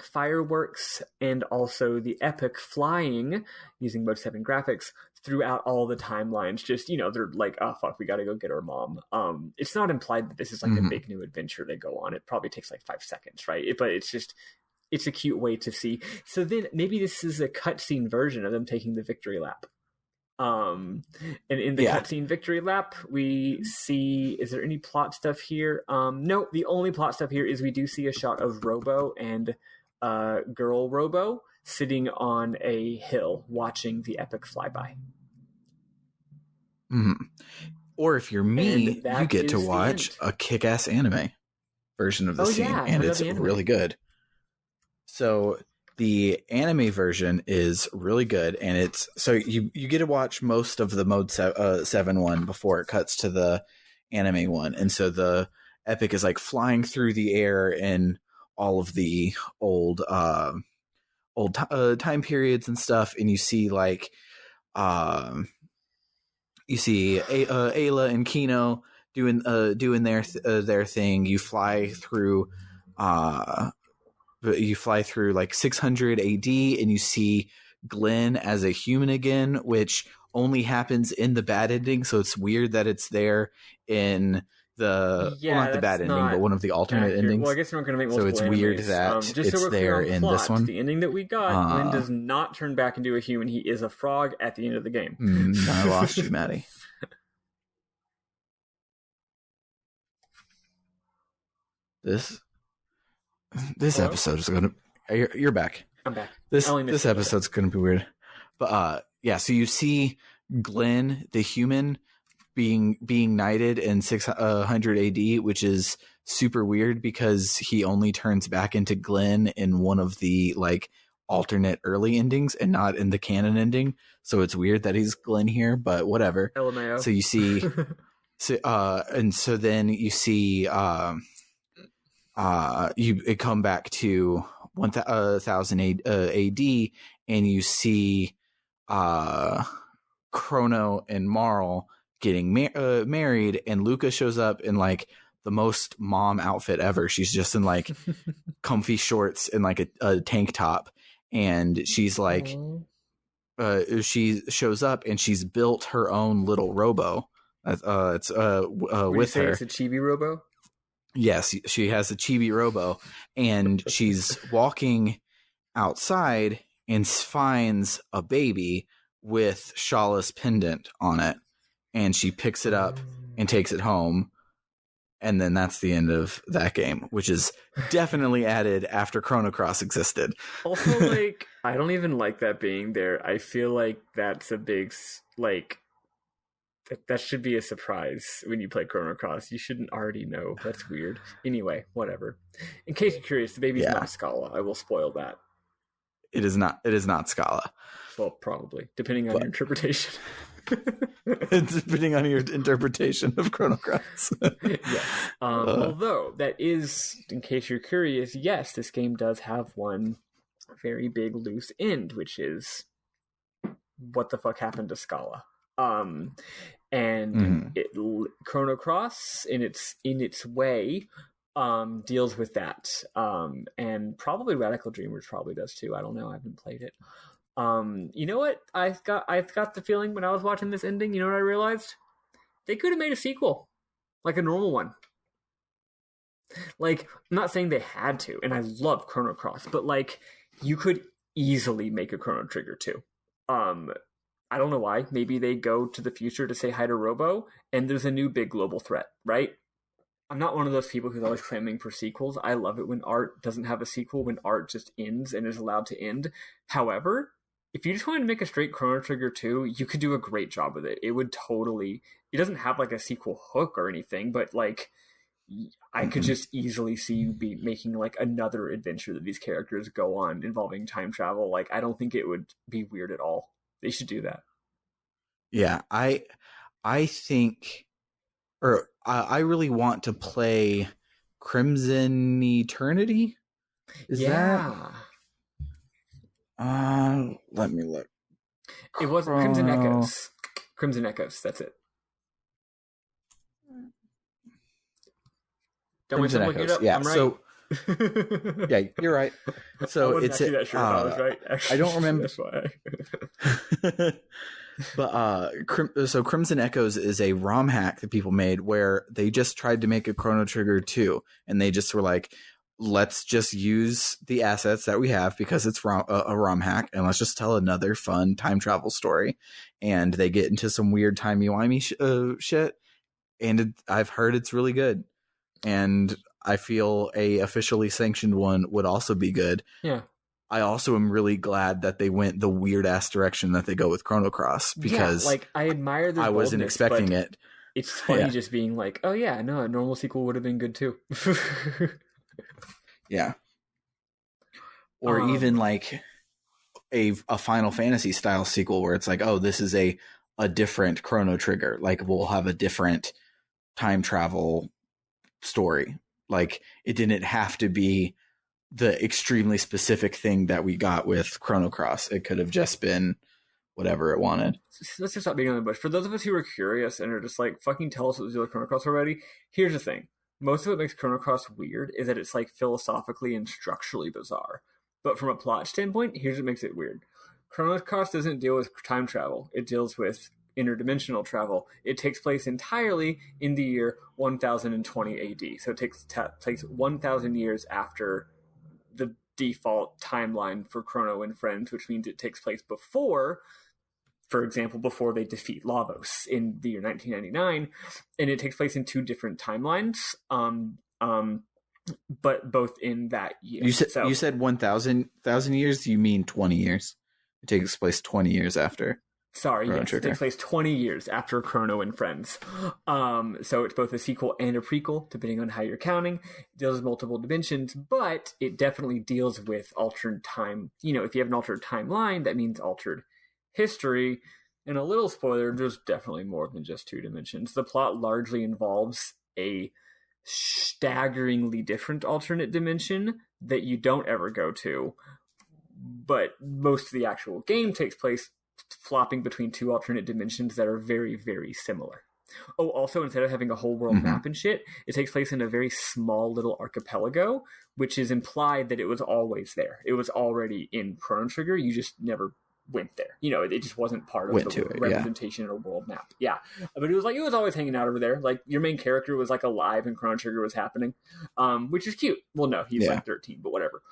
Speaker 2: fireworks and also the epic flying using Mode 7 graphics throughout all the timelines. Just, they're like, oh fuck, we gotta go get our mom. It's not implied that this is like a big new adventure they go on. It probably takes like 5 seconds, right? But it's just it's a cute way to see. So then maybe this is a cutscene version of them taking the victory lap. And in the cutscene victory lap, we see, is there any plot stuff here? No, the only plot stuff here is we do see a shot of Robo and girl Robo sitting on a hill watching the epic flyby.
Speaker 1: Or if you're me, you get to watch a kick-ass anime version of the scene, and it's really good. So the anime version is really good, and it's so you get to watch most of the Mode 7 one before it cuts to the anime one, and so the epic is like flying through the air in all of the old time periods and stuff, and you see like Ayla and Kino doing their thing. You fly through like 600 AD, and you see Glenn as a human again, which only happens in the bad ending. So it's weird that it's there in the not the bad ending, but one of the alternate endings.
Speaker 2: Well, I guess we're not going to make multiple.
Speaker 1: So it's weird that it's there in this one.
Speaker 2: The ending that we got, Glenn does not turn back into a human. He is a frog at the end of the game.
Speaker 1: I lost you, Maddie. This episode is gonna. You're back.
Speaker 2: I'm back.
Speaker 1: This episode's gonna be weird, but So you see Glenn, the human, being knighted in 600 AD, which is super weird because he only turns back into Glenn in one of the like alternate early endings and not in the canon ending. So it's weird that he's Glenn here, but whatever.
Speaker 2: LMAO.
Speaker 1: So you see, then you see. It come back to 1000 AD, and you see Chrono and Marl getting married, and Luca shows up in like the most mom outfit ever. She's just in like comfy shorts and like a tank top, and she's like she shows up and she's built her own little robo. It's with her.
Speaker 2: It's a chibi robo.
Speaker 1: Yes, she has a chibi robo, and she's walking outside and finds a baby with Shala's pendant on it, and she picks it up and takes it home, and then that's the end of that game, which is definitely added after Chrono Cross existed.
Speaker 2: Also, like, I don't even like that being there. I feel like that's a big, like... That should be a surprise when you play Chrono Cross. You shouldn't already know. That's weird. Anyway, whatever. In case you're curious, the baby's not Scala. I will spoil that.
Speaker 1: It is not Scala.
Speaker 2: Well, probably. Depending on your interpretation.
Speaker 1: Depending on your interpretation of Chrono Cross.
Speaker 2: Yes. Although, that is, in case you're curious, yes, this game does have one very big loose end, which is what the fuck happened to Scala. Chrono Cross in its way deals with that, and probably Radical Dreamers probably does too. I don't know. I haven't played it. You know what? I've got the feeling when I was watching this ending. You know what I realized? They could have made a sequel, like a normal one. Like, I'm not saying they had to, and I love Chrono Cross, but like you could easily make a Chrono Trigger too. I don't know why. Maybe they go to the future to say hi to Robo, and there's a new big global threat, right? I'm not one of those people who's always clamoring for sequels. I love it when art doesn't have a sequel, when art just ends and is allowed to end. However, if you just wanted to make a straight Chrono Trigger 2, you could do a great job with it. It would totally... It doesn't have like a sequel hook or anything, but like... I could just easily see you be making like another adventure that these characters go on involving time travel. Like, I don't think it would be weird at all. They should do that.
Speaker 1: Yeah, I think, or I really want to play Crimson Eternity. Is that? Let me look.
Speaker 2: It wasn't Crimson Echoes. Crimson Echoes. That's it. Don't
Speaker 1: Crimson
Speaker 2: want to look it
Speaker 1: Echoes.
Speaker 2: up.
Speaker 1: Yeah.
Speaker 2: I'm right.
Speaker 1: So. Yeah, you're right. So it's
Speaker 2: I was right. Actually,
Speaker 1: I don't remember.
Speaker 2: That's why.
Speaker 1: But so Crimson Echoes is a ROM hack that people made where they just tried to make a Chrono Trigger 2, and they just were like, let's just use the assets that we have because it's a ROM hack, and let's just tell another fun time travel story. And they get into some weird timey-wimey shit, and I've heard it's really good. And I feel a officially sanctioned one would also be good.
Speaker 2: Yeah.
Speaker 1: I also am really glad that they went the weird-ass direction that they go with Chrono Cross, because
Speaker 2: like, I admire their
Speaker 1: I wasn't
Speaker 2: boldness,
Speaker 1: expecting
Speaker 2: but
Speaker 1: it.
Speaker 2: it's funny just being like, oh yeah, no, a normal sequel would have been good too.
Speaker 1: Yeah. Or even like a Final Fantasy style sequel where it's like, oh, this is a different Chrono Trigger. Like, we'll have a different time travel story. Like, it didn't have to be the extremely specific thing that we got with Chrono Cross. It could have just been whatever it wanted.
Speaker 2: Let's just stop being on the bush. For those of us who are curious and are just like, fucking tell us what was the Chrono Cross already, here's the thing. Most of what makes Chrono Cross weird is that it's like philosophically and structurally bizarre. But from a plot standpoint, here's what makes it weird. Chrono Cross doesn't deal with time travel. It deals with interdimensional travel. It takes place entirely in the year 1020 AD. So it takes place 1,000 years after the default timeline for Chrono and Friends, which means it takes place before, for example, before they defeat Lavos in the year 1999, and it takes place in two different timelines, but both in that year.
Speaker 1: You said 1,000 years? You mean 20 years? It takes place 20 years after.
Speaker 2: Sorry, yes, it takes place 20 years after Chrono and Friends. So it's both a sequel and a prequel, depending on how you're counting. It deals with multiple dimensions, but it definitely deals with altered time. You know, if you have an altered timeline, that means altered history. And a little spoiler, there's definitely more than just two dimensions. The plot largely involves a staggeringly different alternate dimension that you don't ever go to, but most of the actual game takes place flopping between two alternate dimensions that are very, very similar. Oh, also, instead of having a whole world map and shit, it takes place in a very small little archipelago, which is implied that it was always there. It was already in Chrono Trigger. You just never went there. You know, it just wasn't part of the representation in a world map. Yeah. But it was always hanging out over there. Like, your main character was like alive and Chrono Trigger was happening, which is cute. Well, no, he's like 13, but whatever.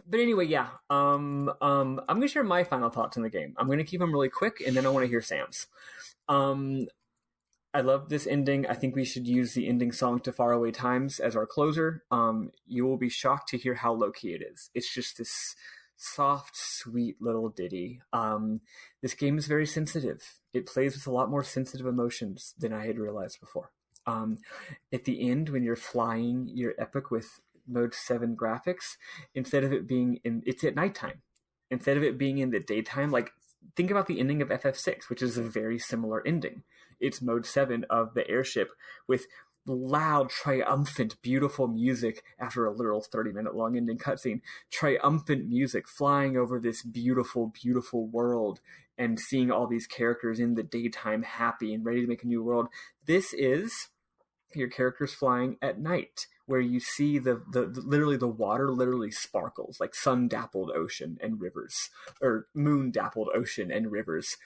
Speaker 2: But anyway, yeah. I'm going to share my final thoughts on the game. I'm going to keep them really quick, and then I want to hear Sam's. I love this ending. I think we should use the ending song to Faraway Times as our closer. You will be shocked to hear how low-key it is. It's just this soft, sweet little ditty. This game is very sensitive. It plays with a lot more sensitive emotions than I had realized before. At the end, when you're flying your epic with Mode 7 graphics, instead of it being it's at nighttime. Instead of it being in the daytime, like, think about the ending of FF6, which is a very similar ending. It's Mode 7 of the airship with loud, triumphant, beautiful music after a literal 30-minute long ending cutscene. Triumphant music flying over this beautiful, beautiful world and seeing all these characters in the daytime happy and ready to make a new world. This is your characters flying at night, where you see the literally the water literally sparkles, like sun-dappled ocean and rivers, or moon-dappled ocean and rivers,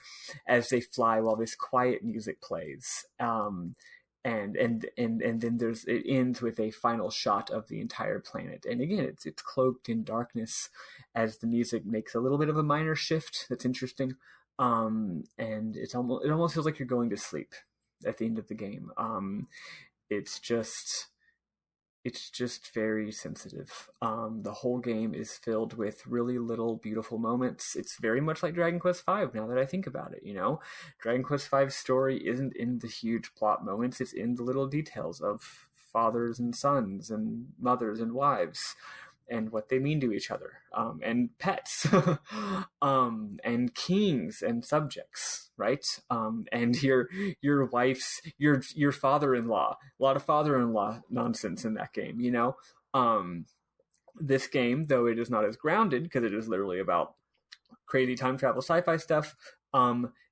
Speaker 2: as they fly while this quiet music plays. And then it ends with a final shot of the entire planet. And again, it's cloaked in darkness as the music makes a little bit of a minor shift that's interesting. And it almost feels like you're going to sleep at the end of the game. It's just very sensitive. The whole game is filled with really little beautiful moments. It's very much like Dragon Quest V now that I think about it, you know? Dragon Quest V's story isn't in the huge plot moments, it's in the little details of fathers and sons and mothers and wives and what they mean to each other, and pets, and kings and subjects, right? And your wife's your father-in-law. A lot of father-in-law nonsense in that game, you know. This game, though it is not as grounded because it is literally about crazy time travel sci-fi stuff,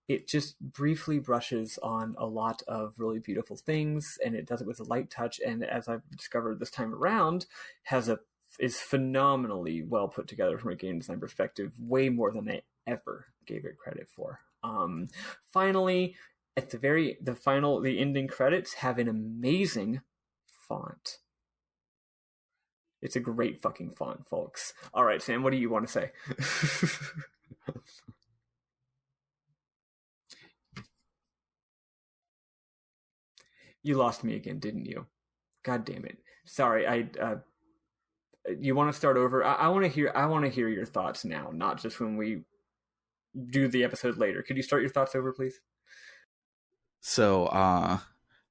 Speaker 2: it just briefly brushes on a lot of really beautiful things, and it does it with a light touch. And as I've discovered this time around, is phenomenally well put together from a game design perspective, way more than I ever gave it credit for. Finally, at the ending credits have an amazing font. It's a great fucking font, folks. All right, Sam, what do you want to say? You lost me again, didn't you? God damn it. Sorry, you want to start over? I want to hear your thoughts now, not just when we do the episode later. Could you start your thoughts over, please?
Speaker 1: So,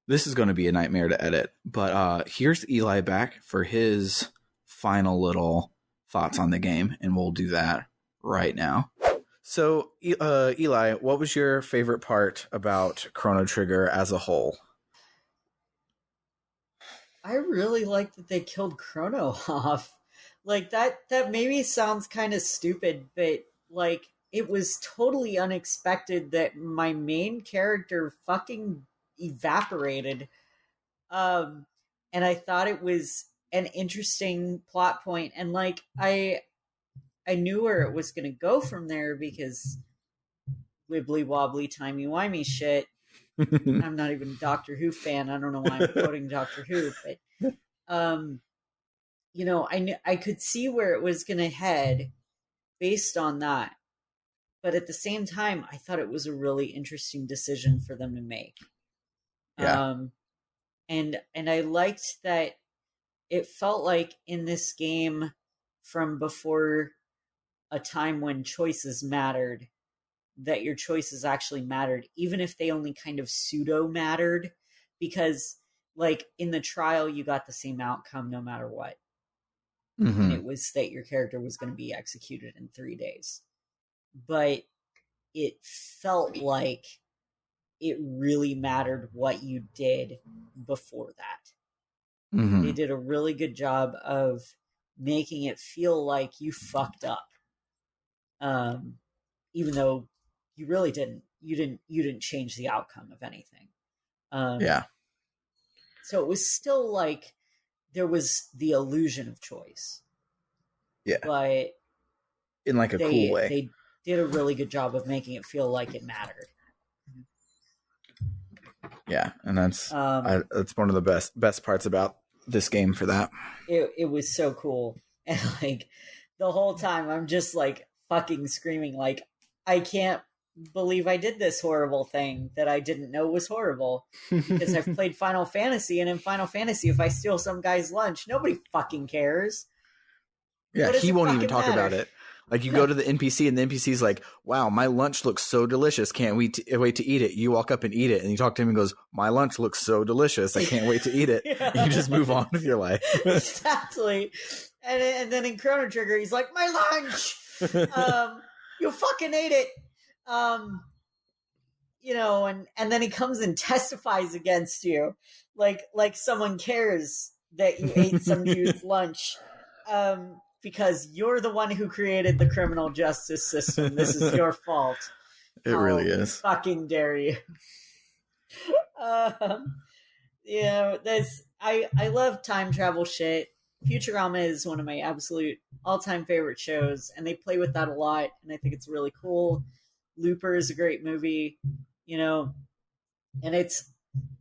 Speaker 1: this is going to be a nightmare to edit, but here's Eli back for his final little thoughts on the game, and we'll do that right now. So, Eli, what was your favorite part about Chrono Trigger as a whole?
Speaker 3: I really like that they killed Chrono off. Like that maybe sounds kind of stupid, but like it was totally unexpected that my main character fucking evaporated. And I thought it was an interesting plot point, and like I knew where it was going to go from there because wibbly wobbly timey wimey shit. I'm not even a Doctor Who fan. I don't know why I'm quoting Doctor Who, but you know, I could see where it was going to head based on that. But at the same time, I thought it was a really interesting decision for them to make.
Speaker 1: Yeah.
Speaker 3: And I liked that it felt like in this game from before a time when choices mattered, that your choices actually mattered, even if they only kind of pseudo mattered, because like in the trial, you got the same outcome no matter what.
Speaker 1: Mm-hmm.
Speaker 3: And it was that your character was going to be executed in 3 days. But it felt like it really mattered what you did before that.
Speaker 1: Mm-hmm.
Speaker 3: They did a really good job of making it feel like you fucked up. Even though you really didn't. You didn't change the outcome of anything.
Speaker 1: Yeah.
Speaker 3: So it was still like there was the illusion of choice.
Speaker 1: Yeah.
Speaker 3: But
Speaker 1: in like a cool way.
Speaker 3: They did a really good job of making it feel like it mattered.
Speaker 1: Yeah, and that's one of the best parts about this game for that.
Speaker 3: It was so cool. And like the whole time I'm just like fucking screaming like, I can't believe I did this horrible thing that I didn't know was horrible. Because I've played Final Fantasy, and in Final Fantasy, if I steal some guy's lunch, nobody fucking cares.
Speaker 1: Yeah, he won't even talk about it. Like, you go to the NPC, and the NPC's like, wow, my lunch looks so delicious. Can't wait to eat it. You walk up and eat it, and you talk to him and goes, my lunch looks so delicious. I can't wait to eat it. Yeah. You just move on with your life.
Speaker 3: Exactly. And then in Chrono Trigger, he's like, my lunch! You fucking ate it! You know, and then he comes and testifies against you. Like someone cares that you ate some dude's lunch. Because you're the one who created the criminal justice system. This is your fault.
Speaker 1: It really is.
Speaker 3: Fucking dare you. You know, I love time travel shit. Futurama is one of my absolute all-time favorite shows, and they play with that a lot, and I think it's really cool. Looper is a great movie, you know, and it's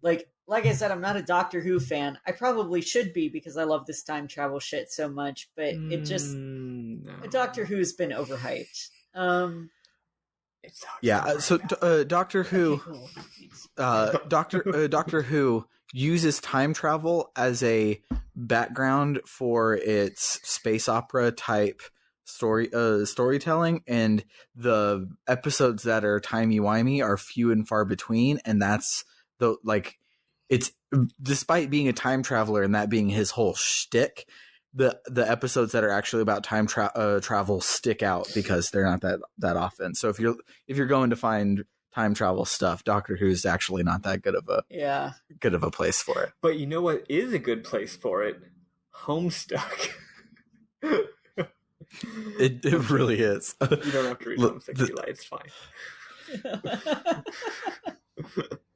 Speaker 3: like I said, I'm not a Doctor Who fan. I probably should be because I love this time travel shit so much, but it just Doctor Who's been overhyped.
Speaker 1: Doctor Who, Doctor Who uses time travel as a background for its space opera type storytelling, and the episodes that are timey-wimey are few and far between, and that's it's despite being a time traveler and that being his whole shtick, the episodes that are actually about time travel stick out because they're not that often. So if you're going to find time travel stuff, Doctor Who's actually not that good of a place for it.
Speaker 2: But you know what is a good place for it? Homestuck.
Speaker 1: It really is.
Speaker 2: You don't have to read Homestuck, Eli. It's fine.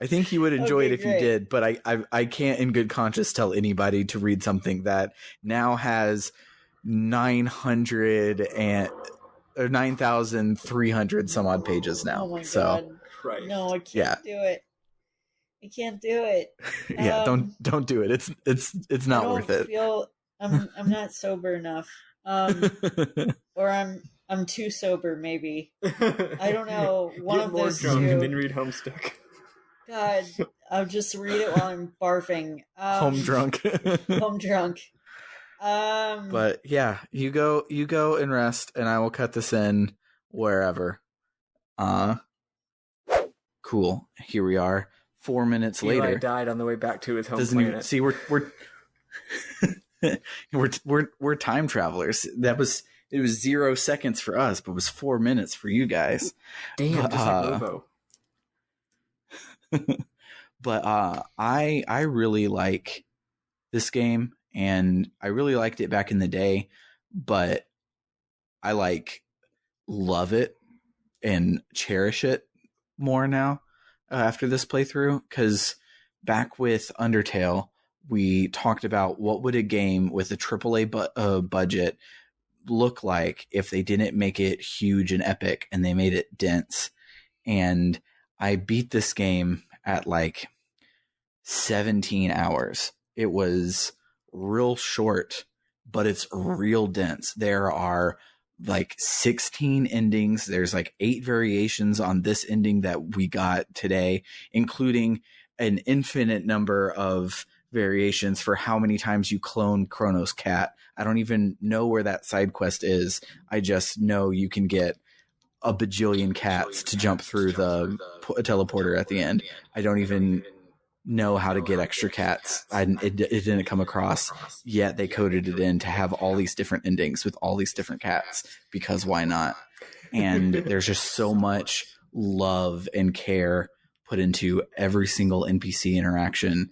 Speaker 1: I think you would enjoy it if you did, but I can't in good conscience tell anybody to read something that now has 9,300 some odd pages now.
Speaker 3: Oh my god!
Speaker 2: Right.
Speaker 3: No, I can't do it. I can't do it.
Speaker 1: Yeah, don't do it. It's not worth it.
Speaker 4: I'm not sober enough. Or I'm too sober, maybe. I don't know. One
Speaker 2: Get
Speaker 4: of
Speaker 2: more
Speaker 4: those
Speaker 2: drunk
Speaker 4: two.
Speaker 2: and then read Homestuck.
Speaker 4: God, I'll just read it while I'm barfing.
Speaker 1: Home drunk.
Speaker 4: Home drunk.
Speaker 1: But yeah, you go and rest, and I will cut this in wherever. Cool. Here we are. 4 minutes
Speaker 2: Eli
Speaker 1: later.
Speaker 2: died on the way back to his home
Speaker 1: Doesn't
Speaker 2: planet.
Speaker 1: even see we're time travelers. It was 0 seconds for us, but it was 4 minutes for you guys.
Speaker 2: Damn, just like Lobo.
Speaker 1: But I really like this game, and I really liked it back in the day, but I love it and cherish it more now after this playthrough, because back with Undertale, we talked about what would a game with a AAA budget look like if they didn't make it huge and epic and they made it dense. And I beat this game at 17 hours. It was real short, but it's real dense. There are 16 endings. There's 8 variations on this ending that we got today, including an infinite number of variations for how many times you clone Chrono's cat. I don't even know where that side quest is. I just know you can get a bajillion cats to jump through the teleporter at the end. I don't even know how to get extra cats. It didn't come across yet. They coded it in to have all these different endings with all these different cats, because why not? And there's just so much love and care put into every single NPC interaction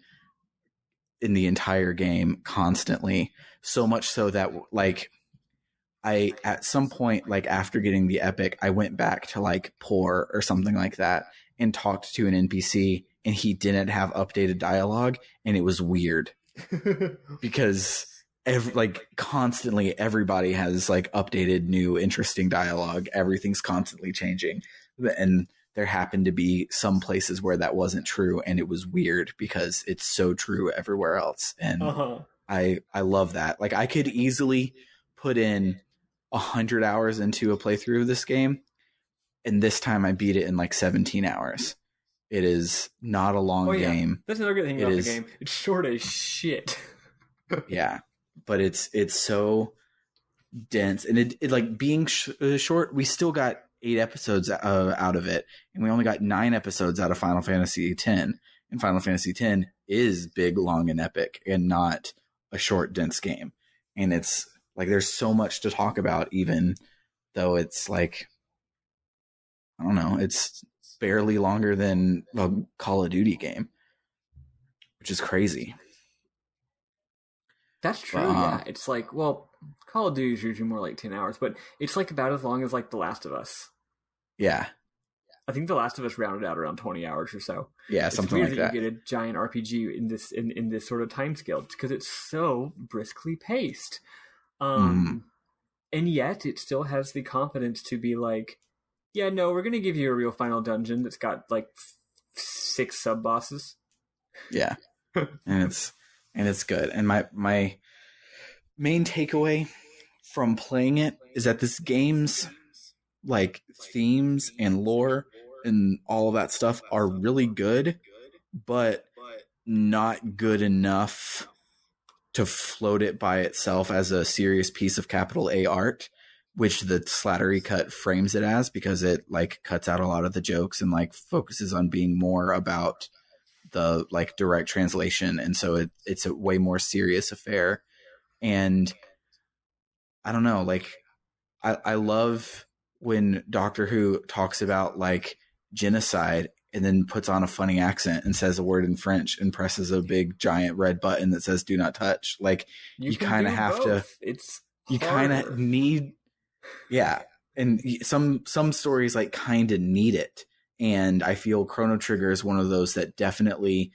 Speaker 1: in the entire game constantly. So much so that I, at some point, after getting the epic, I went back to Poor or something like that and talked to an NPC, and he didn't have updated dialogue, and it was weird because constantly everybody has updated new interesting dialogue. Everything's constantly changing, and there happened to be some places where that wasn't true, and it was weird because it's so true everywhere else. And I love that. I could easily put in 100 hours into a playthrough of this game, and this time I beat it in 17 hours. It is not a long game.
Speaker 2: That's another good thing about the game. It's short as shit.
Speaker 1: Yeah, but it's so dense, and it being short, we still got 8 episodes out of it, and we only got 9 episodes out of Final Fantasy X. And Final Fantasy X is big, long, and epic, and not a short, dense game. And it's there's so much to talk about, even though it's I don't know, it's barely longer than a Call of Duty game, which is crazy.
Speaker 2: That's true. Yeah, it's Call of Duty is usually more 10 hours, but it's about as long as The Last of Us.
Speaker 1: Yeah,
Speaker 2: I think The Last of Us rounded out around 20 hours or so.
Speaker 1: Yeah,
Speaker 2: it's
Speaker 1: something
Speaker 2: weird
Speaker 1: like that.
Speaker 2: You get a giant RPG in this sort of time scale because it's so briskly paced. And yet it still has the confidence to be yeah, no, we're going to give you a real final dungeon that's got 6 sub bosses.
Speaker 1: Yeah. and it's good. And my main takeaway from playing it is that this game's themes and lore and all of that stuff are really good, but not good enough to float it by itself as a serious piece of capital A art, which the Slattery cut frames it as, because it cuts out a lot of the jokes and focuses on being more about the direct translation. And so it's a way more serious affair. And I don't know, I love when Doctor Who talks about genocide and then puts on a funny accent and says a word in French and presses a big giant red button that says "do not touch." You kind of have
Speaker 2: both.
Speaker 1: to.
Speaker 2: It's
Speaker 1: you kind of need, yeah. And some stories kind of need it, and I feel Chrono Trigger is one of those that definitely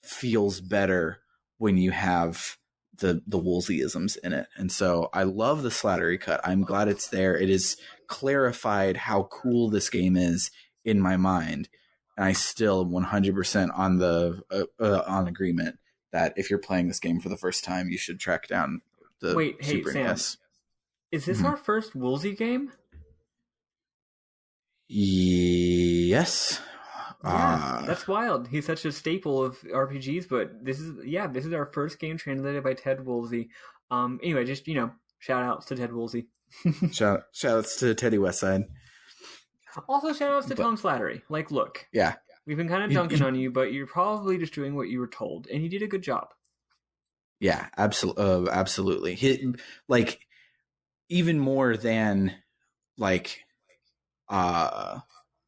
Speaker 1: feels better when you have the Woolseyisms in it. And so I love the Slattery cut. I'm glad it's there. It has clarified how cool this game is in my mind, and I still am 100% on agreement that if you're playing this game for the first time, you should track down the
Speaker 2: Wait, hey,
Speaker 1: Super
Speaker 2: Sam.
Speaker 1: NES.
Speaker 2: Is this
Speaker 1: Mhm.
Speaker 2: our first Woolsey game?
Speaker 1: Yes.
Speaker 2: Yeah, that's wild. He's such a staple of RPGs, but this is our first game translated by Ted Woolsey. Anyway, just shout outs to Ted Woolsey.
Speaker 1: Shout outs to Teddy Westside.
Speaker 2: Also, shout outs to
Speaker 1: But-
Speaker 2: Tom Slattery. Like, look,
Speaker 1: Yeah.
Speaker 2: we've been kind of dunking on you, but you're probably just doing what you were told, and you did a good job.
Speaker 1: Yeah, absolutely. Like, even more than like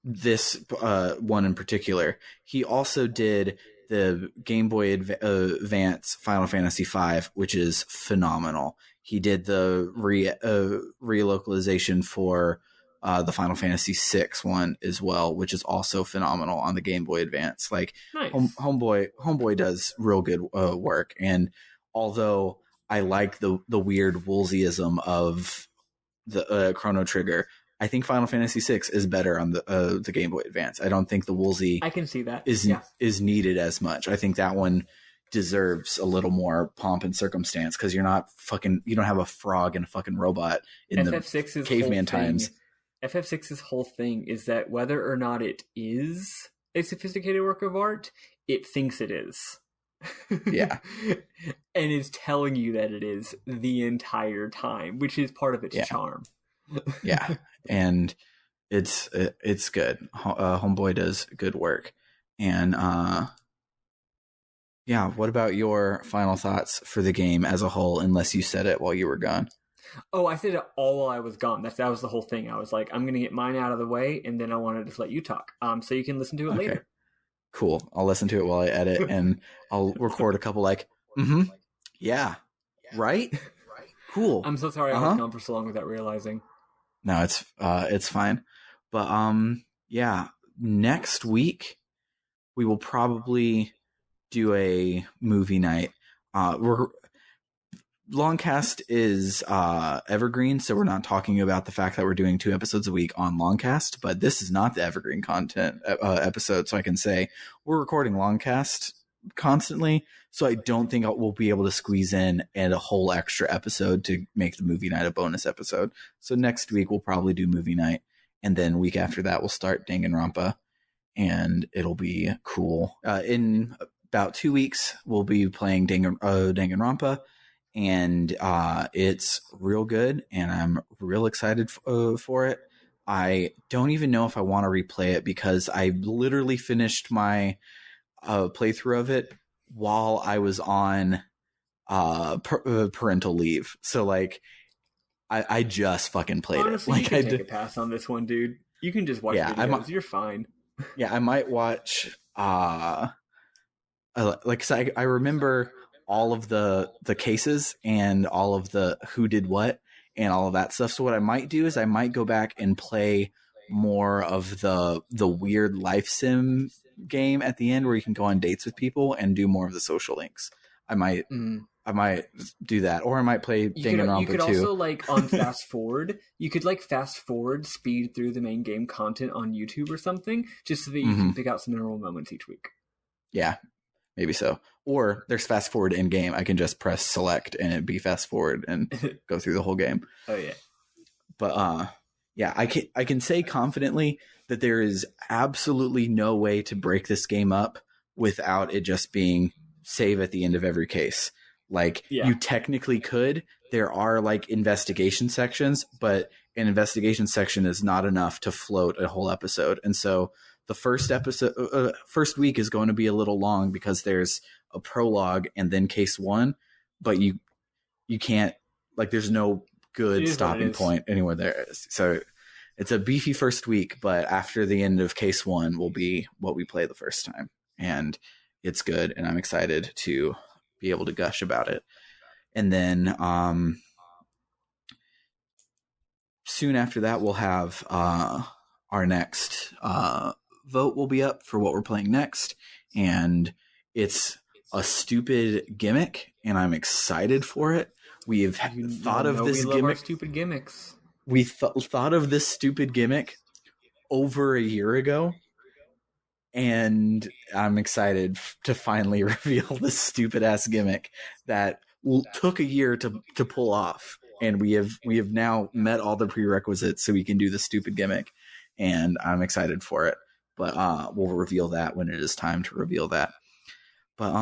Speaker 1: this one in particular, he also did the Game Boy Advance Final Fantasy V, which is phenomenal. He did the relocalization for the Final Fantasy VI one as well, which is also phenomenal on the Game Boy Advance. Like,
Speaker 2: Nice.
Speaker 1: Homeboy does real good work. And although I like the weird Woolseyism of the Chrono Trigger, I think Final Fantasy VI is better on the Game Boy Advance. I don't think the Woolsey
Speaker 2: I can see that
Speaker 1: is needed as much. I think that one deserves a little more pomp and circumstance because you don't have a frog and a fucking robot in
Speaker 2: FF6's
Speaker 1: the caveman times.
Speaker 2: FF6's whole thing is that whether or not it is a sophisticated work of art, it thinks it is.
Speaker 1: Yeah.
Speaker 2: And is telling you that it is the entire time, which is part of its charm.
Speaker 1: Yeah. And it's good. Homeboy does good work. And what about your final thoughts for the game as a whole, unless you said it while you were gone?
Speaker 2: Oh, I said it all while I was gone. That was the whole thing. I was like, I'm going to get mine out of the way, and then I wanted to just let you talk, so you can listen to it later.
Speaker 1: Cool. I'll listen to it while I edit, and I'll record a couple yeah, right? Cool.
Speaker 2: I'm so sorry I was gone for so long without realizing.
Speaker 1: No, it's fine. But next week we will probably do a movie night. Longcast is evergreen, so we're not talking about the fact that we're doing 2 episodes a week on Longcast, but this is not the evergreen content episode, so I can say we're recording Longcast constantly, so I don't think we'll be able to squeeze in and a whole extra episode to make the movie night a bonus episode. So next week we'll probably do movie night, and then week after that we'll start Danganronpa, and it'll be cool. In about 2 weeks we'll be playing Danganronpa, and it's real good, and I'm real excited for it. I don't even know if I want to replay it because I literally finished my playthrough of it while I was on parental leave. So like, I just fucking played
Speaker 2: Honestly,
Speaker 1: it.
Speaker 2: Like, you can take a pass on this one, dude. You can just watch videos. You're fine.
Speaker 1: Yeah, I might watch. I remember all of the cases and all of the who did what and all of that stuff. So what I might do is I might go back and play more of the weird life sim game at the end where you can go on dates with people and do more of the social links. I might do that, or I might play Danganronpa 2.
Speaker 2: You could also, like, on fast forward, fast forward speed through the main game content on YouTube or something, just so that you can pick out some memorable moments each week. Yeah,
Speaker 1: maybe so. Or there's fast forward in game. I can just press select and it'd be fast forward and go through the whole game.
Speaker 2: Oh yeah.
Speaker 1: But I can say confidently that there is absolutely no way to break this game up without it just being save at the end of every case. Like, you technically could. There are like investigation sections, but an investigation section is not enough to float a whole episode. And so the first week is going to be a little long because there's a prologue and then case 1, but you can't, like, there's no good stopping point anywhere there. So it's a beefy first week, but after the end of case 1 will be what we play the first time. And it's good, and I'm excited to be able to gush about it. And then soon after that, we'll have our next vote will be up for what we're playing next. And it's a stupid gimmick, and I'm excited for it. We've thought of this gimmick.
Speaker 2: Stupid gimmicks.
Speaker 1: We thought of this stupid gimmick over a year ago, and I'm excited to finally reveal this stupid ass gimmick that took a year to pull off, and we have now met all the prerequisites so we can do the stupid gimmick, and I'm excited for it. But we'll reveal that when it is time to reveal that. But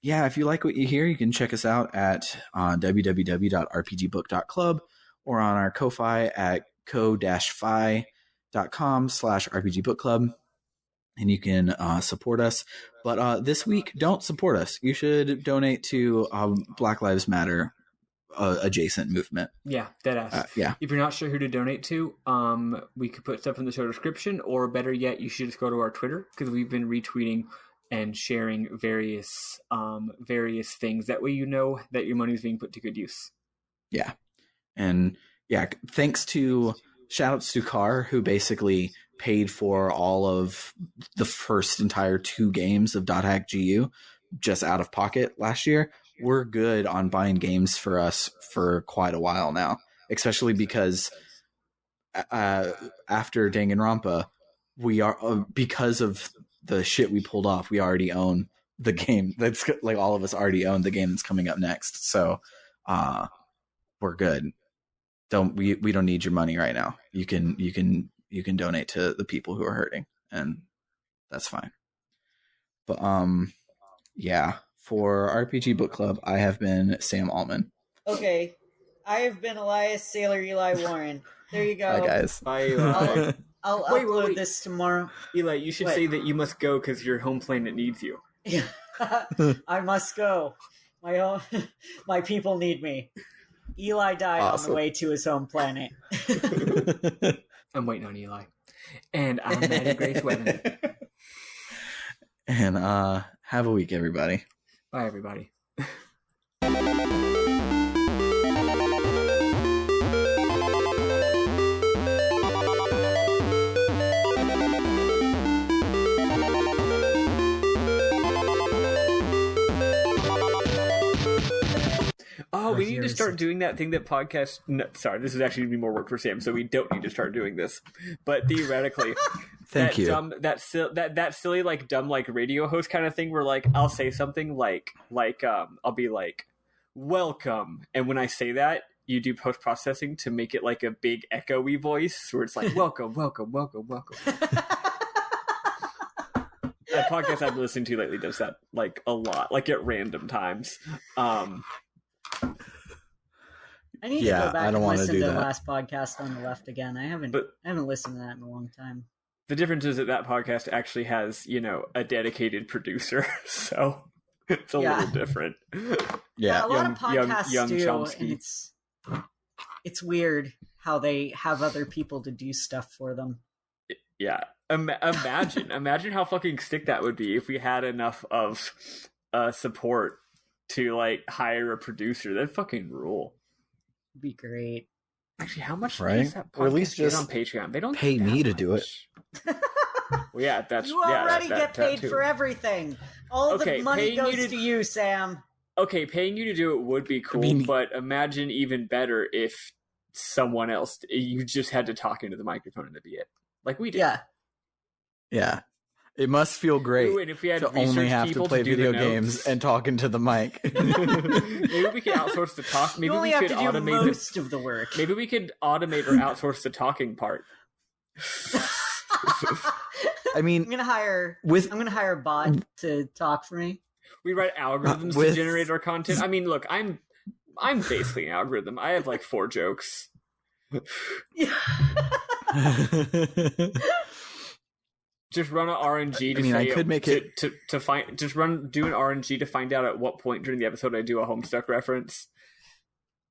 Speaker 1: yeah, if you like what you hear, you can check us out at www.rpgbook.club or on our Ko-Fi at ko-fi.com/rpgbookclub. And you can support us. But this week, don't support us. You should donate to Black Lives Matter adjacent movement.
Speaker 2: Yeah, deadass.
Speaker 1: Yeah.
Speaker 2: If you're not sure who to donate to, we could put stuff in the show description, or better yet, you should just go to our Twitter, because we've been retweeting and sharing various things. That way you know that your money is being put to good use.
Speaker 1: Yeah. And yeah, thanks to shoutouts to Carr, who basically paid for all of the first entire 2 games of .hack GU just out of pocket last year. We're good on buying games for us for quite a while now, especially because after Danganronpa, we are, because of the shit we pulled off, we already own the game. That's like, all of us already own the game that's coming up next. So we're good. We don't need your money right now. You can donate to the people who are hurting, and that's fine. But yeah, for RPG Book Club, I have been Sam Altman.
Speaker 4: Okay, I have been Elias Sailor Eli Warren. There you go.
Speaker 1: Bye, guys.
Speaker 2: Bye, Eli.
Speaker 4: I'll
Speaker 2: Wait.
Speaker 4: upload this tomorrow.
Speaker 2: Eli, you should say that you must go because your home planet needs you.
Speaker 4: Yeah. I must go. My people need me. Eli died on the way to his home planet.
Speaker 2: I'm waiting on Eli. And I'm Maddie Grace Weather.
Speaker 1: And have a week, everybody.
Speaker 2: Bye, everybody. Oh, we need to start doing that thing that podcast... No, sorry, this is actually going to be more work for Sam, so we don't need to start doing this. But theoretically...
Speaker 1: Thank you.
Speaker 2: That silly, like, dumb, like, radio host kind of thing where, like, I'll say something like, I'll be like, welcome. And when I say that, you do post-processing to make it, like, a big echoey voice where it's like, welcome, welcome, welcome, welcome. That podcast I've been listening to lately does that, like, a lot, like, at random times.
Speaker 3: I need to go back and listen to the last podcast on the left again. I haven't listened to that in a long time.
Speaker 2: The difference is that podcast actually has, a dedicated producer, so it's a little different.
Speaker 3: Yeah, a lot of podcasts young do, Chomsky. And it's weird how they have other people to do stuff for them.
Speaker 2: Yeah, imagine how fucking sick that would be if we had enough of support to, like, hire a producer. That'd fucking rule.
Speaker 3: It'd be great.
Speaker 2: Actually, how much
Speaker 1: does
Speaker 2: that podcast
Speaker 1: or at least just
Speaker 2: on Patreon? They don't
Speaker 1: pay me to do it.
Speaker 2: Well, yeah, that's
Speaker 3: you already get paid for everything. All the money goes to you, Sam.
Speaker 2: Okay, paying you to do it would be cool, but imagine even better if someone else, you just had to talk into the microphone and that'd be it, like we did.
Speaker 1: Yeah. It must feel great.
Speaker 2: Ooh, and if we had
Speaker 1: to only have to play video games and talk into the mic.
Speaker 2: Maybe we could outsource the talk. Maybe we could automate
Speaker 3: most of the work.
Speaker 2: Maybe we could automate or outsource the talking part.
Speaker 1: I mean,
Speaker 3: I'm gonna hire a bot to talk for me.
Speaker 2: We write algorithms to generate our content. I mean, look, I'm basically an algorithm. I have like 4 jokes. Just run an RNG to
Speaker 1: I could make it
Speaker 2: to find. Just do an RNG to find out at what point during the episode I do a Homestuck reference,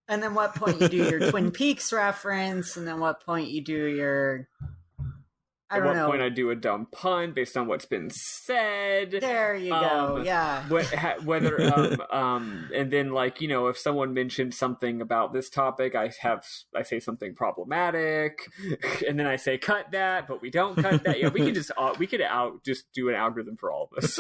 Speaker 3: and then what point you do your Twin Peaks reference, and then what point you do your.
Speaker 2: At what point I do a dumb pun based on what's been said.
Speaker 3: There you go. Yeah.
Speaker 2: Whether and then, like, if someone mentioned something about this topic, I say something problematic, and then I say cut that, but we don't cut that. Yeah, we could just do an algorithm for all of us.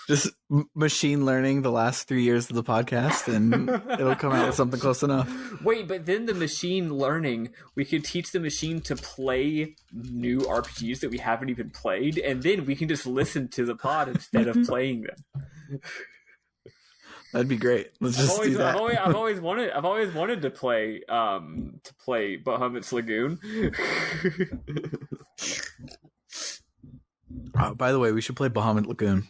Speaker 1: Just machine learning the last 3 years of the podcast, and it'll come out with something close enough.
Speaker 2: Wait, but then the machine learning, we could teach the machine to play new RPGs that we haven't even played, and then we can just listen to the pod instead of playing them.
Speaker 1: That'd be great. Let's just do that.
Speaker 2: I've always wanted to play Bahamut's Lagoon.
Speaker 1: By the way, we should play Bahamut Lagoon.